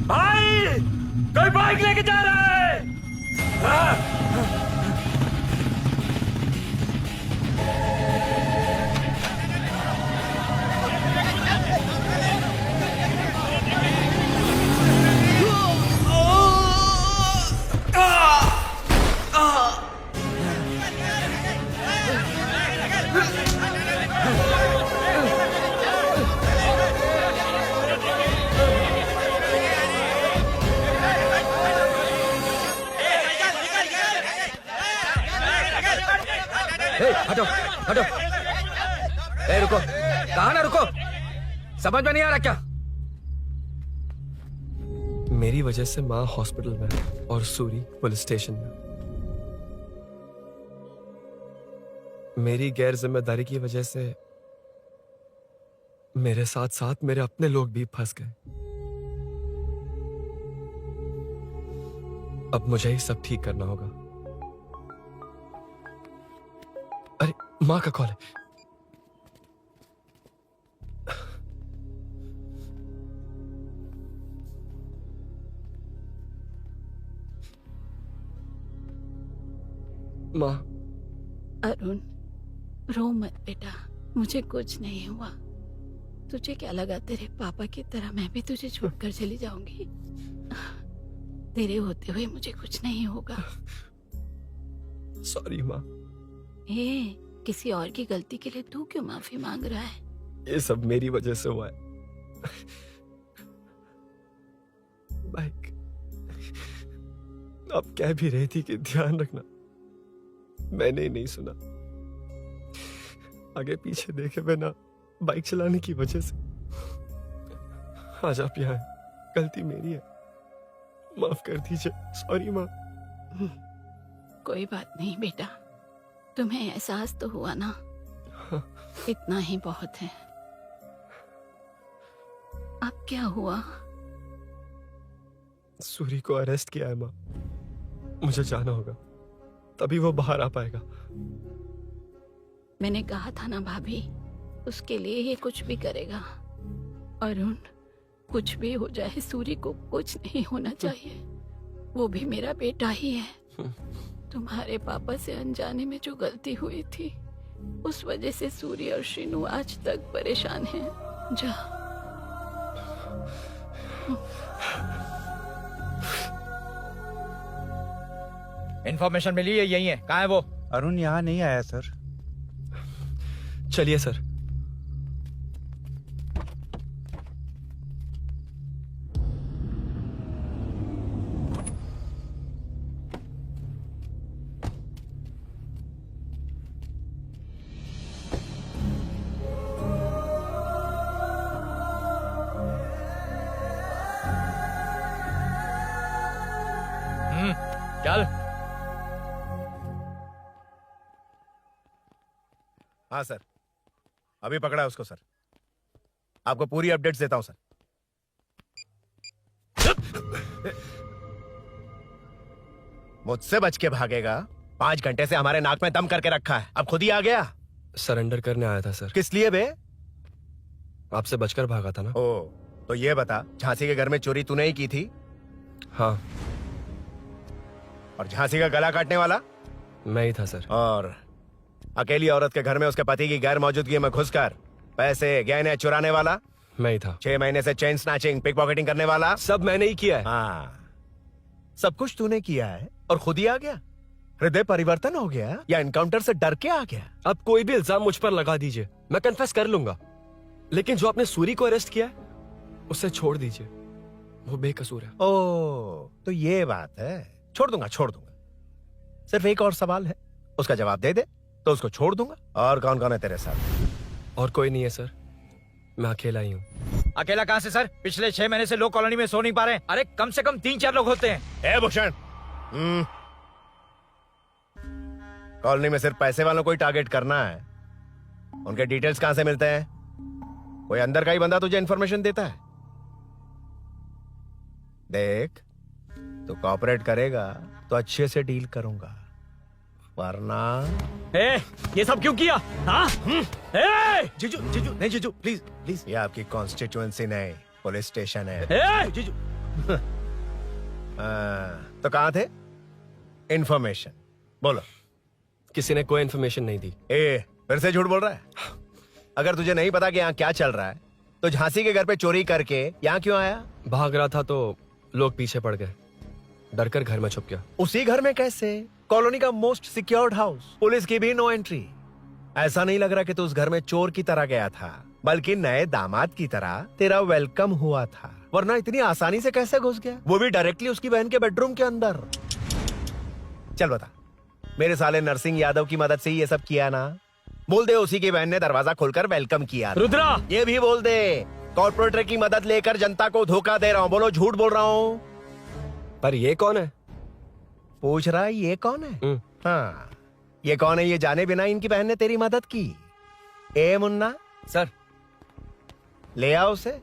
भाई, कोई बाइक लेके जा रहा है। हटो हटो। ए रुको, कहा ना रुको, समझ में नहीं आ रहा क्या? मेरी वजह से माँ हॉस्पिटल में है और सूरी पुलिस स्टेशन में। मेरी गैर जिम्मेदारी की वजह से मेरे साथ साथ मेरे अपने लोग भी फंस गए। अब मुझे ही सब ठीक करना होगा। अरे माँ का कॉल है। माँ। अरुण, रो मत बेटा, मुझे कुछ नहीं हुआ। तुझे क्या लगा तेरे पापा की तरह मैं भी तुझे छोड़कर चली जाऊंगी? तेरे होते हुए मुझे कुछ नहीं होगा। सॉरी माँ। ए, किसी और की गलती के लिए तू क्यों माफी मांग रहा है? ये सब मेरी वजह से हुआ है। बाइक आप कह भी रही थी कि ध्यान रखना, मैंने ही नहीं सुना। आगे पीछे देखे बिना बाइक चलाने की वजह से आज आप यहाँ हैं। गलती मेरी है, माफ कर दीजिए। सॉरी माँ। कोई बात नहीं बेटा, तुम्हें एहसास तो हुआ ना, इतना ही बहुत है। अब क्या हुआ? सूरी को अरेस्ट किया है माँ, मुझे जाना होगा, तभी वो बाहर आ पाएगा। मैंने कहा था ना भाभी, उसके लिए ये कुछ भी करेगा। अरुण, कुछ भी हो जाए सूरी को कुछ नहीं होना चाहिए। वो भी मेरा बेटा ही है। तुम्हारे पापा से अनजाने में जो गलती हुई थी, उस वजह से सूरी और श्रीनू आज तक परेशान हैं। जा। इन्फॉर्मेशन मिली है, यही है। कहाँ है वो? अरुण यहाँ नहीं आया सर। चलिए सर। चल। हाँ सर, अभी पकड़ा उसको सर। आपको पूरी अपडेट्स देता हूं सर। मुझसे बच के भागेगा? 5 घंटे से हमारे नाक में दम करके रखा है, अब खुद ही आ गया। सरेंडर करने आया था सर। किस लिए बे? आपसे बचकर भागा था ना। ओ, तो ये बता, झांसी के घर में चोरी तूने ही की थी? हाँ। और झांसी का गला काटने वाला? मैं ही था सर। और अकेली औरत के घर में उसके पति की गैर मौजूदगी में घुसकर पैसे गहने चुराने वाला? मैं ही था। 6 महीने से चेन स्नैचिंग, पिक पॉकेटिंग करने वाला? सब मैंने ही किया है। हाँ, सब कुछ तूने किया है और खुद ही आ गया? हृदय परिवर्तन हो गया या एनकाउंटर से डर के आ गया? अब कोई भी इल्जाम मुझ पर लगा दीजिए, मैं कन्फेस कर लूंगा। लेकिन जो आपने सूरी को अरेस्ट किया है उसे छोड़ दीजिए, वो बेकसूर है। ओ, तो ये बात है। छोड़ दूंगा, छोड़ दूंगा। सिर्फ एक और सवाल है, उसका जवाब दे दे तो उसको छोड़ दूंगा। और कौन कौन है तेरे साथ? और कोई नहीं है सर, मैं अकेला ही हूँ। अकेला कहाँ से सर? पिछले 6 महीने से लोग कॉलोनी में सो नहीं पा रहे हैं। अरे कम से कम 3-4 लोग होते हैं। ए भूषण, कॉलोनी में सिर्फ पैसे वालों को ही टारगेट करना है। उनके डिटेल्स कहां से मिलते हैं? कोई अंदर का ही बंदा तुझे इन्फॉर्मेशन देता है? देख, तू कॉपरेट करेगा तो अच्छे से डील करूंगा, वरना ये सब क्यों किया? हाँ? जीजू जीजू नहीं, जीजू प्लीज प्लीज। ये आपकी कॉन्स्टिट्यूएंसी नहीं, पुलिस स्टेशन है। जीजू। तो कहाँ थे? इन्फॉर्मेशन बोलो। किसी ने कोई इन्फॉर्मेशन नहीं दी। फिर से झूठ बोल रहा है? अगर तुझे नहीं पता कि यहाँ क्या चल रहा है तो झांसी के घर पे चोरी करके यहाँ क्यों आया? भाग रहा था तो लोग पीछे पड़ गए, डरकर घर में छुप गया। उसी घर में कैसे? कॉलोनी का मोस्ट सिक्योर्ड हाउस, पुलिस की भी नो एंट्री। ऐसा नहीं लग रहा कि तू उस घर में चोर की तरह गया था, बल्कि नए दामाद की तरह तेरा वेलकम हुआ था। वरना इतनी आसानी से कैसे घुस गया, वो भी डायरेक्टली उसकी बहन के बेडरूम के अंदर? चल बता, मेरे साले नरसिंह यादव की मदद से ही ये सब किया ना? बोल दे उसी की बहन ने दरवाजा खोलकर वेलकम किया। रुद्रा, ये भी बोल दे कॉर्पोरेटर की मदद लेकर जनता को धोखा दे रहा हूँ। बोलो झूठ बोल रहा हूँ? पर ये कौन है? पूछ रहा है ये कौन है? हाँ, ये कौन है ये जाने बिना इनकी बहन ने तेरी मदद की। ए मुन्ना सर, ले आओ उसे।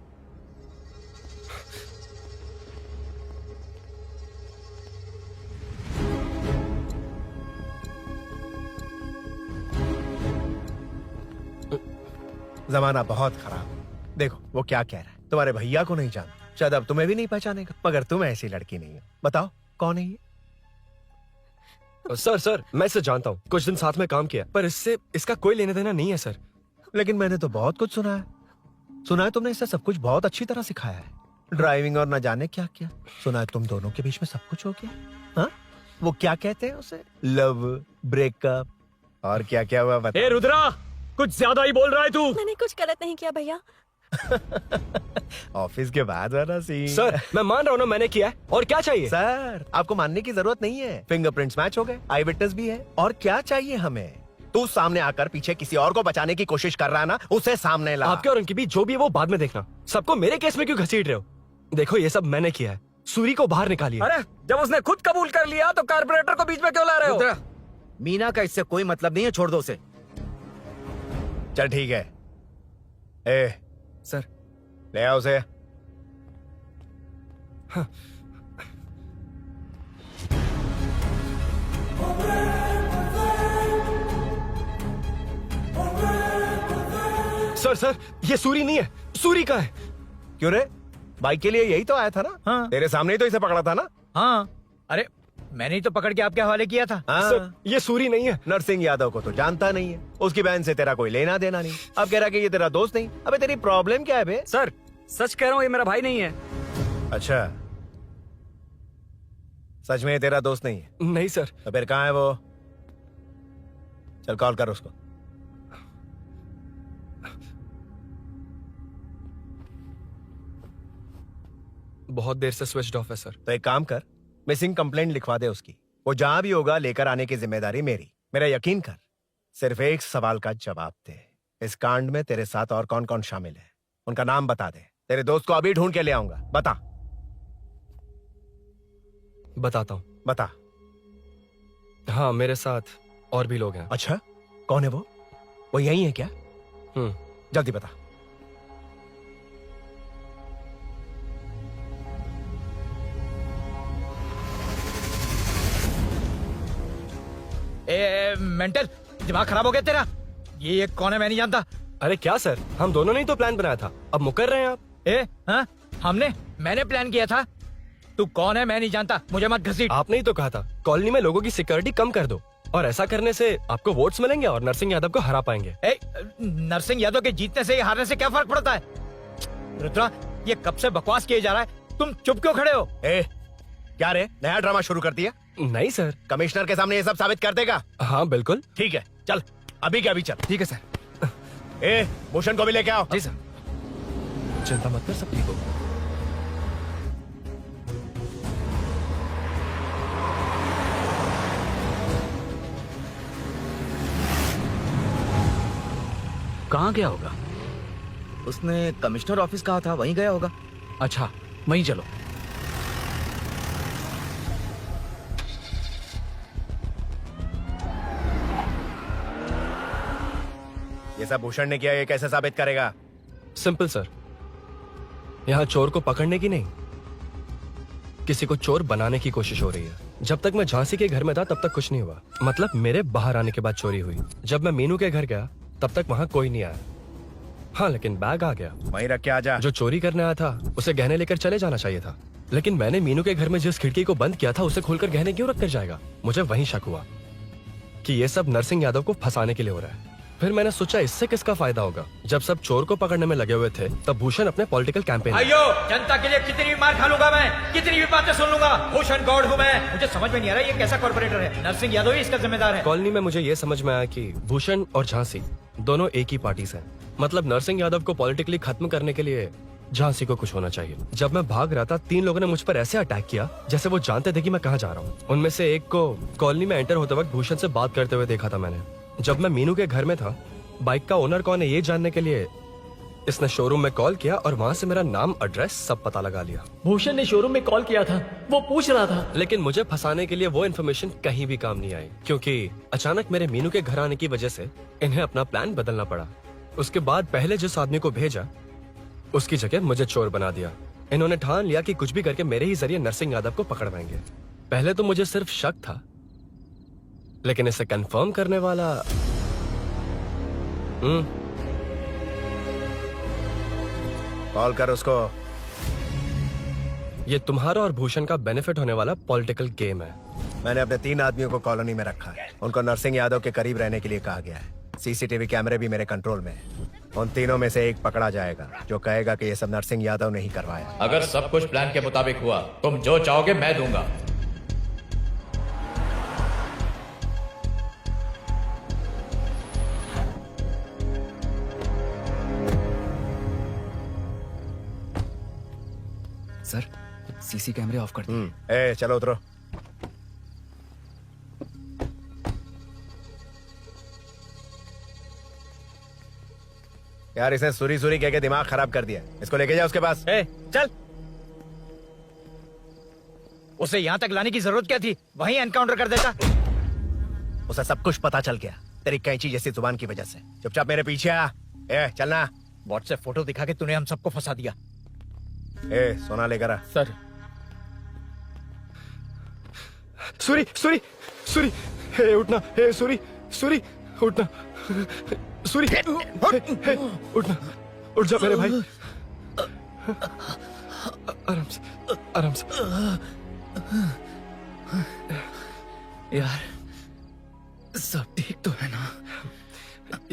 जमाना बहुत खराब। देखो वो क्या कह रहा है, तुम्हारे भैया को नहीं जानता, शायद अब तुम्हें भी नहीं पहचानेगा, मगर तुम ऐसी लड़की नहीं हो। बताओ कौन है ये? सर मैं इसे जानता हूँ, कुछ दिन साथ में काम किया, पर इससे इसका कोई लेना देना नहीं है सर। लेकिन मैंने तो बहुत कुछ सुना है। सुना है तुमने इसे सब कुछ बहुत अच्छी तरह सिखाया है, ड्राइविंग और न जाने क्या क्या। सुना है तुम दोनों के बीच में सब कुछ हो गया। हाँ, वो क्या कहते हैं उसे, लव, ब्रेकअप और क्या क्या हुआ बता। रुद्रा, कुछ ज्यादा ही बोल रहा है तू। मैंने कुछ गलत नहीं किया भैया। ऑफिस के बाद वाला सीन। सर मैं मान रहा हूँ ना मैंने किया है, और क्या चाहिए? सर आपको मानने की जरूरत नहीं है, फिंगरप्रिंट्स मैच हो गए, आई विटनेस भी है, और क्या चाहिए हमें? तू सामने आकर पीछे किसी और को बचाने की कोशिश कर रहा है ना, उसे सामने ला। आपके और उनके बीच जो भी है वो बाद में देखना, सबको मेरे केस में क्यों घसीट रहे हो? देखो ये सब मैंने किया है, सूरी को बाहर निकालिए। अरे जब उसने खुद कबूल कर लिया तो कारपोरेटर को बीच में क्यों ला रहे हो? मीना का इससे कोई मतलब नहीं है, छोड़ दो उसे। चल ठीक है। ए सर, ले आओ उसे। हाँ। सर ये सूरी नहीं है, सूरी का है। क्यों रे, बाइक के लिए यही तो आया था ना? हाँ। तेरे सामने ही तो इसे पकड़ा था ना? हाँ, अरे मैंने ही तो पकड़ के आपके हवाले किया था। हाँ। सर ये सूरी नहीं है। नरसिंह यादव को तो जानता नहीं है, उसकी बहन से तेरा कोई लेना देना नहीं, अब कह रहा कि ये तेरा दोस्त नहीं। अबे तेरी प्रॉब्लम क्या है बे? सर सच कह रहा हूँ, ये मेरा भाई नहीं है। अच्छा, सच में ये तेरा दोस्त नहीं है? नहीं सर। तो फिर कहाँ है वो? चल कॉल कर उसको। बहुत देर से स्विच ऑफ है सर। तो एक काम कर, मिसिंग कंप्लेंट लिखवा दे उसकी। वो जहां भी होगा लेकर आने की जिम्मेदारी मेरी। मेरा यकीन कर, सिर्फ एक सवाल का जवाब दे। इस कांड में तेरे साथ और कौन कौन शामिल है, उनका नाम बता दे। तेरे दोस्त को अभी ढूंढ के ले आऊंगा। बता। बताता हूँ। बता। हाँ, मेरे साथ और भी लोग हैं। अच्छा, कौन है वो? वो यही है क्या? जल्दी बता। मेंटल दिमाग खराब हो गया तेरा? ये कौन है मैं नहीं जानता। अरे क्या सर, हम दोनों ने ही तो प्लान बनाया था, अब मुकर रहे हैं आप? हाँ? मैंने प्लान किया था। तू कौन है मैं नहीं जानता, मुझे मत घसीट। आपने ही तो कहा था कॉलोनी में लोगों की सिक्योरिटी कम कर दो, और ऐसा करने से आपको वोट्स मिलेंगे और नरसिंह यादव को हरा पाएंगे। नरसिंह यादव के जीतने से हारने से क्या फर्क पड़ता है? रुद्रा, ये कब से बकवास किए जा रहा है, तुम चुप क्यों खड़े हो? क्या रे, नया ड्रामा शुरू कर दिया? नहीं सर। कमिश्नर के सामने ये सब साबित कर देगा? हाँ बिल्कुल। ठीक है, चल अभी क्या अभी चल। ठीक है सर। भूषण को भी लेके आओ। जी सर। चिंता मत कर, सब ठीक होगा। कहाँ गया होगा? उसने कमिश्नर ऑफिस कहा था, वहीं गया होगा। अच्छा, वहीं चलो। ये सब भूषण ने किया, ये कैसे साबित करेगा? सिंपल सर, यहाँ चोर को पकड़ने की नहीं, किसी को चोर बनाने की कोशिश हो रही है। जब तक मैं झांसी के घर में था तब तक कुछ नहीं हुआ, मतलब मेरे बाहर आने के बाद चोरी हुई। जब मैं मीनू के घर गया तब तक वहाँ कोई नहीं आया। हाँ, लेकिन बैग आ गया। वहीं रख के आ जा। जो चोरी करने आया था उसे गहने लेकर चले जाना चाहिए था, लेकिन मैंने मीनू के घर में जिस खिड़की को बंद किया था उसे खोलकर गहने क्यों रख कर जाएगा? मुझे वहीं शक हुआ कि ये सब नरसिंह यादव को फंसाने के लिए हो रहा है। फिर मैंने सोचा इससे किसका फायदा होगा। जब सब चोर को पकड़ने में लगे हुए थे तब भूषण अपने पॉलिटिकल कैंपेन। अयो, जनता के लिए कितनी भी मार खा लूंगा मैं, कितनी भी बातें सुन लूंगा। भूषण गौड़ हूँ मैं। मुझे समझ में नहीं आ रहा ये कैसा कॉर्पोरेटर है। नरसिंह यादव ही इसका जिम्मेदार है। कॉलोनी में मुझे ये समझ में आया कि भूषण और झांसी दोनों एक ही पार्टी से हैं। मतलब नरसिंह यादव को पॉलिटिकली खत्म करने के लिए झांसी को कुछ होना चाहिए। जब मैं भाग रहा था 3 लोगों ने मुझ पर ऐसे अटैक किया जैसे वो जानते थे कि मैं कहाँ जा रहा हूँ। उनमें से एक को कॉलोनी में एंटर होते वक्त भूषण से बात करते हुए देखा था मैंने। जब मैं मीनू के घर में था, बाइक का ओनर कौन है ये जानने के लिए इसने शोरूम में कॉल किया और वहाँ से मेरा नाम, एड्रेस सब पता लगा लिया। भूषण ने शोरूम में कॉल किया था, वो पूछ रहा था। लेकिन मुझे फंसाने के लिए वो इन्फॉर्मेशन कहीं भी काम नहीं आई, क्योंकि अचानक मेरे मीनू के घर आने की वजह से इन्हें अपना प्लान बदलना पड़ा। उसके बाद पहले जिस आदमी को भेजा उसकी जगह मुझे चोर बना दिया। इन्होंने ठान लिया कि कुछ भी करके मेरे ही जरिए नरसिंह यादव को पकड़वाएंगे। पहले तो मुझे सिर्फ शक था, लेकिन इसे कंफर्म करने वाला कॉल कर उसको। ये तुम्हारा और भूषण का बेनिफिट होने वाला पॉलिटिकल गेम है। मैंने अपने 3 आदमियों को कॉलोनी में रखा है। उनको नरसिंह यादव के करीब रहने के लिए कहा गया है। सीसीटीवी कैमरे भी मेरे कंट्रोल में है। उन तीनों में से एक पकड़ा जाएगा जो कहेगा कि ये सब नरसिंह यादव ने ही करवाया। अगर सब कुछ प्लान के मुताबिक हुआ, तुम जो चाहोगे मैं दूंगा। सर, सीसी कैमरे ऑफ कर दिए। चलो उतरो। यार इसने सुरी सुरी कह के दिमाग खराब कर दिया। इसको लेके जाओ उसके पास। चल। उसे यहाँ तक लाने की जरूरत क्या थी? वहीं एनकाउंटर कर देता। उसे सब कुछ पता चल गया तेरी कैंची जैसी जुबान की वजह से। चुपचाप मेरे पीछे आ। चलना। व्हाट्सएप फोटो दिखा के तूने हम सबको फंसा दिया। सोना लेकर आ। सर। सूरी सूरी सूरी, उठना। सूरी सूरी, उठना। सूरी, उठना। उठ जा मेरे भाई। आराम से, आराम से। यार सब ठीक तो है ना?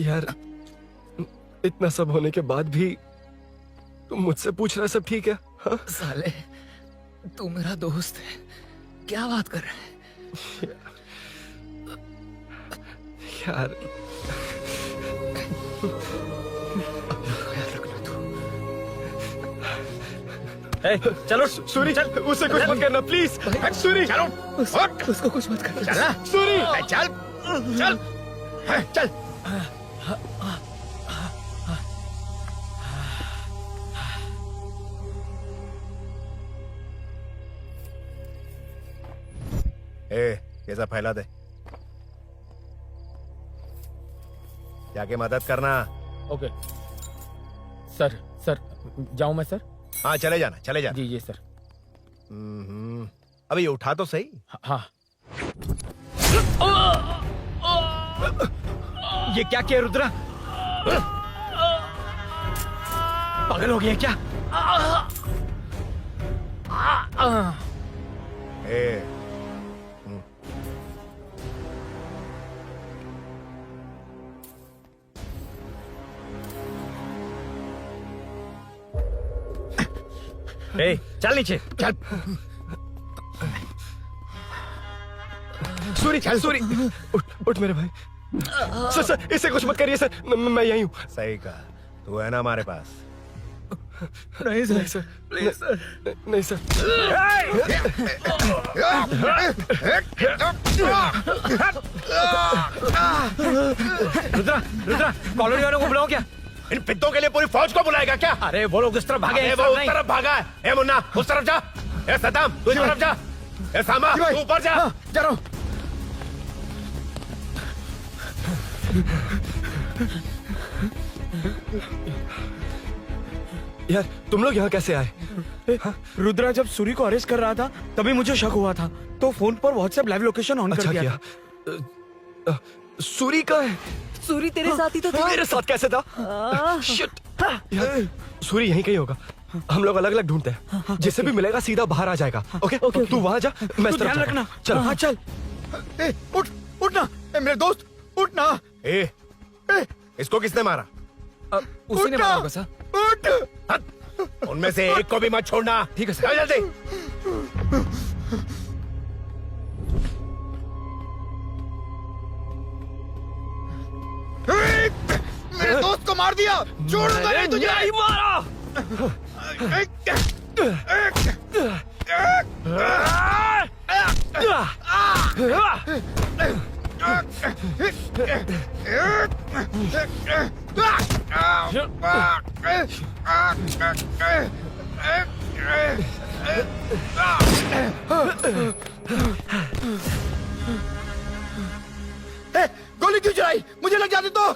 यार इतना सब होने के बाद भी तुम मुझसे पूछ रहा सब ठीक है? हाँ? साले, तू मेरा दोस्त है, क्या बात कर रहा है? यार चलो सूरी चल, उसे कुछ मत करना प्लीज। सूरी चलो उसको कुछ मत कर। चल ना सूरी चल चल चल। ये सब फैला दे, जाके मदद करना। Okay sir. सर जाऊं मैं सर? हाँ चले जाना, चले जाना। जी सर। अबे ये उठा तो सही। हाँ। ये क्या किया रुद्रा? पागल हो गया क्या? चल नीचे चल। सूरी सूरी उठ मेरे भाई। सर सर इसे कुछ मत करिए सर, मैं यहीं हूँ। सही कहा, तू है ना हमारे पास। नहीं सर प्लीज सर। नहीं सर। रुद्रा रुद्रा कॉलोनी वालों को बुलाओ क्या? इन पिद्दों के लिए पूरी फौज को बुलाएगा क्या? अरे वो लोग उस तरफ भागे हैं, वो उस तरफ भागा है। ए मुन्ना उस तरफ जा। ए सदाम तू इस तरफ जा। ए सामा तू ऊपर जा। जा रहा हूं। यार तुम लोग यहाँ कैसे आए? रुद्रा जब सूरी को अरेस्ट कर रहा था तभी मुझे शक हुआ था, तो फोन पर व्हाट्सएप लाइव लोकेशन ऑन कर दिया। सूरी का है? सूरी तेरे साथ ही तो था। मेरे साथ कैसे था? शिट यार, सूरी यहीं कहीं होगा। हम लोग अलग अलग ढूंढते हैं, जिसे भी मिलेगा सीधा बाहर आ जाएगा। ओके तू वहां जा, मैं इस तरफ ध्यान रखना। चल। हाँ चल। उठ उठना मेरे दोस्त, उठना। इसको किसने मारा? उसी ने मारा होगा सर। उठ। उनमें से एक को भी मत छोड़ना। ठीक है सर। जल्दी। मेरे दोस्त को मार दिया, छोड़ूंगा नहीं तुझे। नहीं मारा। गोली क्यों चलाई? मुझे लग जाती तो।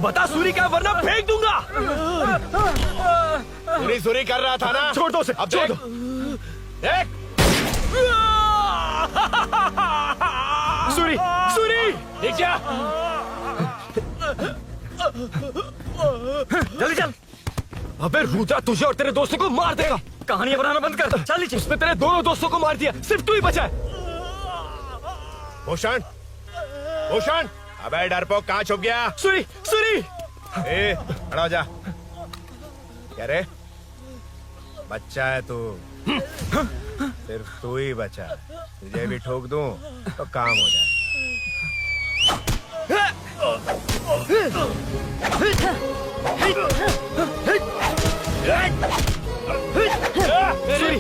बता सूरी क्या, वरना फेंक दूंगा। सूरी कर रहा था ना। छोड़ दो उसे, अब छोड़ देख। दो। देख सूरी सूरी देख जा। जल्दी चल। अबे रुद्रा तुझे और तेरे दोस्तों को मार देगा। कहानियां बनाना बंद कर। चल नीचे। उसने तेरे दोनों दोस्तों को मार दिया, सिर्फ तू ही बचा है। भूषण भूषण, अबे डरपोक कहाँ छुप गया? सूरी सूरी खड़ा हो जा। क्या रे, बच्चा है तू, सिर्फ तू ही बचा। तुझे भी ठोक दूं तो काम हो जाए। सूरी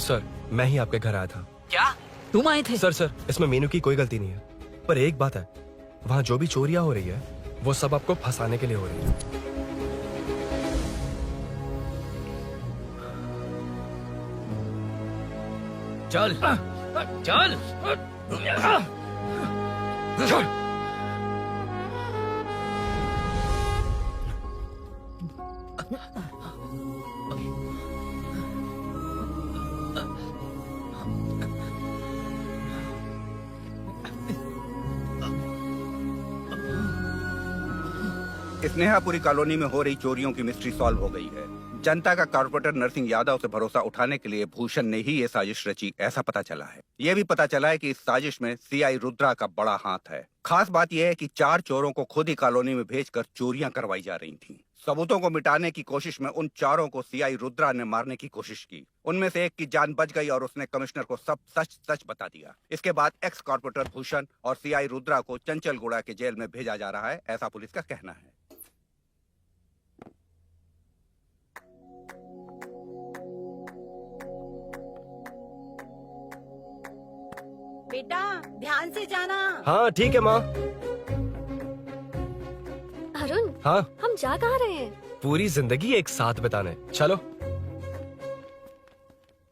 सर, मैं ही आपके घर आया था। क्या तुम आए थे? सर, इसमें मीनू की कोई गलती नहीं है। पर एक बात है, वहाँ जो भी चोरियां हो रही है वो सब आपको फंसाने के लिए हो रही है। चल चल चल। स्नेहापुरी कॉलोनी में हो रही चोरियों की मिस्ट्री सॉल्व हो गई है। जनता का कॉर्पोरेटर नरसिंह यादव से भरोसा उठाने के लिए भूषण ने ही ये साजिश रची, ऐसा पता चला है। ये भी पता चला है कि इस साजिश में सीआई रुद्रा का बड़ा हाथ है। खास बात यह है कि 4 चोरों को खुद ही कॉलोनी में भेजकर चोरियां करवाई जा रही थीं। सबूतों को मिटाने की कोशिश में उन 4 को सीआई रुद्रा ने मारने की कोशिश की। उनमें से एक की जान बच गई और उसने कमिश्नर को सब सच सच बता दिया। इसके बाद एक्स कॉर्पोरेटर भूषण और सीआई रुद्रा को चंचलगुड़ा के जेल में भेजा जा रहा है, ऐसा पुलिस का कहना है। बेटा ध्यान से जाना। हाँ ठीक है माँ। अरुण, हाँ, हम जा कहाँ रहे हैं? पूरी जिंदगी एक साथ बिताने। चलो।